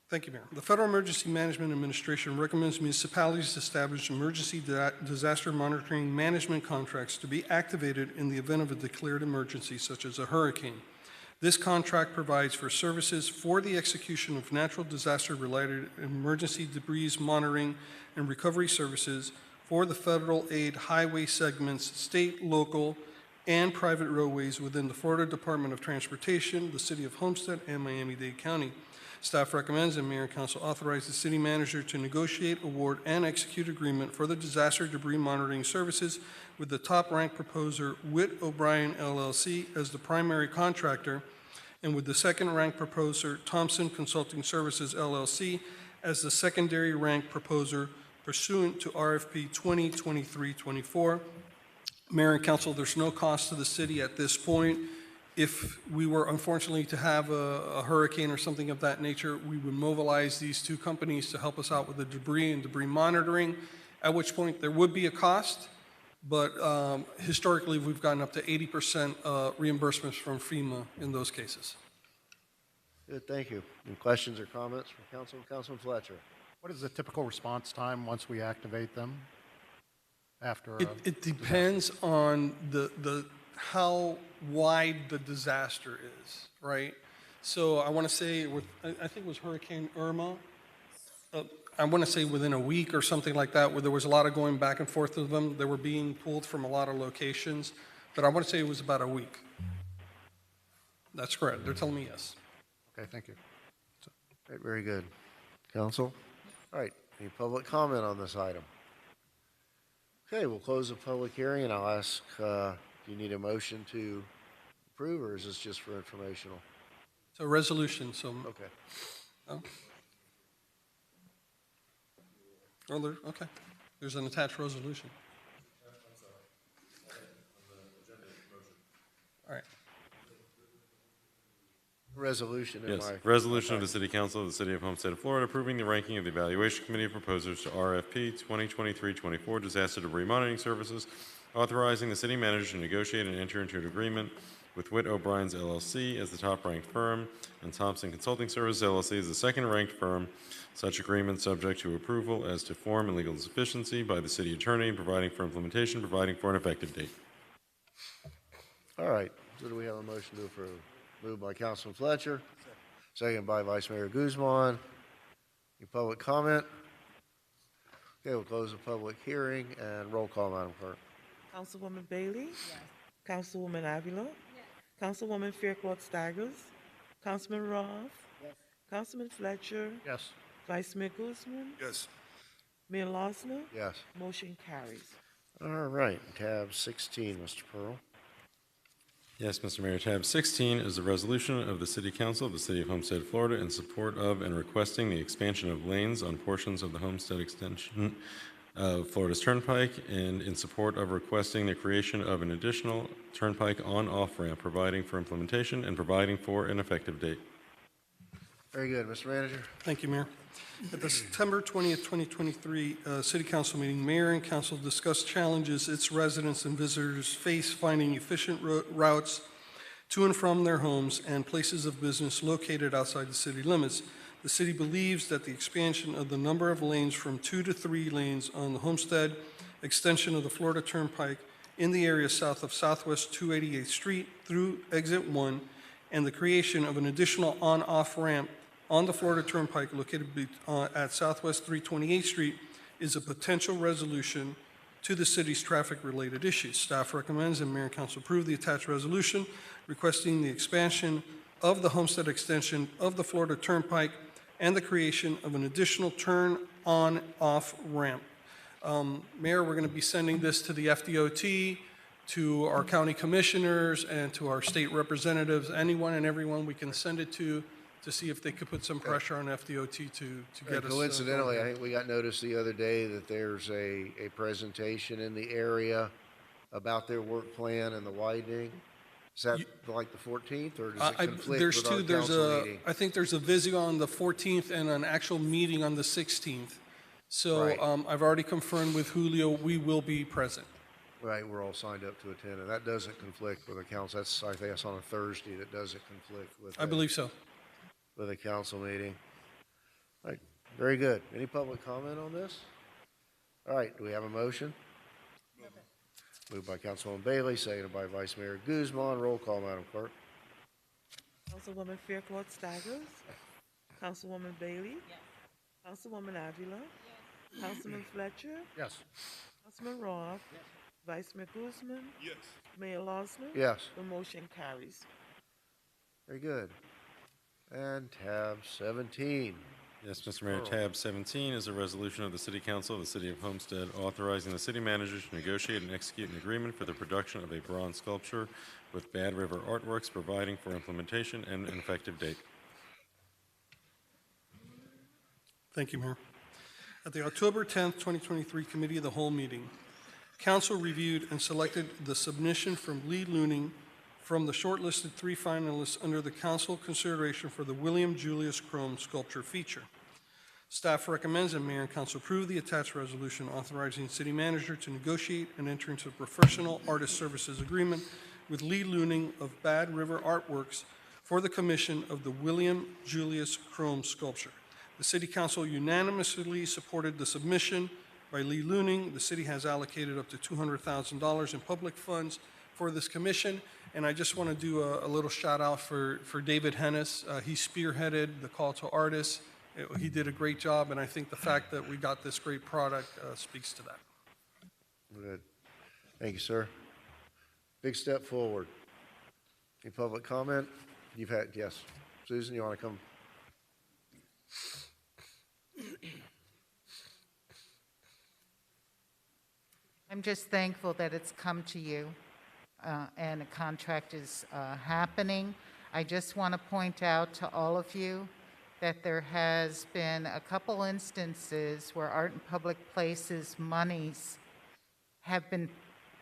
Thank you, Mayor. The Federal Emergency Management Administration recommends municipalities establish emergency disaster monitoring management contracts to be activated in the event of a declared emergency, such as a hurricane. This contract provides for services for the execution of natural disaster-related emergency debris monitoring and recovery services for the federal aid highway segments, state, local, and private roadways within the Florida Department of Transportation, the City of Homestead, and Miami-Dade County. Staff recommends and Mayor and Council authorize the city manager to negotiate, award, and execute agreement for the disaster debris monitoring services with the top-ranked proposer, Witt O'Brien LLC, as the primary contractor, and with the second-ranked proposer, Thompson Consulting Services LLC, as the secondary ranked proposer pursuant to RFP 2023-24. Mayor and Council, there's no cost to the city at this point. If we were unfortunately to have a hurricane or something of that nature, we would mobilize these two companies to help us out with the debris and debris monitoring, at which point there would be a cost, but historically we've gotten up to 80% reimbursements from FEMA in those cases. Good, thank you. Any questions or comments from Council? Councilman Fletcher. What is the typical response time once we activate them? After It depends on the how wide the disaster is, right? So I want to say, I think it was Hurricane Irma. I want to say within a week or something like that, where there was a lot of going back and forth of them. They were being pulled from a lot of locations, but I want to say it was about a week. That's correct. They're telling me yes. Okay, thank you. All right, very good. Council? All right, any public comment on this item? Okay, we'll close the public hearing, and I'll ask, do you need a motion to approve, or is this just for informational? It's a resolution, so. Okay. Oh. Okay. There's an attached resolution. All right. Resolution in Yes, my. resolution of the City Council of the City of Homestead, Florida, approving the ranking of the Evaluation Committee of Proposers to RFP 2023-24 Disaster Debris Monitoring Services, authorizing the city manager to negotiate and enter into an agreement with Witt O'Brien's LLC as the top-ranked firm and Thompson Consulting Services LLC as the second-ranked firm. Such agreement subject to approval as to form and legal sufficiency by the city attorney, providing for implementation, providing for an effective date. All right, so do we have a motion to approve? Moved by Councilman Fletcher, second by Vice Mayor Guzman. Any public comment? Okay, we'll close the public hearing and roll call, Madam Clerk. Councilwoman Bailey? Councilwoman Avila? Councilwoman Fairclough Staggers? Councilman Roth? Councilman Fletcher? Yes. Vice Mayor Guzman? Yes. Mayor Losner? Yes. Motion carries. All right, tab 16, Mr. Pearl. Yes, Mr. Mayor, tab 16 is a resolution of the City Council of the City of Homestead, Florida, in support of and requesting the expansion of lanes on portions of the Homestead extension of Florida's Turnpike, and in support of requesting the creation of an additional Turnpike on-off ramp, providing for implementation and providing for an effective date. Very good, Mr. Manager. Thank you, Mayor. At the September 20th, 2023 City Council meeting, Mayor and Council discussed challenges its residents and visitors face finding efficient routes to and from their homes and places of business located outside the city limits. The city believes that the expansion of the number of lanes from 2 to 3 lanes on the Homestead extension of the Florida Turnpike in the area south of Southwest 288th Street through Exit 1, and the creation of an additional on-off ramp on the Florida Turnpike located at Southwest 328th Street is a potential resolution to the city's traffic-related issues. Staff recommends and Mayor and Council approve the attached resolution requesting the expansion of the Homestead extension of the Florida Turnpike and the creation of an additional turn-on-off ramp. Mayor, we're going to be sending this to the FDOT, to our county commissioners, and to our state representatives, anyone and everyone we can send it to see if they could put some pressure on FDOT to get us. Coincidentally, I think we got notice the other day that there's a presentation in the area about their work plan and the widening. Is that like the 14th, or does it conflict there's with our two. There's council meeting? I think there's a Visio on the 14th and an actual meeting on the 16th. So Right. I've already confirmed with Julio, we will be present. Right, we're all signed up to attend, and that doesn't conflict with the council. That's, I think that's on a Thursday. That doesn't conflict with. I believe so. With a council meeting. All right, very good. Any public comment on this? All right, do we have a motion? Moved by Councilwoman Bailey, seconded by Vice Mayor Guzman. Roll call, Madam Clerk. Councilwoman Fairclough Staggers? Councilwoman Bailey? Councilwoman Avila? Councilman Fletcher? Yes. Councilman Roth? Vice Mayor Guzman? Yes. Mayor Losner? Yes. The motion carries. Very good. And tab 17. Yes, Mr. Mayor, tab 17 is a resolution of the City Council of the City of Homestead authorizing the city manager to negotiate and execute an agreement for the production of a bronze sculpture with Bad River Artworks, providing for implementation and an effective date. Thank you, Mayor. At the October 10th, 2023 Committee of the Whole meeting, Council reviewed and selected the submission from Lee Looning from the shortlisted 3 finalists under the Council consideration for the William Julius Chrome sculpture feature. Staff recommends and Mayor and Council approve the attached resolution authorizing the city manager to negotiate and enter into a professional artist services agreement with Lee Looning of Bad River Artworks for the commission of the William Julius Chrome sculpture. The City Council unanimously supported the submission by Lee Looning. The city has allocated up to $200,000 in public funds for this commission, And I just want to do a little shout out for David Hennis. He spearheaded the call to artists. He did a great job, and I think the fact that we got this great product speaks to that. Good. Thank you, sir. Big step forward. Any public comment? You've had, yes. Susan, you want to come? I'm just thankful that it's come to you and a contract is happening. I just want to point out to all of you that there has been a couple instances where Art in Public Places monies have been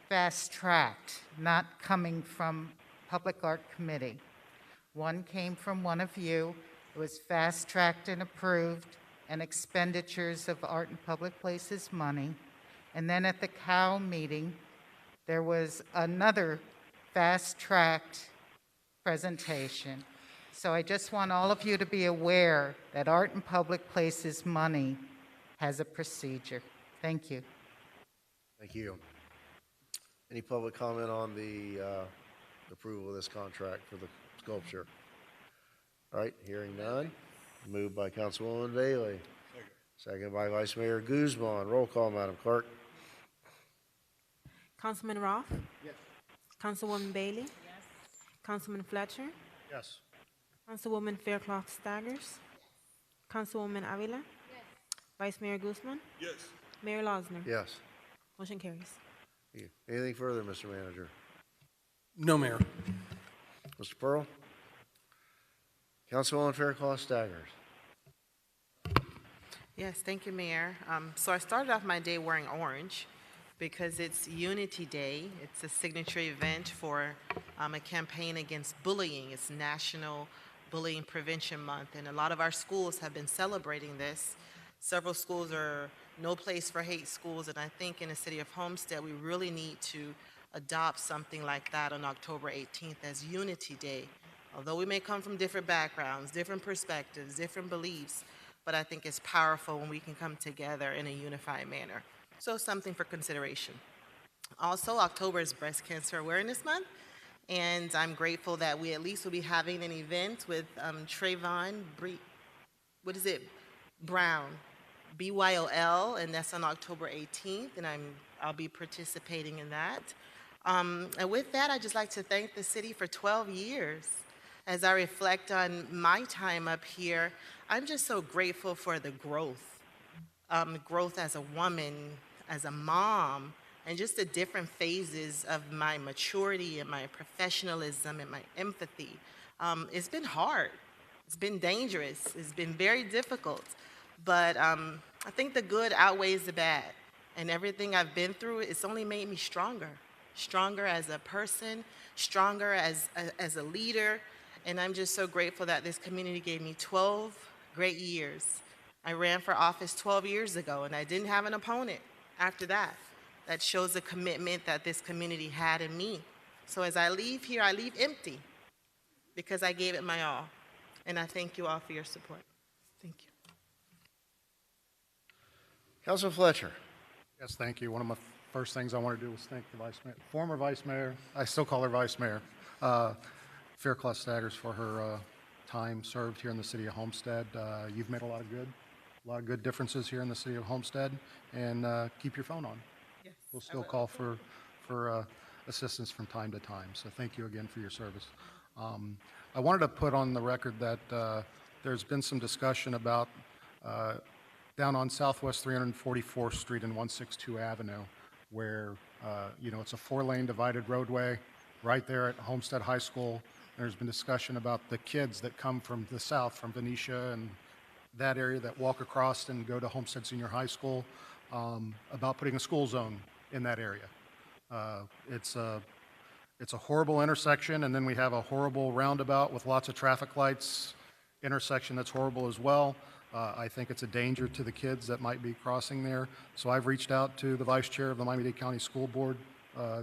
fast-tracked, not coming from Public Art Committee. One came from one of you. It was fast-tracked and approved, and expenditures of Art in Public Places money. And then at the COW meeting, there was another fast-tracked presentation. So I just want all of you to be aware that Art in Public Places money has a procedure. Thank you. Thank you. Any public comment on the approval of this contract for the sculpture? All right, hearing none. Moved by Councilwoman Bailey. Second by Vice Mayor Guzman. Roll call, Madam Clerk. Councilman Roth? Yes. Councilwoman Bailey? Yes. Councilman Fletcher? Yes. Councilwoman Faircloth Staggers? Yes. Councilwoman Avila? Yes. Vice Mayor Guzman? Yes. Mayor Losner? Yes. Motion carries. Thank you. Anything further, Mr. Manager? No, Mayor. Mr. Pearl? Councilwoman Faircloth Staggers. Yes, thank you, Mayor. So I started off my day wearing orange because it's Unity Day. It's a signature event for a campaign against bullying. It's National Bullying Prevention Month, and a lot of our schools have been celebrating this. Several schools are No Place for Hate schools, and I think in the city of Homestead, we really need to adopt something like that on October 18th as Unity Day. Although we may come from different backgrounds, different perspectives, different beliefs, but I think it's powerful when we can come together in a unified manner. So something for consideration. Also, October is Breast Cancer Awareness Month, and I'm grateful that we at least will be having an event with Trayvon Brown, BYOL, and that's on October 18th, and I'll be participating in that. And with that, I'd just like to thank the city for 12 years. As I reflect on my time up here, I'm just so grateful for the growth. Growth as a woman, as a mom, and just the different phases of my maturity and my professionalism and my empathy. It's been hard. It's been dangerous. It's been very difficult. But I think the good outweighs the bad. And everything I've been through, it's only made me stronger. Stronger as a person, stronger as a leader. And I'm just so grateful that this community gave me 12 great years. I ran for office 12 years ago, and I didn't have an opponent after that. That shows the commitment that this community had in me. So as I leave here, I leave empty because I gave it my all. And I thank you all for your support. Thank you. Councilman Fletcher. Yes, thank you. One of my first things I want to do was thank the Vice Mayor, former Vice Mayor, I still call her Vice Mayor, Faircloth Staggers, for her time served here in the city of Homestead. You've made a lot of good differences here in the city of Homestead, and keep your phone on. Yes, we'll still call for assistance from time to time. So thank you again for your service. I wanted to put on the record that there's been some discussion about down on Southwest 344th Street and 162 Avenue, where it's a 4-lane divided roadway right there at Homestead High School. There's been discussion about the kids that come from the south, from Venetia and that area, that walk across and go to Homestead Senior High School, about putting a school zone in that area. It's a horrible intersection, and then we have a horrible roundabout with lots of traffic lights, intersection that's horrible as well. I think it's a danger to the kids that might be crossing there. So I've reached out to the Vice Chair of the Miami-Dade County School Board,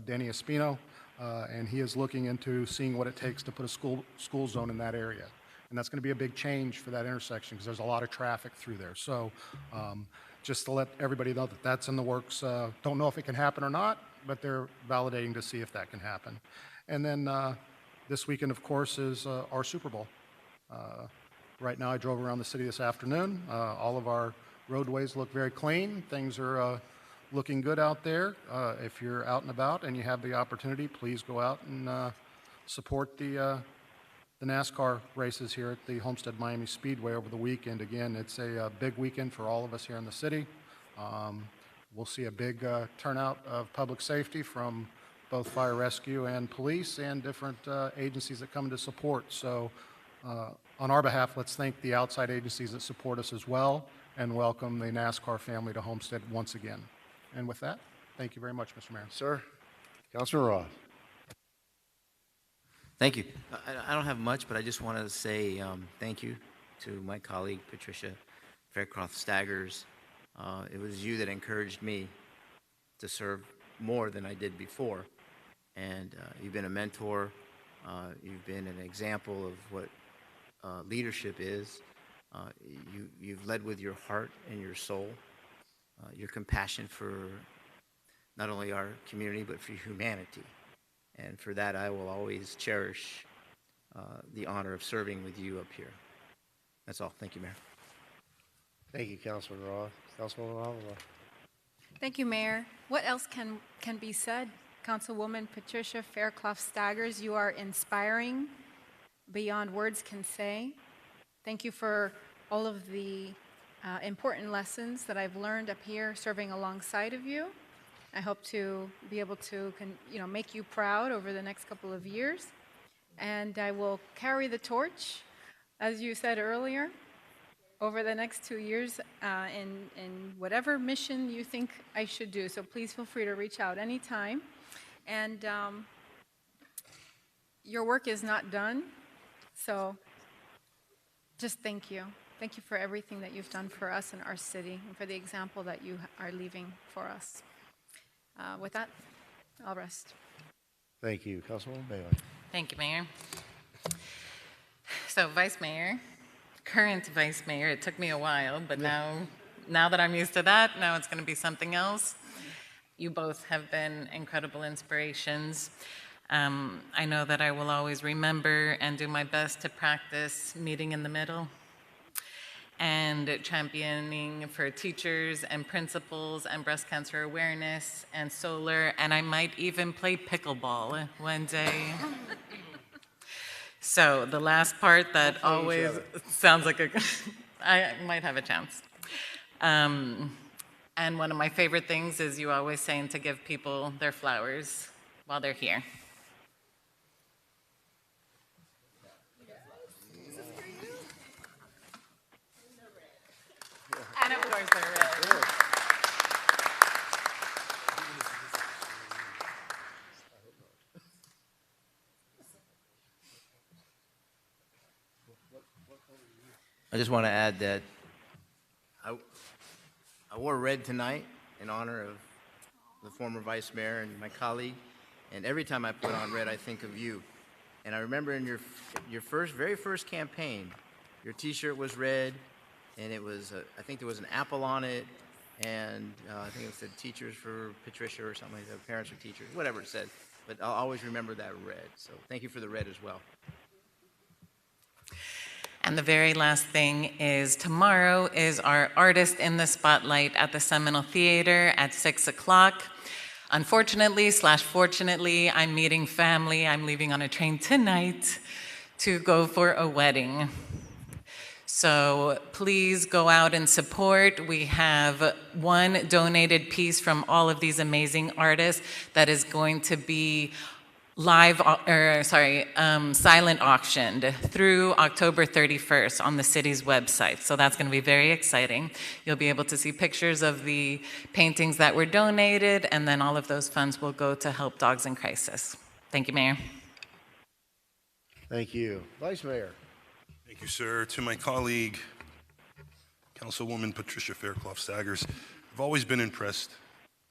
Danny Espino, and he is looking into seeing what it takes to put a school zone in that area. And that's going to be a big change for that intersection because there's a lot of traffic through there. So just to let everybody know that that's in the works. Don't know if it can happen or not, but they're validating to see if that can happen. And then this weekend, of course, is our Super Bowl. Right now, I drove around the city this afternoon. All of our roadways look very clean. Things are looking good out there. If you're out and about and you have the opportunity, please go out and support the NASCAR races here at the Homestead Miami Speedway over the weekend. Again, it's a big weekend for all of us here in the city. We'll see a big turnout of public safety from both fire rescue and police and different agencies that come to support. So on our behalf, let's thank the outside agencies that support us as well and welcome the NASCAR family to Homestead once again. And with that, thank you very much, Mr. Mayor. Sir, Councilman Roth. Thank you. I don't have much, but I just want to say thank you to my colleague, Patricia Faircloth Staggers. It was you that encouraged me to serve more than I did before. And you've been a mentor. You've been an example of what leadership is. You've led with your heart and your soul, your compassion for not only our community, but for humanity. And for that, I will always cherish the honor of serving with you up here. That's all. Thank you, Mayor. Thank you, Councilman Roth. Councilwoman Avila. Thank you, Mayor. What else can be said? Councilwoman Patricia Faircloth Staggers, you are inspiring beyond words can say. Thank you for all of the important lessons that I've learned up here serving alongside of you. I hope to be able to make you proud over the next couple of years. And I will carry the torch, as you said earlier, over the next 2 years in whatever mission you think I should do. So please feel free to reach out anytime. And your work is not done, so just thank you. Thank you for everything that you've done for us and our city and for the example that you are leaving for us. With that, I'll rest. Thank you. Councilwoman Bailey. Thank you, Mayor. So, Vice Mayor, current Vice Mayor, it took me a while, but now that I'm used to that, now it's going to be something else. You both have been incredible inspirations. I know that I will always remember and do my best to practice meeting in the middle and championing for teachers and principals and breast cancer awareness and solar, and I might even play pickleball one day. So the last part that always sounds like I might have a chance. And one of my favorite things is you always saying to give people their flowers while they're here. And of course they're red. I just want to add that I wore red tonight in honor of the former vice mayor and my colleague, and every time I put on red, I think of you. And I remember in your very first campaign, your T-shirt was red, and it was I think there was an apple on it, and I think it said "Teachers for Patricia" or something like that, "Parents for Teachers," whatever it said. But I'll always remember that red. So thank you for the red as well. And the very last thing is tomorrow is our Artist in the Spotlight at the Seminole Theater at 6 o'clock. Unfortunately / fortunately, I'm meeting family. I'm leaving on a train tonight to go for a wedding. So please go out and support. We have one donated piece from all of these amazing artists that is going to be silent auctioned through October 31st on the city's website. So that's going to be very exciting. You'll be able to see pictures of the paintings that were donated, and then all of those funds will go to help dogs in crisis. Thank you, Mayor. Thank you. Vice Mayor. Thank you, sir. To my colleague, Councilwoman Patricia Faircloth Staggers, I've always been impressed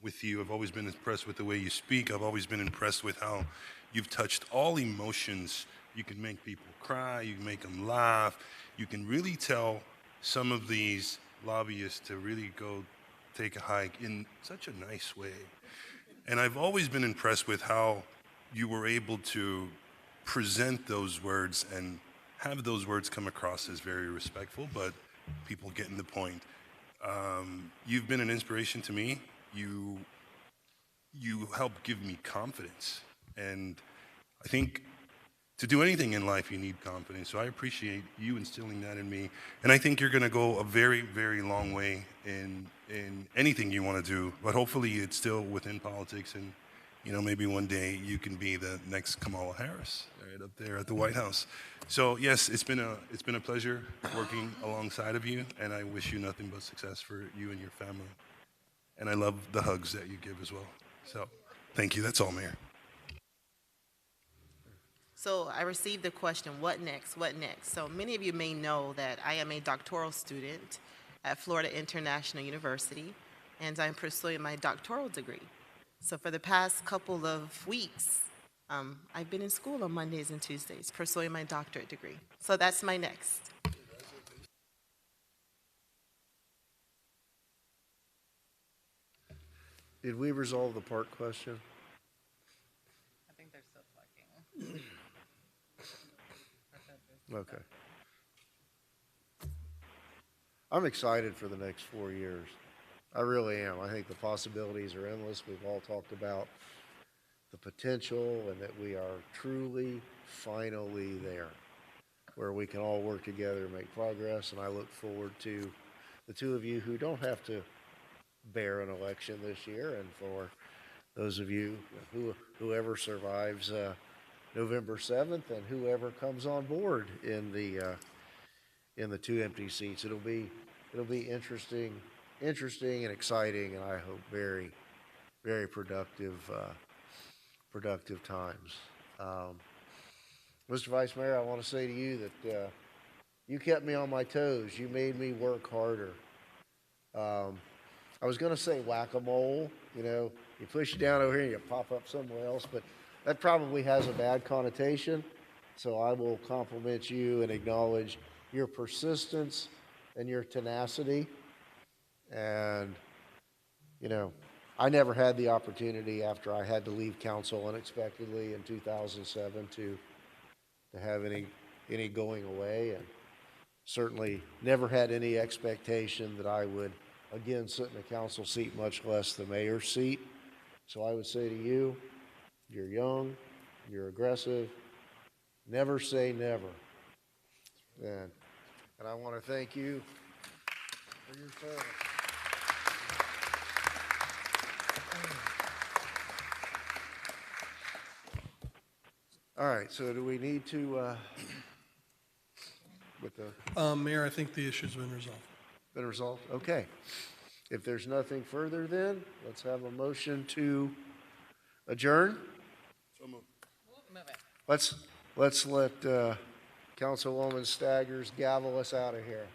with you. I've always been impressed with the way you speak. I've always been impressed with how you've touched all emotions. You can make people cry, you can make them laugh. You can really tell some of these lobbyists to really go take a hike in such a nice way. And I've always been impressed with how you were able to present those words and have those words come across as very respectful, but people getting the point. You've been an inspiration to me. You help give me confidence. And I think to do anything in life, you need confidence. So I appreciate you instilling that in me. And I think you're going to go a very, very long way in anything you want to do. But hopefully it's still within politics. And, you know, maybe one day you can be the next Kamala Harris right up there at the White House. So, yes, it's been a pleasure working alongside of you. And I wish you nothing but success for you and your family. And I love the hugs that you give as well. So, thank you. That's all, Mayor. So I received the question, what next, what next? So many of you may know that I am a doctoral student at Florida International University, and I'm pursuing my doctoral degree. So for the past couple of weeks, I've been in school on Mondays and Tuesdays pursuing my doctorate degree. So that's my next. Did we resolve the park question? I think they're still talking. Okay. I'm excited for the next 4 years. I really am. I think the possibilities are endless. We've all talked about the potential and that we are truly, finally there, where we can all work together and make progress. And I look forward to the two of you who don't have to bear an election this year, and for those of you whoever survives November 7th, and whoever comes on board in the two empty seats. It'll be interesting and exciting, and I hope very, very productive times. Mr. Vice Mayor, I want to say to you that you kept me on my toes. You made me work harder. I was going to say whack-a-mole, you know, you push it down over here and you pop up somewhere else, but that probably has a bad connotation. So I will compliment you and acknowledge your persistence and your tenacity. And, you know, I never had the opportunity after I had to leave council unexpectedly in 2007 to have any going away, and certainly never had any expectation that I would again sit in a council seat, much less the mayor's seat. So I would say to you, you're young, you're aggressive, never say never. And I want to thank you for your service. All right, so do we need to, with the... Mayor, I think the issue's been resolved. Been resolved? Okay. If there's nothing further then, let's have a motion to adjourn. So moved. Let's let Councilwoman Staggers gavel us out of here.